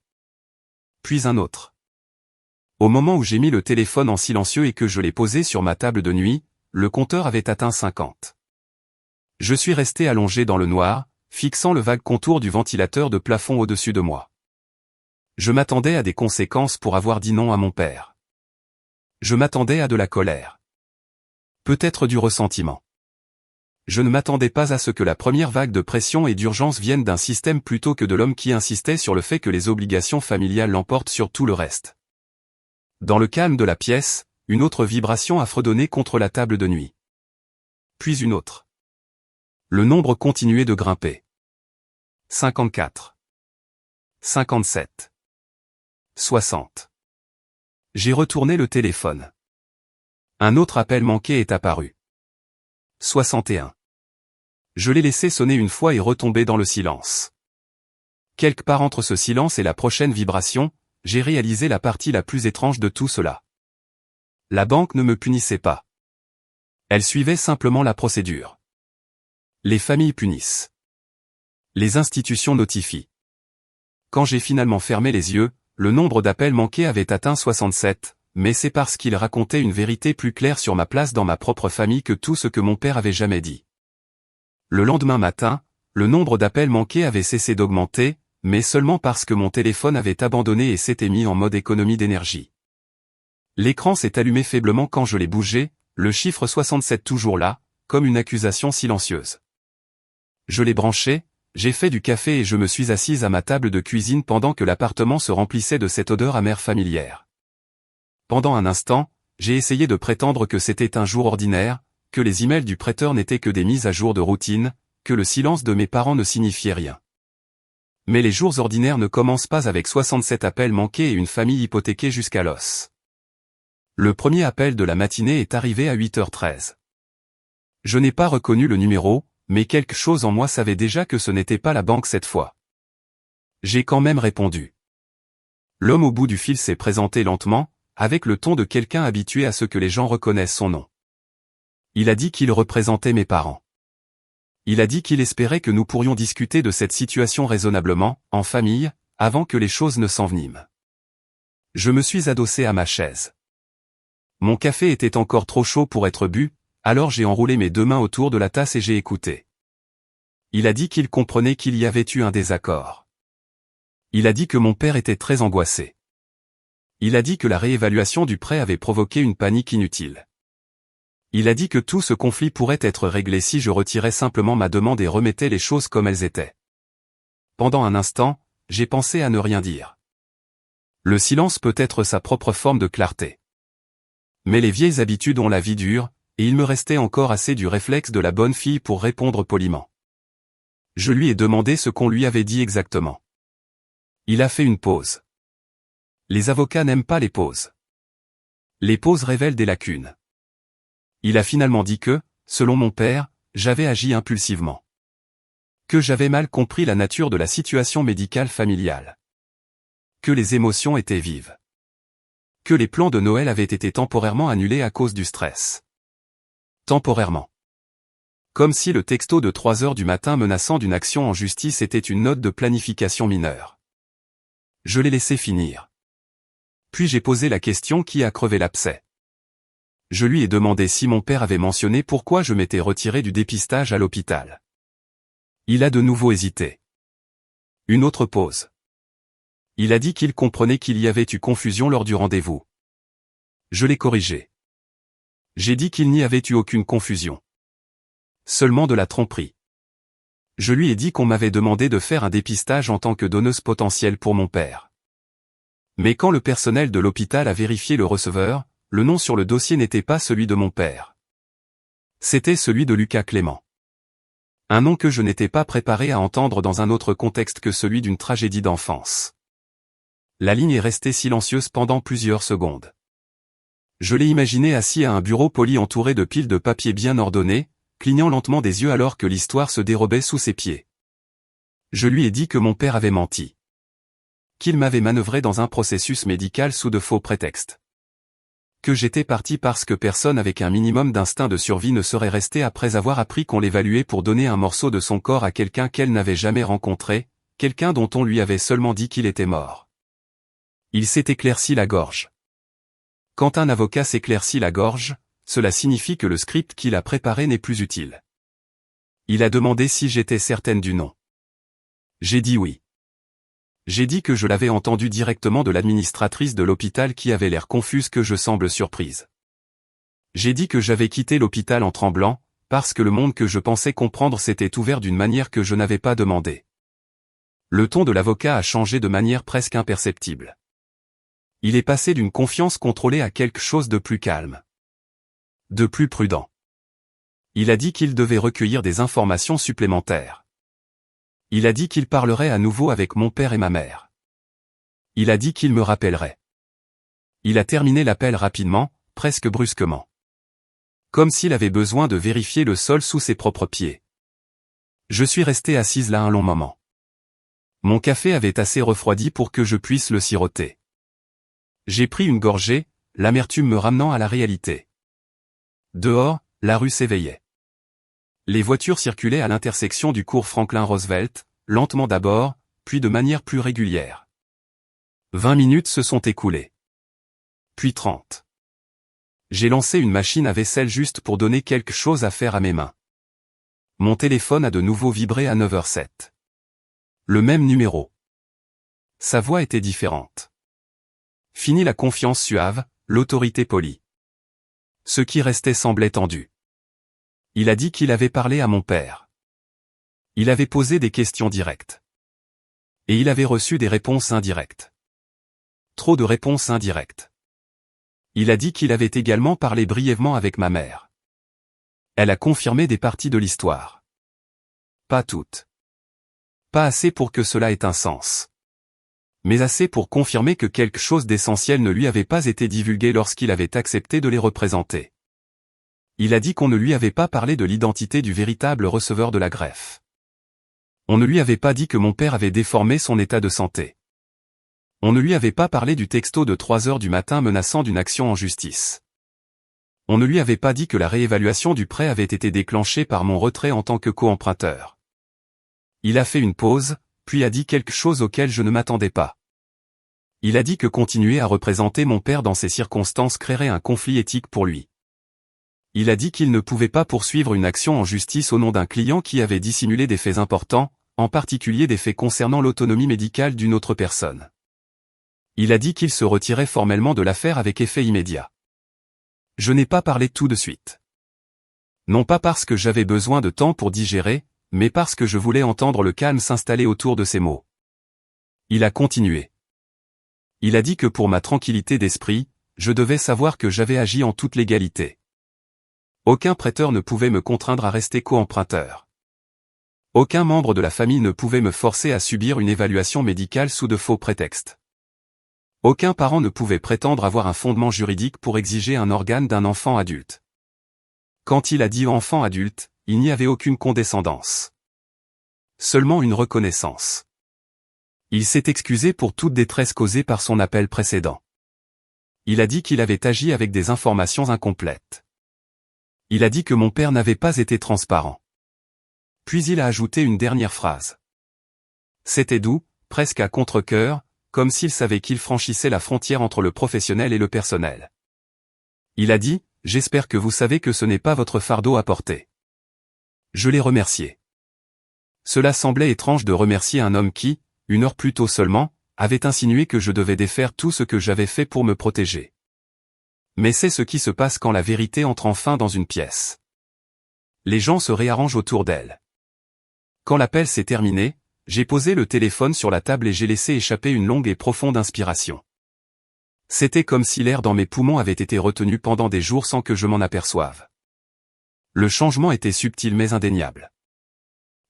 Puis un autre. Au moment où j'ai mis le téléphone en silencieux et que je l'ai posé sur ma table de nuit, le compteur avait atteint 50. Je suis resté allongé dans le noir, fixant le vague contour du ventilateur de plafond au-dessus de moi. Je m'attendais à des conséquences pour avoir dit non à mon père. Je m'attendais à de la colère. Peut-être du ressentiment. Je ne m'attendais pas à ce que la première vague de pression et d'urgence vienne d'un système plutôt que de l'homme qui insistait sur le fait que les obligations familiales l'emportent sur tout le reste. Dans le calme de la pièce, une autre vibration a fredonné contre la table de nuit. Puis une autre. Le nombre continuait de grimper. 54. 57. 60. J'ai retourné le téléphone. Un autre appel manqué est apparu. 61. Je l'ai laissé sonner une fois et retomber dans le silence. Quelque part entre ce silence et la prochaine vibration, j'ai réalisé la partie la plus étrange de tout cela. La banque ne me punissait pas. Elle suivait simplement la procédure. Les familles punissent. Les institutions notifient. Quand j'ai finalement fermé les yeux, le nombre d'appels manqués avait atteint 67, mais c'est parce qu'il racontait une vérité plus claire sur ma place dans ma propre famille que tout ce que mon père avait jamais dit. Le lendemain matin, le nombre d'appels manqués avait cessé d'augmenter, mais seulement parce que mon téléphone avait abandonné et s'était mis en mode économie d'énergie. L'écran s'est allumé faiblement quand je l'ai bougé, le chiffre 67 toujours là, comme une accusation silencieuse. Je l'ai branché, j'ai fait du café et je me suis assise à ma table de cuisine pendant que l'appartement se remplissait de cette odeur amère familière. Pendant un instant, j'ai essayé de prétendre que c'était un jour ordinaire, que les emails du prêteur n'étaient que des mises à jour de routine, que le silence de mes parents ne signifiait rien. Mais les jours ordinaires ne commencent pas avec 67 appels manqués et une famille hypothéquée jusqu'à l'os. Le premier appel de la matinée est arrivé à 8h13. Je n'ai pas reconnu le numéro, mais quelque chose en moi savait déjà que ce n'était pas la banque cette fois. J'ai quand même répondu. L'homme au bout du fil s'est présenté lentement, avec le ton de quelqu'un habitué à ce que les gens reconnaissent son nom. Il a dit qu'il représentait mes parents. Il a dit qu'il espérait que nous pourrions discuter de cette situation raisonnablement, en famille, avant que les choses ne s'enveniment. Je me suis adossé à ma chaise. Mon café était encore trop chaud pour être bu, alors j'ai enroulé mes deux mains autour de la tasse et j'ai écouté. Il a dit qu'il comprenait qu'il y avait eu un désaccord. Il a dit que mon père était très angoissé. Il a dit que la réévaluation du prêt avait provoqué une panique inutile. Il a dit que tout ce conflit pourrait être réglé si je retirais simplement ma demande et remettais les choses comme elles étaient. Pendant un instant, j'ai pensé à ne rien dire. Le silence peut être sa propre forme de clarté. Mais les vieilles habitudes ont la vie dure, et il me restait encore assez du réflexe de la bonne fille pour répondre poliment. Je lui ai demandé ce qu'on lui avait dit exactement. Il a fait une pause. Les avocats n'aiment pas les pauses. Les pauses révèlent des lacunes. Il a finalement dit que, selon mon père, j'avais agi impulsivement. Que j'avais mal compris la nature de la situation médicale familiale. Que les émotions étaient vives. Que les plans de Noël avaient été temporairement annulés à cause du stress. Temporairement. Comme si le texto de 3 heures du matin menaçant d'une action en justice était une note de planification mineure. Je l'ai laissé finir. Puis j'ai posé la question qui a crevé l'abcès. Je lui ai demandé si mon père avait mentionné pourquoi je m'étais retiré du dépistage à l'hôpital. Il a de nouveau hésité. Une autre pause. Il a dit qu'il comprenait qu'il y avait eu confusion lors du rendez-vous. Je l'ai corrigé. J'ai dit qu'il n'y avait eu aucune confusion. Seulement de la tromperie. Je lui ai dit qu'on m'avait demandé de faire un dépistage en tant que donneuse potentielle pour mon père. Mais quand le personnel de l'hôpital a vérifié le receveur, le nom sur le dossier n'était pas celui de mon père. C'était celui de Lucas Clément. Un nom que je n'étais pas préparé à entendre dans un autre contexte que celui d'une tragédie d'enfance. La ligne est restée silencieuse pendant plusieurs secondes. Je l'ai imaginé assis à un bureau poli entouré de piles de papier bien ordonnées, clignant lentement des yeux alors que l'histoire se dérobait sous ses pieds. Je lui ai dit que mon père avait menti. Qu'il m'avait manœuvré dans un processus médical sous de faux prétextes. Que j'étais parti parce que personne avec un minimum d'instinct de survie ne serait resté après avoir appris qu'on l'évaluait pour donner un morceau de son corps à quelqu'un qu'elle n'avait jamais rencontré, quelqu'un dont on lui avait seulement dit qu'il était mort. Il s'est éclairci la gorge. Quand un avocat s'éclaircit la gorge, cela signifie que le script qu'il a préparé n'est plus utile. Il a demandé si j'étais certaine du nom. J'ai dit oui. J'ai dit que je l'avais entendu directement de l'administratrice de l'hôpital qui avait l'air confuse que je semble surprise. J'ai dit que j'avais quitté l'hôpital en tremblant, parce que le monde que je pensais comprendre s'était ouvert d'une manière que je n'avais pas demandé. Le ton de l'avocat a changé de manière presque imperceptible. Il est passé d'une confiance contrôlée à quelque chose de plus calme. De plus prudent. Il a dit qu'il devait recueillir des informations supplémentaires. Il a dit qu'il parlerait à nouveau avec mon père et ma mère. Il a dit qu'il me rappellerait. Il a terminé l'appel rapidement, presque brusquement. Comme s'il avait besoin de vérifier le sol sous ses propres pieds. Je suis resté assise là un long moment. Mon café avait assez refroidi pour que je puisse le siroter. J'ai pris une gorgée, l'amertume me ramenant à la réalité. Dehors, la rue s'éveillait. Les voitures circulaient à l'intersection du cours Franklin Roosevelt, lentement d'abord, puis de manière plus régulière. 20 minutes se sont écoulées. Puis 30. J'ai lancé une machine à vaisselle juste pour donner quelque chose à faire à mes mains. Mon téléphone a de nouveau vibré à 9h07. Le même numéro. Sa voix était différente. Fini la confiance suave, l'autorité polie. Ce qui restait semblait tendu. Il a dit qu'il avait parlé à mon père. Il avait posé des questions directes. Et il avait reçu des réponses indirectes. Trop de réponses indirectes. Il a dit qu'il avait également parlé brièvement avec ma mère. Elle a confirmé des parties de l'histoire. Pas toutes. Pas assez pour que cela ait un sens. Mais assez pour confirmer que quelque chose d'essentiel ne lui avait pas été divulgué lorsqu'il avait accepté de les représenter. Il a dit qu'on ne lui avait pas parlé de l'identité du véritable receveur de la greffe. On ne lui avait pas dit que mon père avait déformé son état de santé. On ne lui avait pas parlé du texto de 3h du matin menaçant d'une action en justice. On ne lui avait pas dit que la réévaluation du prêt avait été déclenchée par mon retrait en tant que co-emprunteur. Il a fait une pause, puis a dit quelque chose auquel je ne m'attendais pas. Il a dit que continuer à représenter mon père dans ces circonstances créerait un conflit éthique pour lui. Il a dit qu'il ne pouvait pas poursuivre une action en justice au nom d'un client qui avait dissimulé des faits importants, en particulier des faits concernant l'autonomie médicale d'une autre personne. Il a dit qu'il se retirait formellement de l'affaire avec effet immédiat. Je n'ai pas parlé tout de suite. Non pas parce que j'avais besoin de temps pour digérer, mais parce que je voulais entendre le calme s'installer autour de ces mots. Il a continué. Il a dit que pour ma tranquillité d'esprit, je devais savoir que j'avais agi en toute légalité. Aucun prêteur ne pouvait me contraindre à rester co-emprunteur. Aucun membre de la famille ne pouvait me forcer à subir une évaluation médicale sous de faux prétextes. Aucun parent ne pouvait prétendre avoir un fondement juridique pour exiger un organe d'un enfant adulte. Quand il a dit enfant adulte, il n'y avait aucune condescendance. Seulement une reconnaissance. Il s'est excusé pour toute détresse causée par son appel précédent. Il a dit qu'il avait agi avec des informations incomplètes. Il a dit que mon père n'avait pas été transparent. Puis il a ajouté une dernière phrase. C'était doux, presque à contre-cœur, comme s'il savait qu'il franchissait la frontière entre le professionnel et le personnel. Il a dit, « J'espère que vous savez que ce n'est pas votre fardeau à porter. » Je l'ai remercié. Cela semblait étrange de remercier un homme qui, une heure plus tôt seulement, avait insinué que je devais défaire tout ce que j'avais fait pour me protéger. Mais c'est ce qui se passe quand la vérité entre enfin dans une pièce. Les gens se réarrangent autour d'elle. Quand l'appel s'est terminé, j'ai posé le téléphone sur la table et j'ai laissé échapper une longue et profonde inspiration. C'était comme si l'air dans mes poumons avait été retenu pendant des jours sans que je m'en aperçoive. Le changement était subtil mais indéniable.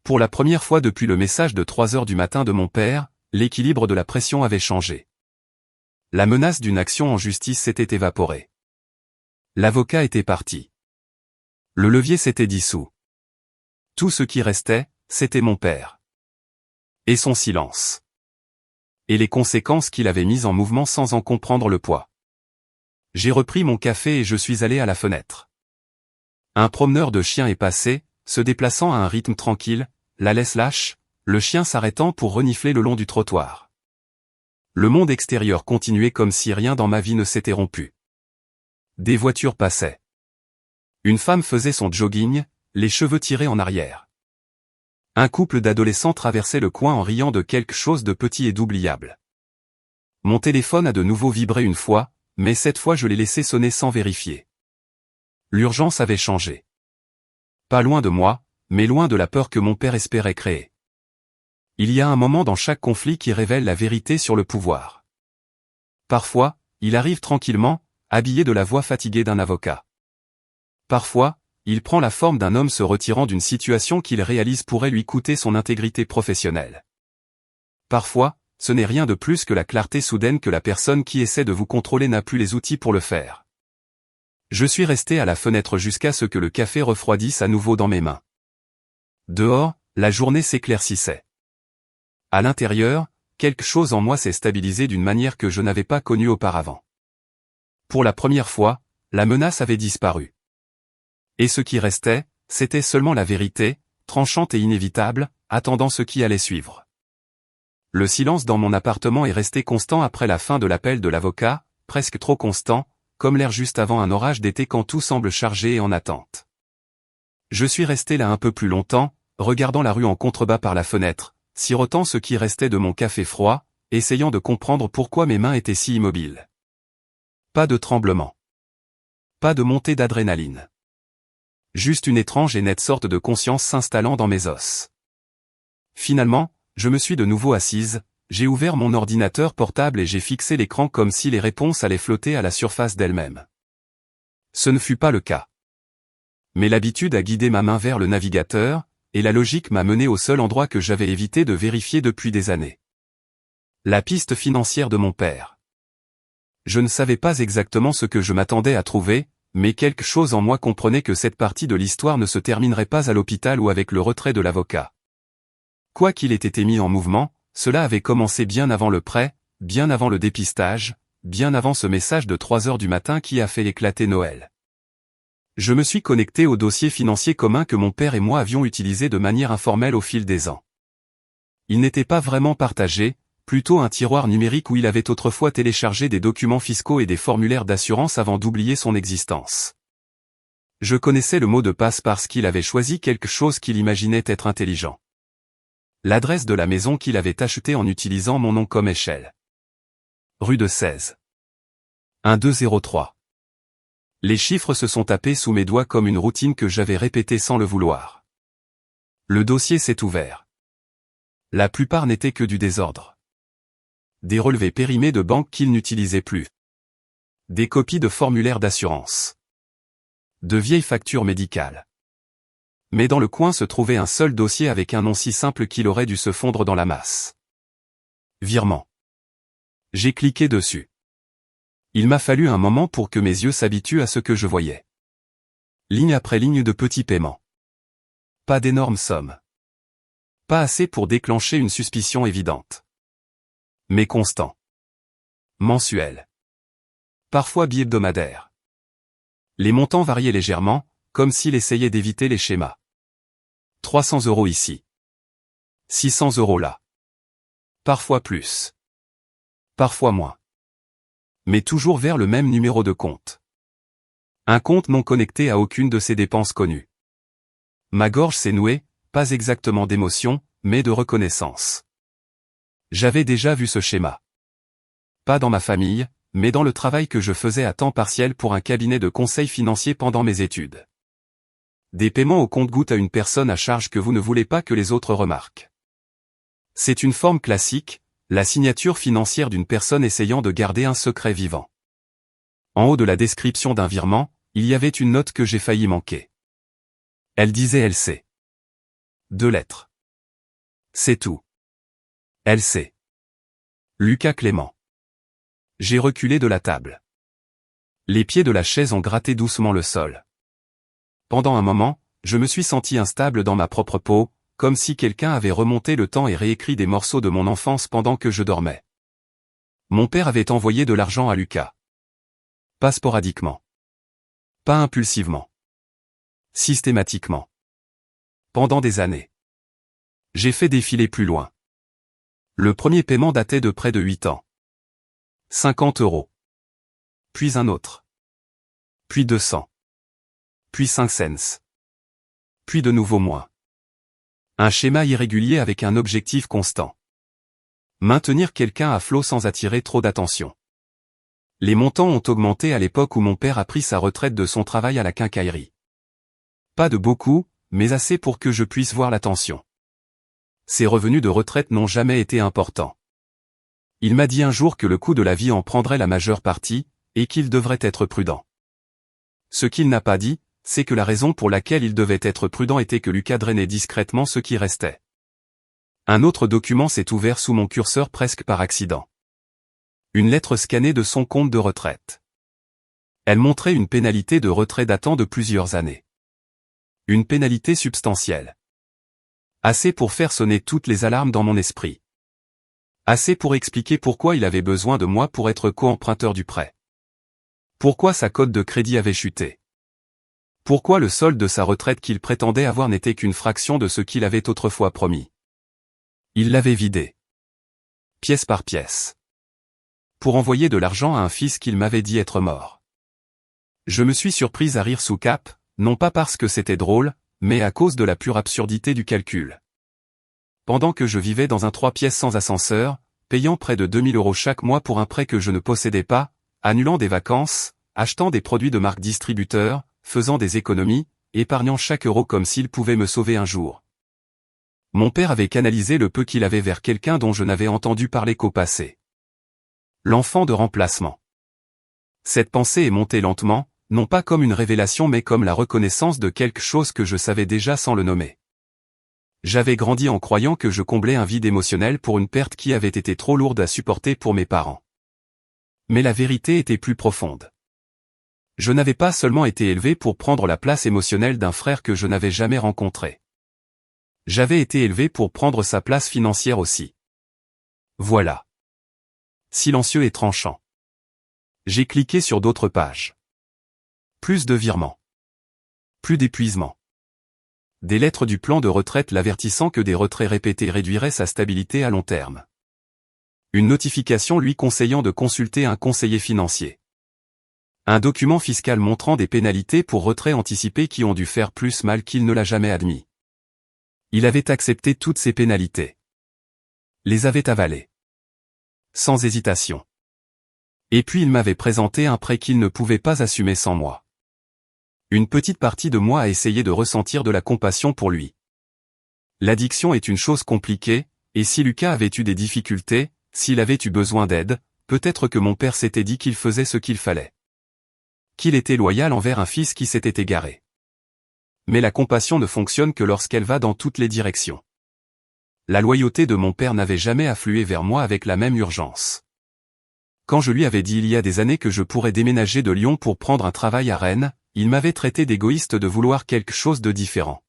Pour la première fois depuis le message de 3 heures du matin de mon père, l'équilibre de la pression avait changé. La menace d'une action en justice s'était évaporée. L'avocat était parti. Le levier s'était dissous. Tout ce qui restait, c'était mon père. Et son silence. Et les conséquences qu'il avait mises en mouvement sans en comprendre le poids. J'ai repris mon café et je suis allé à la fenêtre. Un promeneur de chien est passé, se déplaçant à un rythme tranquille, la laisse lâche, le chien s'arrêtant pour renifler le long du trottoir. Le monde extérieur continuait comme si rien dans ma vie ne s'était rompu. Des voitures passaient. Une femme faisait son jogging, les cheveux tirés en arrière. Un couple d'adolescents traversait le coin en riant de quelque chose de petit et d'oubliable. Mon téléphone a de nouveau vibré une fois, mais cette fois je l'ai laissé sonner sans vérifier. L'urgence avait changé. Pas loin de moi, mais loin de la peur que mon père espérait créer. Il y a un moment dans chaque conflit qui révèle la vérité sur le pouvoir. Parfois, il arrive tranquillement, habillé de la voix fatiguée d'un avocat. Parfois, il prend la forme d'un homme se retirant d'une situation qu'il réalise pourrait lui coûter son intégrité professionnelle. Parfois, ce n'est rien de plus que la clarté soudaine que la personne qui essaie de vous contrôler n'a plus les outils pour le faire. Je suis resté à la fenêtre jusqu'à ce que le café refroidisse à nouveau dans mes mains. Dehors, la journée s'éclaircissait. À l'intérieur, quelque chose en moi s'est stabilisé d'une manière que je n'avais pas connue auparavant. Pour la première fois, la menace avait disparu. Et ce qui restait, c'était seulement la vérité, tranchante et inévitable, attendant ce qui allait suivre. Le silence dans mon appartement est resté constant après la fin de l'appel de l'avocat, presque trop constant, comme l'air juste avant un orage d'été quand tout semble chargé et en attente. Je suis resté là un peu plus longtemps, regardant la rue en contrebas par la fenêtre, sirotant ce qui restait de mon café froid, essayant de comprendre pourquoi mes mains étaient si immobiles. Pas de tremblement. Pas de montée d'adrénaline. Juste une étrange et nette sorte de conscience s'installant dans mes os. Finalement, je me suis de nouveau assise, j'ai ouvert mon ordinateur portable et j'ai fixé l'écran comme si les réponses allaient flotter à la surface d'elles-mêmes. Ce ne fut pas le cas. Mais l'habitude a guidé ma main vers le navigateur, et la logique m'a mené au seul endroit que j'avais évité de vérifier depuis des années. La piste financière de mon père. Je ne savais pas exactement ce que je m'attendais à trouver, mais quelque chose en moi comprenait que cette partie de l'histoire ne se terminerait pas à l'hôpital ou avec le retrait de l'avocat. Quoi qu'il ait été mis en mouvement, cela avait commencé bien avant le prêt, bien avant le dépistage, bien avant ce message de 3 heures du matin qui a fait éclater Noël. Je me suis connecté au dossier financier commun que mon père et moi avions utilisé de manière informelle au fil des ans. Il n'était pas vraiment partagé, plutôt un tiroir numérique où il avait autrefois téléchargé des documents fiscaux et des formulaires d'assurance avant d'oublier son existence. Je connaissais le mot de passe parce qu'il avait choisi quelque chose qu'il imaginait être intelligent. L'adresse de la maison qu'il avait achetée en utilisant mon nom comme échelle. Rue de 16. 1203. Les chiffres se sont tapés sous mes doigts comme une routine que j'avais répétée sans le vouloir. Le dossier s'est ouvert. La plupart n'étaient que du désordre. Des relevés périmés de banque qu'il n'utilisait plus. Des copies de formulaires d'assurance. De vieilles factures médicales. Mais dans le coin se trouvait un seul dossier avec un nom si simple qu'il aurait dû se fondre dans la masse. Virement. J'ai cliqué dessus. Il m'a fallu un moment pour que mes yeux s'habituent à ce que je voyais. Ligne après ligne de petits paiements. Pas d'énormes sommes. Pas assez pour déclencher une suspicion évidente. Mais constant. Mensuel. Parfois bi-hebdomadaire. Les montants variaient légèrement, comme s'il essayait d'éviter les schémas. 300 € ici. 600 € là. Parfois plus. Parfois moins. Mais toujours vers le même numéro de compte. Un compte non connecté à aucune de ces dépenses connues. Ma gorge s'est nouée, pas exactement d'émotion, mais de reconnaissance. J'avais déjà vu ce schéma. Pas dans ma famille, mais dans le travail que je faisais à temps partiel pour un cabinet de conseil financier pendant mes études. Des paiements au compte-gouttes à une personne à charge que vous ne voulez pas que les autres remarquent. C'est une forme classique, la signature financière d'une personne essayant de garder un secret vivant. En haut de la description d'un virement, il y avait une note que j'ai failli manquer. Elle disait LC. 2 lettres. C'est tout. LC. Lucas Clément. J'ai reculé de la table. Les pieds de la chaise ont gratté doucement le sol. Pendant un moment, je me suis senti instable dans ma propre peau, comme si quelqu'un avait remonté le temps et réécrit des morceaux de mon enfance pendant que je dormais. Mon père avait envoyé de l'argent à Lucas. Pas sporadiquement. Pas impulsivement. Systématiquement. Pendant des années. J'ai fait défiler plus loin. Le premier paiement datait de près de 8 ans. 50 €. Puis un autre. Puis 200. Puis 5 cents. Puis de nouveau moins. Un schéma irrégulier avec un objectif constant. Maintenir quelqu'un à flot sans attirer trop d'attention. Les montants ont augmenté à l'époque où mon père a pris sa retraite de son travail à la quincaillerie. Pas de beaucoup, mais assez pour que je puisse voir l'attention. Ses revenus de retraite n'ont jamais été importants. Il m'a dit un jour que le coût de la vie en prendrait la majeure partie, et qu'il devrait être prudent. Ce qu'il n'a pas dit, c'est que la raison pour laquelle il devait être prudent était que Lucas drainait discrètement ce qui restait. Un autre document s'est ouvert sous mon curseur presque par accident. Une lettre scannée de son compte de retraite. Elle montrait une pénalité de retrait datant de plusieurs années. Une pénalité substantielle. Assez pour faire sonner toutes les alarmes dans mon esprit. Assez pour expliquer pourquoi il avait besoin de moi pour être co-emprunteur du prêt. Pourquoi sa cote de crédit avait chuté. Pourquoi le solde de sa retraite qu'il prétendait avoir n'était qu'une fraction de ce qu'il avait autrefois promis. Il l'avait vidé. Pièce par pièce. Pour envoyer de l'argent à un fils qu'il m'avait dit être mort. Je me suis surprise à rire sous cap, non pas parce que c'était drôle, mais à cause de la pure absurdité du calcul. Pendant que je vivais dans un 3 pièces sans ascenseur, payant près de 2000 € chaque mois pour un prêt que je ne possédais pas, annulant des vacances, achetant des produits de marque distributeur, faisant des économies, épargnant chaque euro comme s'il pouvait me sauver un jour. Mon père avait canalisé le peu qu'il avait vers quelqu'un dont je n'avais entendu parler qu'au passé. L'enfant de remplacement. Cette pensée est montée lentement, non pas comme une révélation mais comme la reconnaissance de quelque chose que je savais déjà sans le nommer. J'avais grandi en croyant que je comblais un vide émotionnel pour une perte qui avait été trop lourde à supporter pour mes parents. Mais la vérité était plus profonde. Je n'avais pas seulement été élevé pour prendre la place émotionnelle d'un frère que je n'avais jamais rencontré. J'avais été élevé pour prendre sa place financière aussi. Voilà. Silencieux et tranchant. J'ai cliqué sur d'autres pages. Plus de virements. Plus d'épuisement. Des lettres du plan de retraite l'avertissant que des retraits répétés réduiraient sa stabilité à long terme. Une notification lui conseillant de consulter un conseiller financier. Un document fiscal montrant des pénalités pour retrait anticipé qui ont dû faire plus mal qu'il ne l'a jamais admis. Il avait accepté toutes ces pénalités. Les avait avalées. Sans hésitation. Et puis il m'avait présenté un prêt qu'il ne pouvait pas assumer sans moi. Une petite partie de moi a essayé de ressentir de la compassion pour lui. L'addiction est une chose compliquée, et si Lucas avait eu des difficultés, s'il avait eu besoin d'aide, peut-être que mon père s'était dit qu'il faisait ce qu'il fallait. Qu'il était loyal envers un fils qui s'était égaré. Mais la compassion ne fonctionne que lorsqu'elle va dans toutes les directions. La loyauté de mon père n'avait jamais afflué vers moi avec la même urgence. Quand je lui avais dit il y a des années que je pourrais déménager de Lyon pour prendre un travail à Rennes, il m'avait traité d'égoïste de vouloir quelque chose de différent.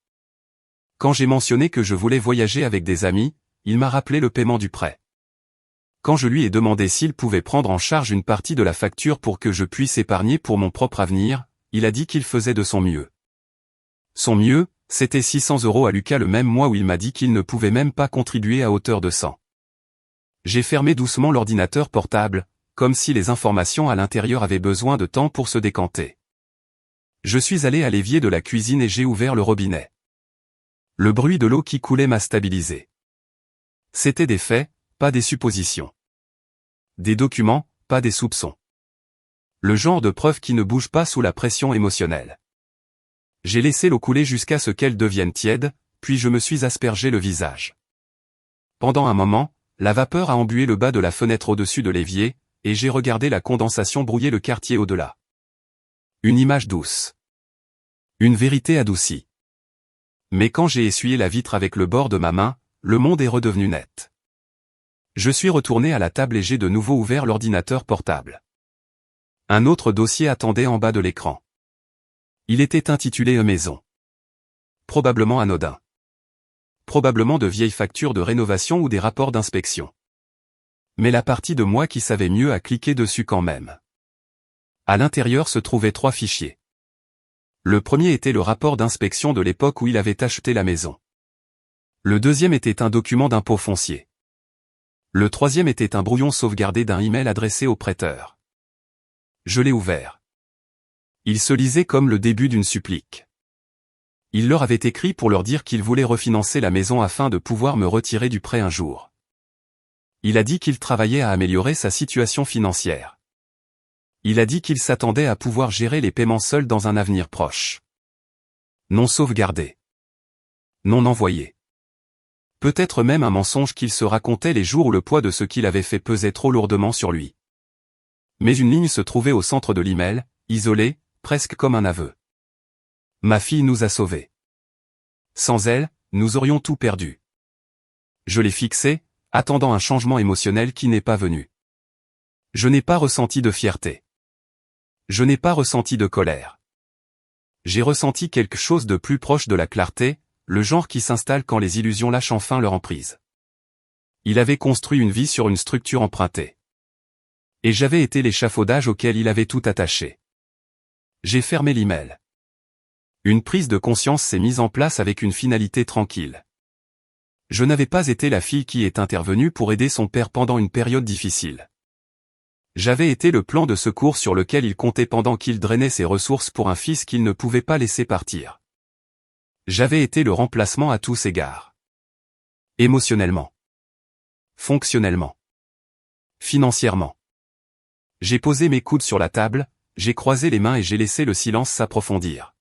Quand j'ai mentionné que je voulais voyager avec des amis, il m'a rappelé le paiement du prêt. Quand je lui ai demandé s'il pouvait prendre en charge une partie de la facture pour que je puisse épargner pour mon propre avenir, il a dit qu'il faisait de son mieux. Son mieux, c'était 600 € à Lucas le même mois où il m'a dit qu'il ne pouvait même pas contribuer à hauteur de 100. J'ai fermé doucement l'ordinateur portable, comme si les informations à l'intérieur avaient besoin de temps pour se décanter. Je suis allé à l'évier de la cuisine et j'ai ouvert le robinet. Le bruit de l'eau qui coulait m'a stabilisé. C'était des faits, pas des suppositions. Des documents, pas des soupçons. Le genre de preuve qui ne bouge pas sous la pression émotionnelle. J'ai laissé l'eau couler jusqu'à ce qu'elle devienne tiède, puis je me suis aspergé le visage. Pendant un moment, la vapeur a embué le bas de la fenêtre au-dessus de l'évier, et j'ai regardé la condensation brouiller le quartier au-delà. Une image douce. Une vérité adoucie. Mais quand j'ai essuyé la vitre avec le bord de ma main, le monde est redevenu net. Je suis retourné à la table et j'ai de nouveau ouvert l'ordinateur portable. Un autre dossier attendait en bas de l'écran. Il était intitulé Maison. Probablement anodin. Probablement de vieilles factures de rénovation ou des rapports d'inspection. Mais la partie de moi qui savait mieux a cliqué dessus quand même. À l'intérieur se trouvaient 3 fichiers. Le premier était le rapport d'inspection de l'époque où il avait acheté la maison. Le deuxième était un document d'impôt foncier. Le troisième était un brouillon sauvegardé d'un email adressé au prêteur. Je l'ai ouvert. Il se lisait comme le début d'une supplique. Il leur avait écrit pour leur dire qu'il voulait refinancer la maison afin de pouvoir me retirer du prêt un jour. Il a dit qu'il travaillait à améliorer sa situation financière. Il a dit qu'il s'attendait à pouvoir gérer les paiements seuls dans un avenir proche. Non sauvegardé. Non envoyé. Peut-être même un mensonge qu'il se racontait les jours où le poids de ce qu'il avait fait pesait trop lourdement sur lui. Mais une ligne se trouvait au centre de l'email, isolée, presque comme un aveu. Ma fille nous a sauvés. Sans elle, nous aurions tout perdu. Je l'ai fixé, attendant un changement émotionnel qui n'est pas venu. Je n'ai pas ressenti de fierté. Je n'ai pas ressenti de colère. J'ai ressenti quelque chose de plus proche de la clarté, le genre qui s'installe quand les illusions lâchent enfin leur emprise. Il avait construit une vie sur une structure empruntée. Et j'avais été l'échafaudage auquel il avait tout attaché. J'ai fermé l'email. Une prise de conscience s'est mise en place avec une finalité tranquille. Je n'avais pas été la fille qui est intervenue pour aider son père pendant une période difficile. J'avais été le plan de secours sur lequel il comptait pendant qu'il drainait ses ressources pour un fils qu'il ne pouvait pas laisser partir. J'avais été le remplacement à tous égards. Émotionnellement. Fonctionnellement. Financièrement. J'ai posé mes coudes sur la table, j'ai croisé les mains et j'ai laissé le silence s'approfondir.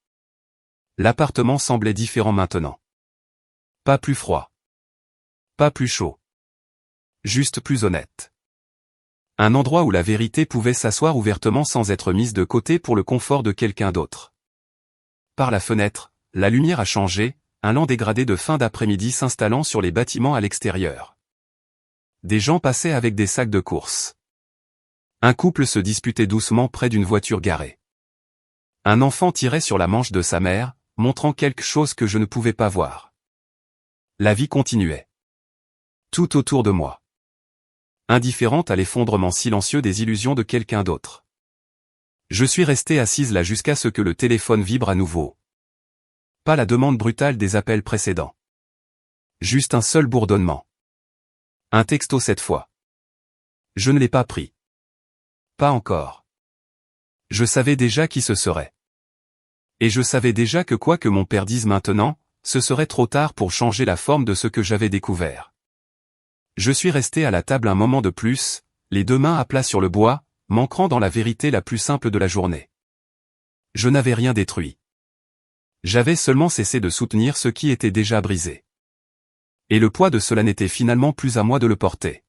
L'appartement semblait différent maintenant. Pas plus froid. Pas plus chaud. Juste plus honnête. Un endroit où la vérité pouvait s'asseoir ouvertement sans être mise de côté pour le confort de quelqu'un d'autre. Par la fenêtre, la lumière a changé, un lent dégradé de fin d'après-midi s'installant sur les bâtiments à l'extérieur. Des gens passaient avec des sacs de course. Un couple se disputait doucement près d'une voiture garée. Un enfant tirait sur la manche de sa mère, montrant quelque chose que je ne pouvais pas voir. La vie continuait. Tout autour de moi. Indifférente à l'effondrement silencieux des illusions de quelqu'un d'autre. Je suis restée assise là jusqu'à ce que le téléphone vibre à nouveau. Pas la demande brutale des appels précédents. Juste un seul bourdonnement. Un texto cette fois. Je ne l'ai pas pris. Pas encore. Je savais déjà qui ce serait. Et je savais déjà que quoi que mon père dise maintenant, ce serait trop tard pour changer la forme de ce que j'avais découvert. Je suis resté à la table un moment de plus, les 2 mains à plat sur le bois, m'ancrant dans la vérité la plus simple de la journée. Je n'avais rien détruit. J'avais seulement cessé de soutenir ce qui était déjà brisé. Et le poids de cela n'était finalement plus à moi de le porter.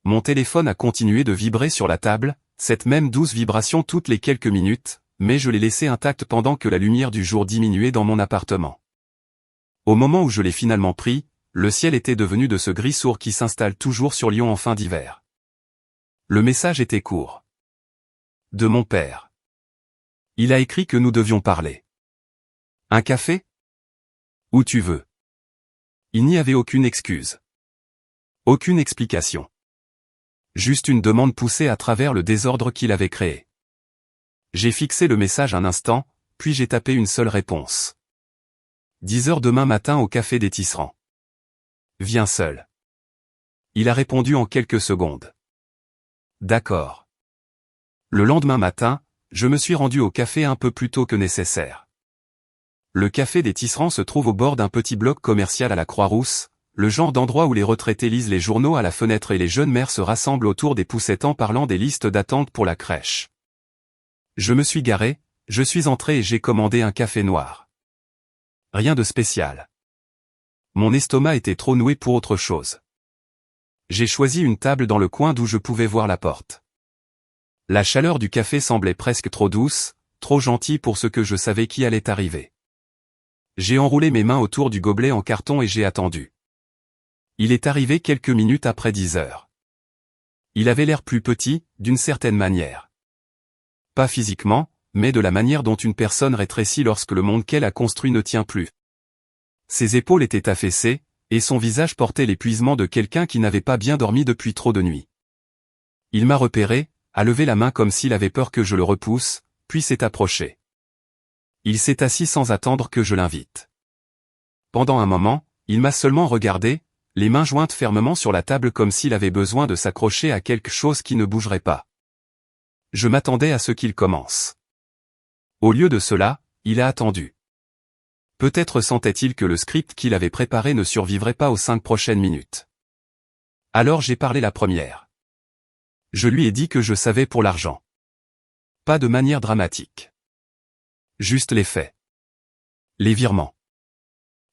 Mon téléphone a continué de vibrer sur la table, cette même douce vibration toutes les quelques minutes, mais je l'ai laissé intact pendant que la lumière du jour diminuait dans mon appartement. Au moment où je l'ai finalement pris, le ciel était devenu de ce gris sourd qui s'installe toujours sur Lyon en fin d'hiver. Le message était court. De mon père. Il a écrit que nous devions parler. Un café? Où tu veux. Il n'y avait aucune excuse. Aucune explication. Juste une demande poussée à travers le désordre qu'il avait créé. J'ai fixé le message un instant, puis j'ai tapé une seule réponse. 10 heures demain matin au café des Tisserands. Viens seul. Il a répondu en quelques secondes. D'accord. Le lendemain matin, je me suis rendu au café un peu plus tôt que nécessaire. le café des Tisserands se trouve au bord d'un petit bloc commercial à la Croix-Rousse, le genre d'endroit où les retraités lisent les journaux à la fenêtre et les jeunes mères se rassemblent autour des poussettes en parlant des listes d'attente pour la crèche. Je me suis garé, je suis entré et j'ai commandé un café noir. Rien de spécial. Mon estomac était trop noué pour autre chose. J'ai choisi une table dans le coin d'où je pouvais voir la porte. La chaleur du café semblait presque trop douce, trop gentille pour ce que je savais qui allait arriver. J'ai enroulé mes mains autour du gobelet en carton et j'ai attendu. Il est arrivé quelques minutes après 10 heures. Il avait l'air plus petit, d'une certaine manière. Pas physiquement, mais de la manière dont une personne rétrécit lorsque le monde qu'elle a construit ne tient plus. Ses épaules étaient affaissées, et son visage portait l'épuisement de quelqu'un qui n'avait pas bien dormi depuis trop de nuits. Il m'a repéré, a levé la main comme s'il avait peur que je le repousse, puis s'est approché. Il s'est assis sans attendre que je l'invite. Pendant un moment, il m'a seulement regardé, les mains jointes fermement sur la table comme s'il avait besoin de s'accrocher à quelque chose qui ne bougerait pas. Je m'attendais à ce qu'il commence. Au lieu de cela, il a attendu. Peut-être sentait-il que le script qu'il avait préparé ne survivrait pas aux 5 prochaines minutes. Alors j'ai parlé la première. Je lui ai dit que je savais pour l'argent. Pas de manière dramatique. Juste les faits. Les virements.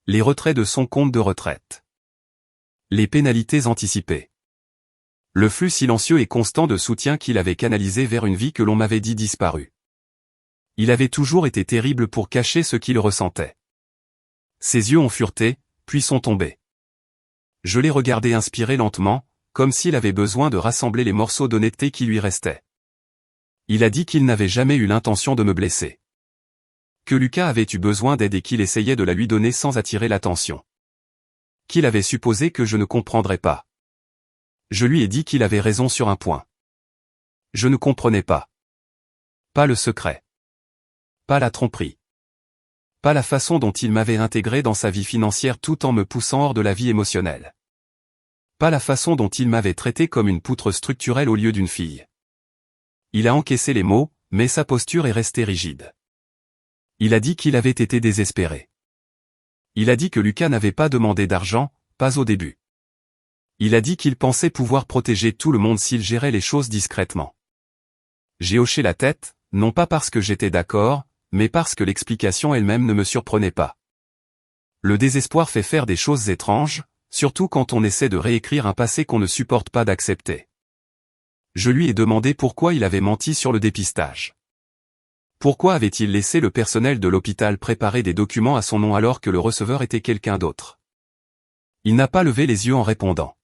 Les retraits de son compte de retraite. Les pénalités anticipées. Le flux silencieux et constant de soutien qu'il avait canalisé vers une vie que l'on m'avait dit disparue. Il avait toujours été terrible pour cacher ce qu'il ressentait. Ses yeux ont fureté, puis sont tombés. Je l'ai regardé inspirer lentement, comme s'il avait besoin de rassembler les morceaux d'honnêteté qui lui restaient. Il a dit qu'il n'avait jamais eu l'intention de me blesser. Que Lucas avait eu besoin d'aide et qu'il essayait de la lui donner sans attirer l'attention. Qu'il avait supposé que je ne comprendrais pas. Je lui ai dit qu'il avait raison sur un point. Je ne comprenais pas. Pas le secret. Pas la tromperie. Pas la façon dont il m'avait intégré dans sa vie financière tout en me poussant hors de la vie émotionnelle. Pas la façon dont il m'avait traité comme une poutre structurelle au lieu d'une fille. Il a encaissé les mots, mais sa posture est restée rigide. Il a dit qu'il avait été désespéré. Il a dit que Lucas n'avait pas demandé d'argent, pas au début. Il a dit qu'il pensait pouvoir protéger tout le monde s'il gérait les choses discrètement. J'ai hoché la tête, non pas parce que j'étais d'accord, mais parce que l'explication elle-même ne me surprenait pas. Le désespoir fait faire des choses étranges, surtout quand on essaie de réécrire un passé qu'on ne supporte pas d'accepter. Je lui ai demandé pourquoi il avait menti sur le dépistage. Pourquoi avait-il laissé le personnel de l'hôpital préparer des documents à son nom alors que le receveur était quelqu'un d'autre? Il n'a pas levé les yeux en répondant.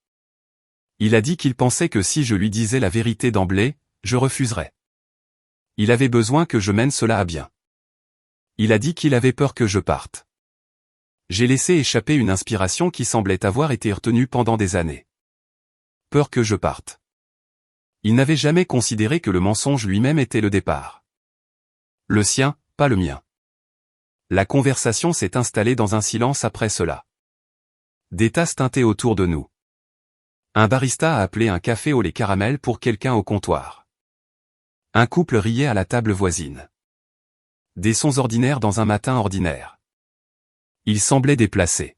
Il a dit qu'il pensait que si je lui disais la vérité d'emblée, je refuserais. Il avait besoin que je mène cela à bien. Il a dit qu'il avait peur que je parte. J'ai laissé échapper une inspiration qui semblait avoir été retenue pendant des années. Peur que je parte. Il n'avait jamais considéré que le mensonge lui-même était le départ. Le sien, pas le mien. La conversation s'est installée dans un silence après cela. Des tasses teintées autour de nous. Un barista a appelé un café au lait caramel pour quelqu'un au comptoir. Un couple riait à la table voisine. Des sons ordinaires dans un matin ordinaire. Il semblait déplacé.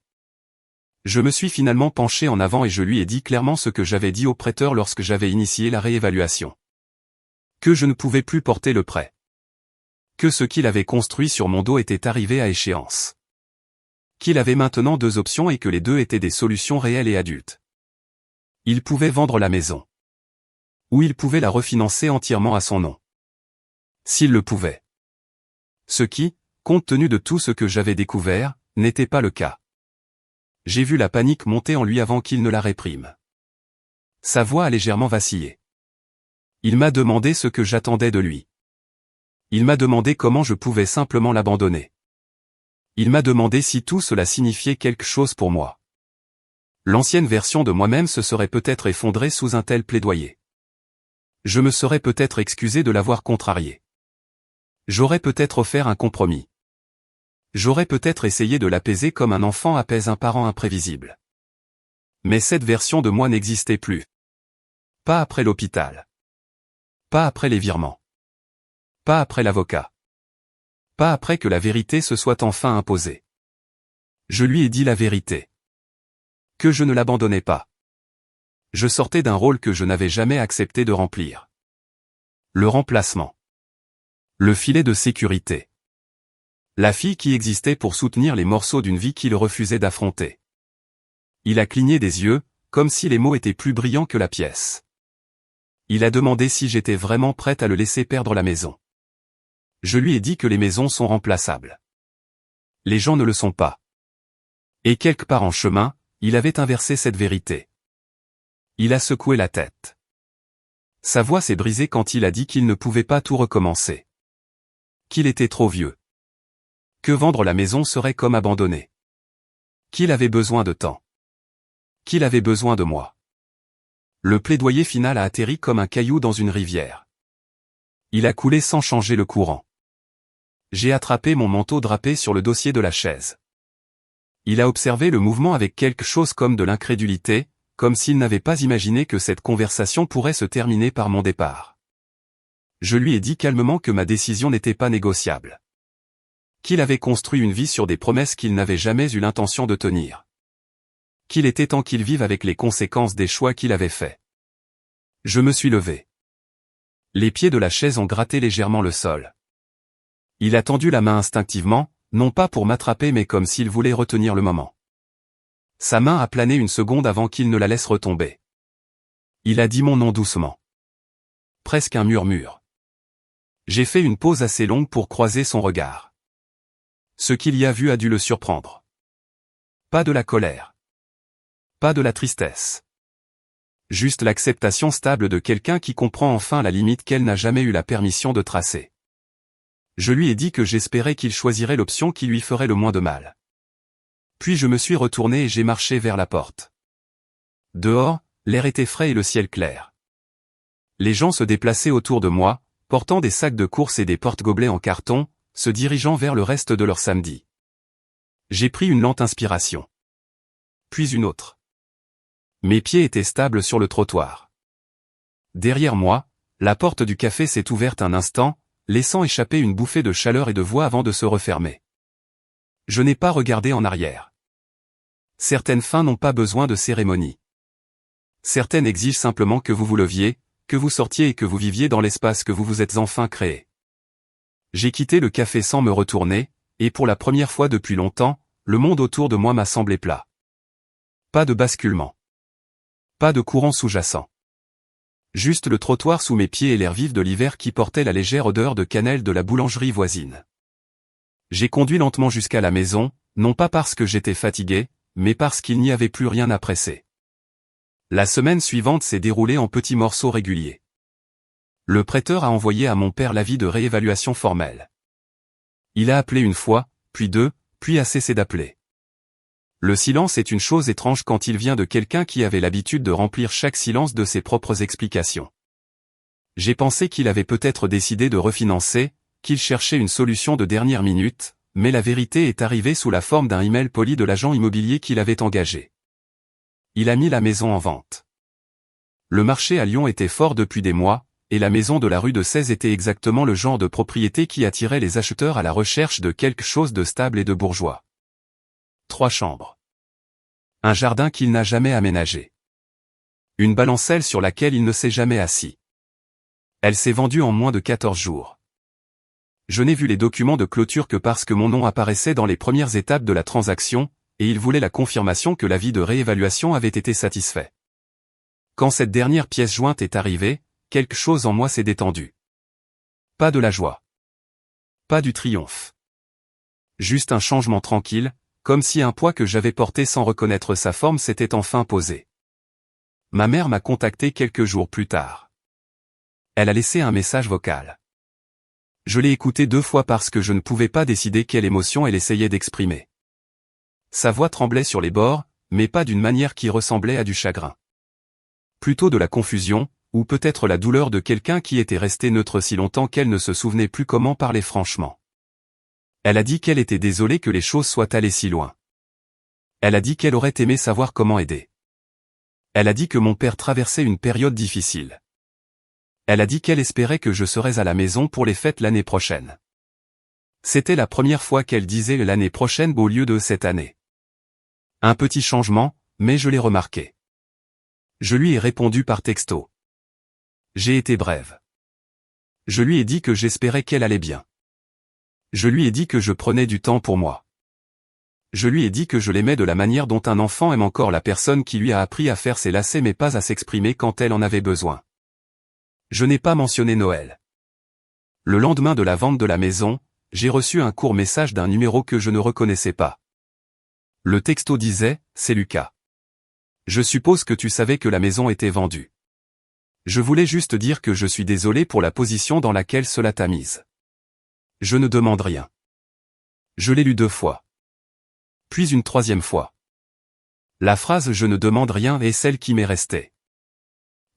Je me suis finalement penché en avant et je lui ai dit clairement ce que j'avais dit au prêteur lorsque j'avais initié la réévaluation. Que je ne pouvais plus porter le prêt. Que ce qu'il avait construit sur mon dos était arrivé à échéance. Qu'il avait maintenant 2 options et que les 2 étaient des solutions réelles et adultes. Il pouvait vendre la maison. Ou il pouvait la refinancer entièrement à son nom. S'il le pouvait. Ce qui, compte tenu de tout ce que j'avais découvert, n'était pas le cas. J'ai vu la panique monter en lui avant qu'il ne la réprime. Sa voix a légèrement vacillé. Il m'a demandé ce que j'attendais de lui. Il m'a demandé comment je pouvais simplement l'abandonner. Il m'a demandé si tout cela signifiait quelque chose pour moi. L'ancienne version de moi-même se serait peut-être effondrée sous un tel plaidoyer. Je me serais peut-être excusé de l'avoir contrarié. J'aurais peut-être offert un compromis. J'aurais peut-être essayé de l'apaiser comme un enfant apaise un parent imprévisible. Mais cette version de moi n'existait plus. Pas après l'hôpital. Pas après les virements. Pas après l'avocat. Pas après que la vérité se soit enfin imposée. Je lui ai dit la vérité. Que je ne l'abandonnais pas. Je sortais d'un rôle que je n'avais jamais accepté de remplir. Le remplacement. Le filet de sécurité. La fille qui existait pour soutenir les morceaux d'une vie qu'il refusait d'affronter. Il a cligné des yeux, comme si les mots étaient plus brillants que la pièce. Il a demandé si j'étais vraiment prête à le laisser perdre la maison. Je lui ai dit que les maisons sont remplaçables. Les gens ne le sont pas. Et quelque part en chemin, il avait inversé cette vérité. Il a secoué la tête. Sa voix s'est brisée quand il a dit qu'il ne pouvait pas tout recommencer. Qu'il était trop vieux. Que vendre la maison serait comme abandonner. Qu'il avait besoin de temps. Qu'il avait besoin de moi. Le plaidoyer final a atterri comme un caillou dans une rivière. Il a coulé sans changer le courant. J'ai attrapé mon manteau drapé sur le dossier de la chaise. Il a observé le mouvement avec quelque chose comme de l'incrédulité, comme s'il n'avait pas imaginé que cette conversation pourrait se terminer par mon départ. Je lui ai dit calmement que ma décision n'était pas négociable. Qu'il avait construit une vie sur des promesses qu'il n'avait jamais eu l'intention de tenir. Qu'il était temps qu'il vive avec les conséquences des choix qu'il avait faits. Je me suis levé. Les pieds de la chaise ont gratté légèrement le sol. Il a tendu la main instinctivement, non pas pour m'attraper mais comme s'il voulait retenir le moment. Sa main a plané une seconde avant qu'il ne la laisse retomber. Il a dit mon nom doucement. Presque un murmure. J'ai fait une pause assez longue pour croiser son regard. Ce qu'il y a vu a dû le surprendre. Pas de la colère. Pas de la tristesse. Juste l'acceptation stable de quelqu'un qui comprend enfin la limite qu'elle n'a jamais eu la permission de tracer. Je lui ai dit que j'espérais qu'il choisirait l'option qui lui ferait le moins de mal. Puis je me suis retourné et j'ai marché vers la porte. Dehors, l'air était frais et le ciel clair. Les gens se déplaçaient autour de moi, portant des sacs de course et des porte-gobelets en carton, se dirigeant vers le reste de leur samedi. J'ai pris une lente inspiration. Puis une autre. Mes pieds étaient stables sur le trottoir. Derrière moi, la porte du café s'est ouverte un instant, laissant échapper une bouffée de chaleur et de voix avant de se refermer. Je n'ai pas regardé en arrière. Certaines fins n'ont pas besoin de cérémonie. Certaines exigent simplement que vous vous leviez, que vous sortiez et que vous viviez dans l'espace que vous vous êtes enfin créé. J'ai quitté le café sans me retourner, et pour la première fois depuis longtemps, le monde autour de moi m'a semblé plat. Pas de basculement. Pas de courant sous-jacent. Juste le trottoir sous mes pieds et l'air vif de l'hiver qui portait la légère odeur de cannelle de la boulangerie voisine. J'ai conduit lentement jusqu'à la maison, non pas parce que j'étais fatigué, mais parce qu'il n'y avait plus rien à presser. La semaine suivante s'est déroulée en petits morceaux réguliers. Le prêteur a envoyé à mon père l'avis de réévaluation formelle. Il a appelé une fois, puis deux, puis a cessé d'appeler. Le silence est une chose étrange quand il vient de quelqu'un qui avait l'habitude de remplir chaque silence de ses propres explications. J'ai pensé qu'il avait peut-être décidé de refinancer, qu'il cherchait une solution de dernière minute, mais la vérité est arrivée sous la forme d'un email poli de l'agent immobilier qu'il avait engagé. Il a mis la maison en vente. Le marché à Lyon était fort depuis des mois, et la maison de la rue de 16 était exactement le genre de propriété qui attirait les acheteurs à la recherche de quelque chose de stable et de bourgeois. 3 chambres. Un jardin qu'il n'a jamais aménagé. Une balancelle sur laquelle il ne s'est jamais assis. Elle s'est vendue en moins de 14 jours. Je n'ai vu les documents de clôture que parce que mon nom apparaissait dans les premières étapes de la transaction, et il voulait la confirmation que l'avis de réévaluation avait été satisfait. Quand cette dernière pièce jointe est arrivée, quelque chose en moi s'est détendu. Pas de la joie. Pas du triomphe. Juste un changement tranquille, comme si un poids que j'avais porté sans reconnaître sa forme s'était enfin posé. Ma mère m'a contacté quelques jours plus tard. Elle a laissé un message vocal. Je l'ai écouté 2 fois parce que je ne pouvais pas décider quelle émotion elle essayait d'exprimer. Sa voix tremblait sur les bords, mais pas d'une manière qui ressemblait à du chagrin. Plutôt de la confusion, ou peut-être la douleur de quelqu'un qui était resté neutre si longtemps qu'elle ne se souvenait plus comment parler franchement. Elle a dit qu'elle était désolée que les choses soient allées si loin. Elle a dit qu'elle aurait aimé savoir comment aider. Elle a dit que mon père traversait une période difficile. Elle a dit qu'elle espérait que je serais à la maison pour les fêtes l'année prochaine. C'était la première fois qu'elle disait l'année prochaine au lieu de cette année. Un petit changement, mais je l'ai remarqué. Je lui ai répondu par texto. J'ai été brève. Je lui ai dit que j'espérais qu'elle allait bien. Je lui ai dit que je prenais du temps pour moi. Je lui ai dit que je l'aimais de la manière dont un enfant aime encore la personne qui lui a appris à faire ses lacets mais pas à s'exprimer quand elle en avait besoin. Je n'ai pas mentionné Noël. Le lendemain de la vente de la maison, j'ai reçu un court message d'un numéro que je ne reconnaissais pas. Le texto disait, « C'est Lucas. Je suppose que tu savais que la maison était vendue. Je voulais juste dire que je suis désolé pour la position dans laquelle cela t'a mise. Je ne demande rien. » Je l'ai lu 2 fois. Puis une 3e fois. La phrase « je ne demande rien » est celle qui m'est restée.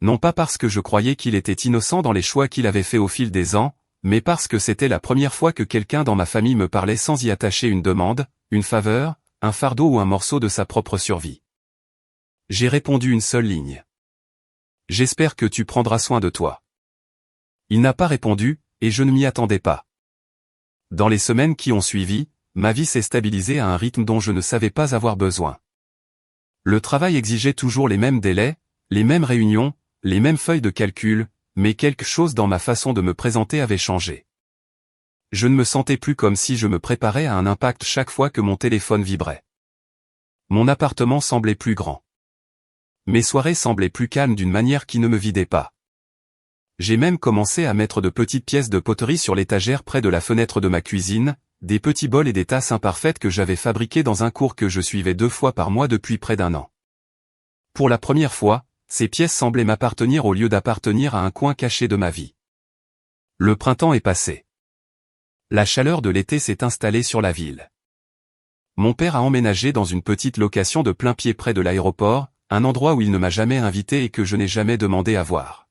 Non pas parce que je croyais qu'il était innocent dans les choix qu'il avait faits au fil des ans, mais parce que c'était la première fois que quelqu'un dans ma famille me parlait sans y attacher une demande, une faveur, un fardeau ou un morceau de sa propre survie. J'ai répondu une seule ligne. J'espère que tu prendras soin de toi. Il n'a pas répondu, et je ne m'y attendais pas. Dans les semaines qui ont suivi, ma vie s'est stabilisée à un rythme dont je ne savais pas avoir besoin. Le travail exigeait toujours les mêmes délais, les mêmes réunions, les mêmes feuilles de calcul, mais quelque chose dans ma façon de me présenter avait changé. Je ne me sentais plus comme si je me préparais à un impact chaque fois que mon téléphone vibrait. Mon appartement semblait plus grand. Mes soirées semblaient plus calmes d'une manière qui ne me vidait pas. J'ai même commencé à mettre de petites pièces de poterie sur l'étagère près de la fenêtre de ma cuisine, des petits bols et des tasses imparfaites que j'avais fabriqués dans un cours que je suivais 2 fois par mois depuis près d'1 an. Pour la première fois, ces pièces semblaient m'appartenir au lieu d'appartenir à un coin caché de ma vie. Le printemps est passé. La chaleur de l'été s'est installée sur la ville. Mon père a emménagé dans une petite location de plein pied près de l'aéroport, un endroit où il ne m'a jamais invité et que je n'ai jamais demandé à voir.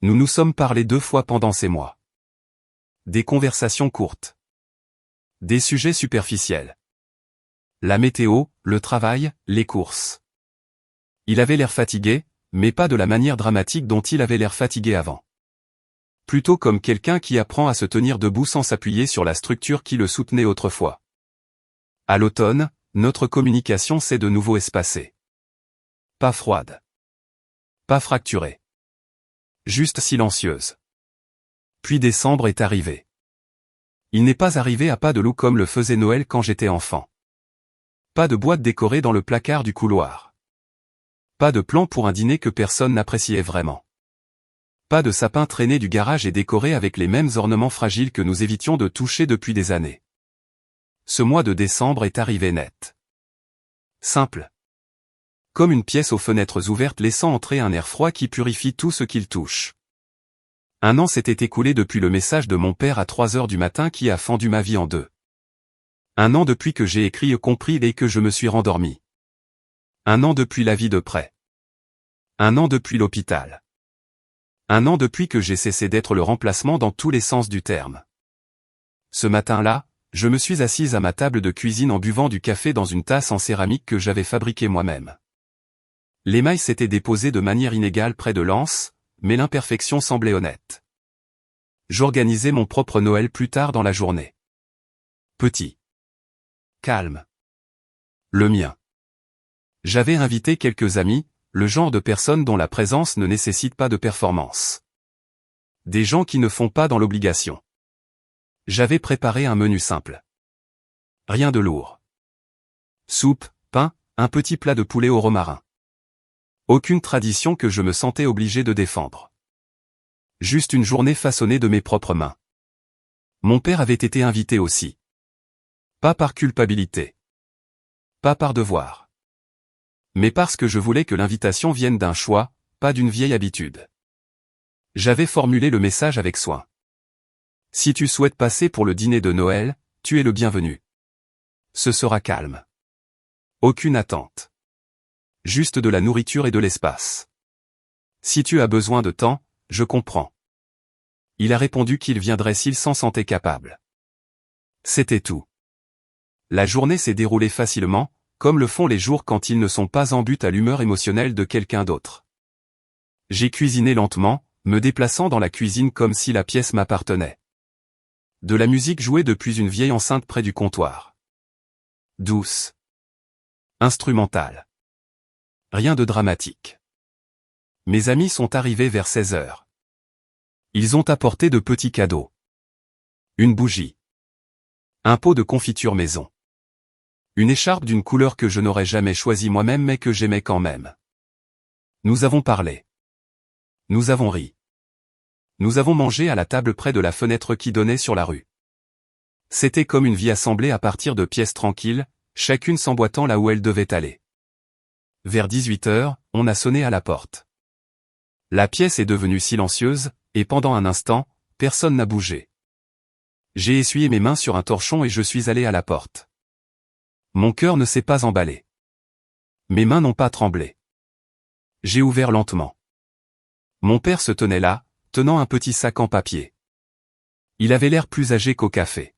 Nous nous sommes parlé 2 fois pendant ces mois. Des conversations courtes. Des sujets superficiels. La météo, le travail, les courses. Il avait l'air fatigué, mais pas de la manière dramatique dont il avait l'air fatigué avant. Plutôt comme quelqu'un qui apprend à se tenir debout sans s'appuyer sur la structure qui le soutenait autrefois. À l'automne, notre communication s'est de nouveau espacée. Pas froide. Pas fracturée. Juste silencieuse. Puis décembre est arrivé. Il n'est pas arrivé à pas de loup comme le faisait Noël quand j'étais enfant. Pas de boîte décorée dans le placard du couloir. Pas de plan pour un dîner que personne n'appréciait vraiment. Pas de sapin traîné du garage et décoré avec les mêmes ornements fragiles que nous évitions de toucher depuis des années. Ce mois de décembre est arrivé net. Simple. Comme une pièce aux fenêtres ouvertes laissant entrer un air froid qui purifie tout ce qu'il touche. 1 an s'était écoulé depuis le message de mon père à 3 heures du matin qui a fendu ma vie en 2. 1 an depuis que j'ai écrit compris et que je me suis rendormi. 1 an depuis la vie de près. 1 an depuis l'hôpital. 1 an depuis que j'ai cessé d'être le remplacement dans tous les sens du terme. Ce matin-là, je me suis assise à ma table de cuisine en buvant du café dans une tasse en céramique que j'avais fabriquée moi-même. L'émail s'était déposé de manière inégale près de l'anse, mais l'imperfection semblait honnête. J'organisais mon propre Noël plus tard dans la journée. Petit. Calme. Le mien. J'avais invité quelques amis, le genre de personnes dont la présence ne nécessite pas de performance. Des gens qui ne font pas dans l'obligation. J'avais préparé un menu simple. Rien de lourd. Soupe, pain, un petit plat de poulet au romarin. Aucune tradition que je me sentais obligé de défendre. Juste une journée façonnée de mes propres mains. Mon père avait été invité aussi. Pas par culpabilité. Pas par devoir. Mais parce que je voulais que l'invitation vienne d'un choix, pas d'une vieille habitude. J'avais formulé le message avec soin. Si tu souhaites passer pour le dîner de Noël, tu es le bienvenu. Ce sera calme. Aucune attente. Juste de la nourriture et de l'espace. Si tu as besoin de temps, je comprends. Il a répondu qu'il viendrait s'il s'en sentait capable. C'était tout. La journée s'est déroulée facilement, comme le font les jours quand ils ne sont pas en but à l'humeur émotionnelle de quelqu'un d'autre. J'ai cuisiné lentement, me déplaçant dans la cuisine comme si la pièce m'appartenait. De la musique jouée depuis une vieille enceinte près du comptoir. Douce. Instrumentale. Rien de dramatique. Mes amis sont arrivés vers 16 heures. Ils ont apporté de petits cadeaux. Une bougie. Un pot de confiture maison. Une écharpe d'une couleur que je n'aurais jamais choisie moi-même mais que j'aimais quand même. Nous avons parlé. Nous avons ri. Nous avons mangé à la table près de la fenêtre qui donnait sur la rue. C'était comme une vie assemblée à partir de pièces tranquilles, chacune s'emboîtant là où elle devait aller. Vers 18 heures, on a sonné à la porte. La pièce est devenue silencieuse, et pendant un instant, personne n'a bougé. J'ai essuyé mes mains sur un torchon et je suis allé à la porte. Mon cœur ne s'est pas emballé. Mes mains n'ont pas tremblé. J'ai ouvert lentement. Mon père se tenait là, tenant un petit sac en papier. Il avait l'air plus âgé qu'au café.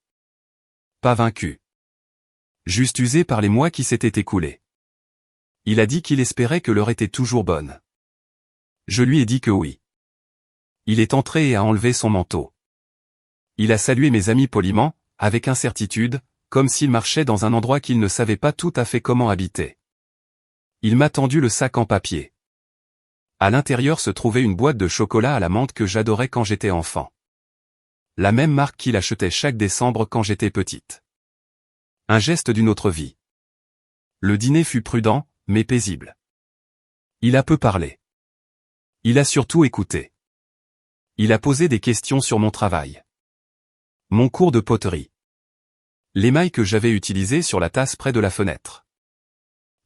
Pas vaincu. Juste usé par les mois qui s'étaient écoulés. Il a dit qu'il espérait que l'heure était toujours bonne. Je lui ai dit que oui. Il est entré et a enlevé son manteau. Il a salué mes amis poliment, avec incertitude, comme s'il marchait dans un endroit qu'il ne savait pas tout à fait comment habiter. Il m'a tendu le sac en papier. À l'intérieur se trouvait une boîte de chocolat à la menthe que j'adorais quand j'étais enfant. La même marque qu'il achetait chaque décembre quand j'étais petite. Un geste d'une autre vie. Le dîner fut prudent, mais paisible. Il a peu parlé. Il a surtout écouté. Il a posé des questions sur mon travail. Mon cours de poterie. L'émail que j'avais utilisé sur la tasse près de la fenêtre.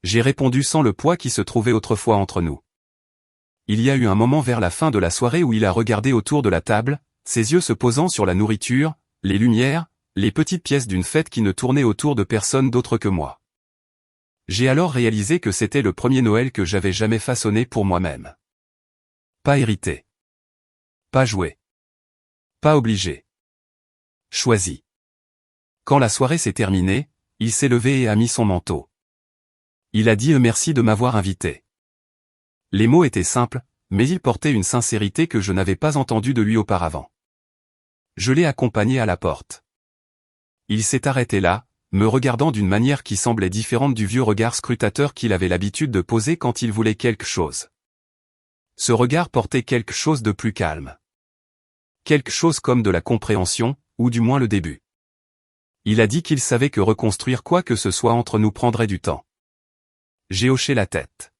J'ai répondu sans le poids qui se trouvait autrefois entre nous. Il y a eu un moment vers la fin de la soirée où il a regardé autour de la table, ses yeux se posant sur la nourriture, les lumières, les petites pièces d'une fête qui ne tournaient autour de personne d'autre que moi. J'ai alors réalisé que c'était le premier Noël que j'avais jamais façonné pour moi-même. Pas hérité. Pas joué. Pas obligé. Choisi. Quand la soirée s'est terminée, il s'est levé et a mis son manteau. Il a dit merci de m'avoir invité. Les mots étaient simples, mais ils portaient une sincérité que je n'avais pas entendue de lui auparavant. Je l'ai accompagné à la porte. Il s'est arrêté là, me regardant d'une manière qui semblait différente du vieux regard scrutateur qu'il avait l'habitude de poser quand il voulait quelque chose. Ce regard portait quelque chose de plus calme. Quelque chose comme de la compréhension, ou du moins le début. Il a dit qu'il savait que reconstruire quoi que ce soit entre nous prendrait du temps. J'ai hoché la tête.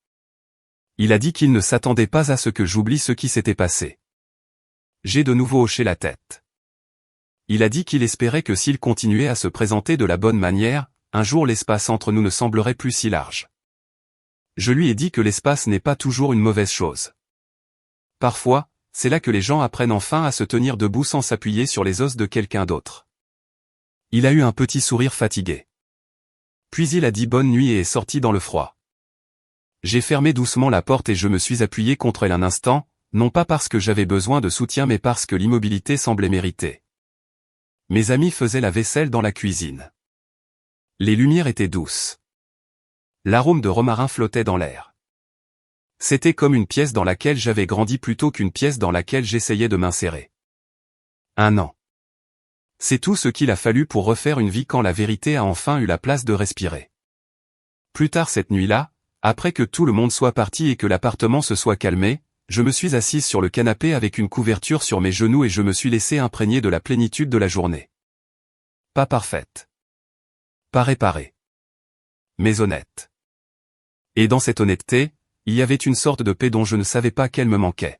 Il a dit qu'il ne s'attendait pas à ce que j'oublie ce qui s'était passé. J'ai de nouveau hoché la tête. Il a dit qu'il espérait que s'il continuait à se présenter de la bonne manière, un jour l'espace entre nous ne semblerait plus si large. Je lui ai dit que l'espace n'est pas toujours une mauvaise chose. Parfois, c'est là que les gens apprennent enfin à se tenir debout sans s'appuyer sur les os de quelqu'un d'autre. Il a eu un petit sourire fatigué. Puis il a dit bonne nuit et est sorti dans le froid. J'ai fermé doucement la porte et je me suis appuyé contre elle un instant, non pas parce que j'avais besoin de soutien mais parce que l'immobilité semblait méritée. Mes amis faisaient la vaisselle dans la cuisine. Les lumières étaient douces. L'arôme de romarin flottait dans l'air. C'était comme une pièce dans laquelle j'avais grandi plutôt qu'une pièce dans laquelle j'essayais de m'insérer. 1 an. C'est tout ce qu'il a fallu pour refaire une vie quand la vérité a enfin eu la place de respirer. Plus tard cette nuit-là, après que tout le monde soit parti et que l'appartement se soit calmé, je me suis assise sur le canapé avec une couverture sur mes genoux et je me suis laissé imprégner de la plénitude de la journée. Pas parfaite. Pas réparée. Mais honnête. Et dans cette honnêteté, il y avait une sorte de paix dont je ne savais pas qu'elle me manquait.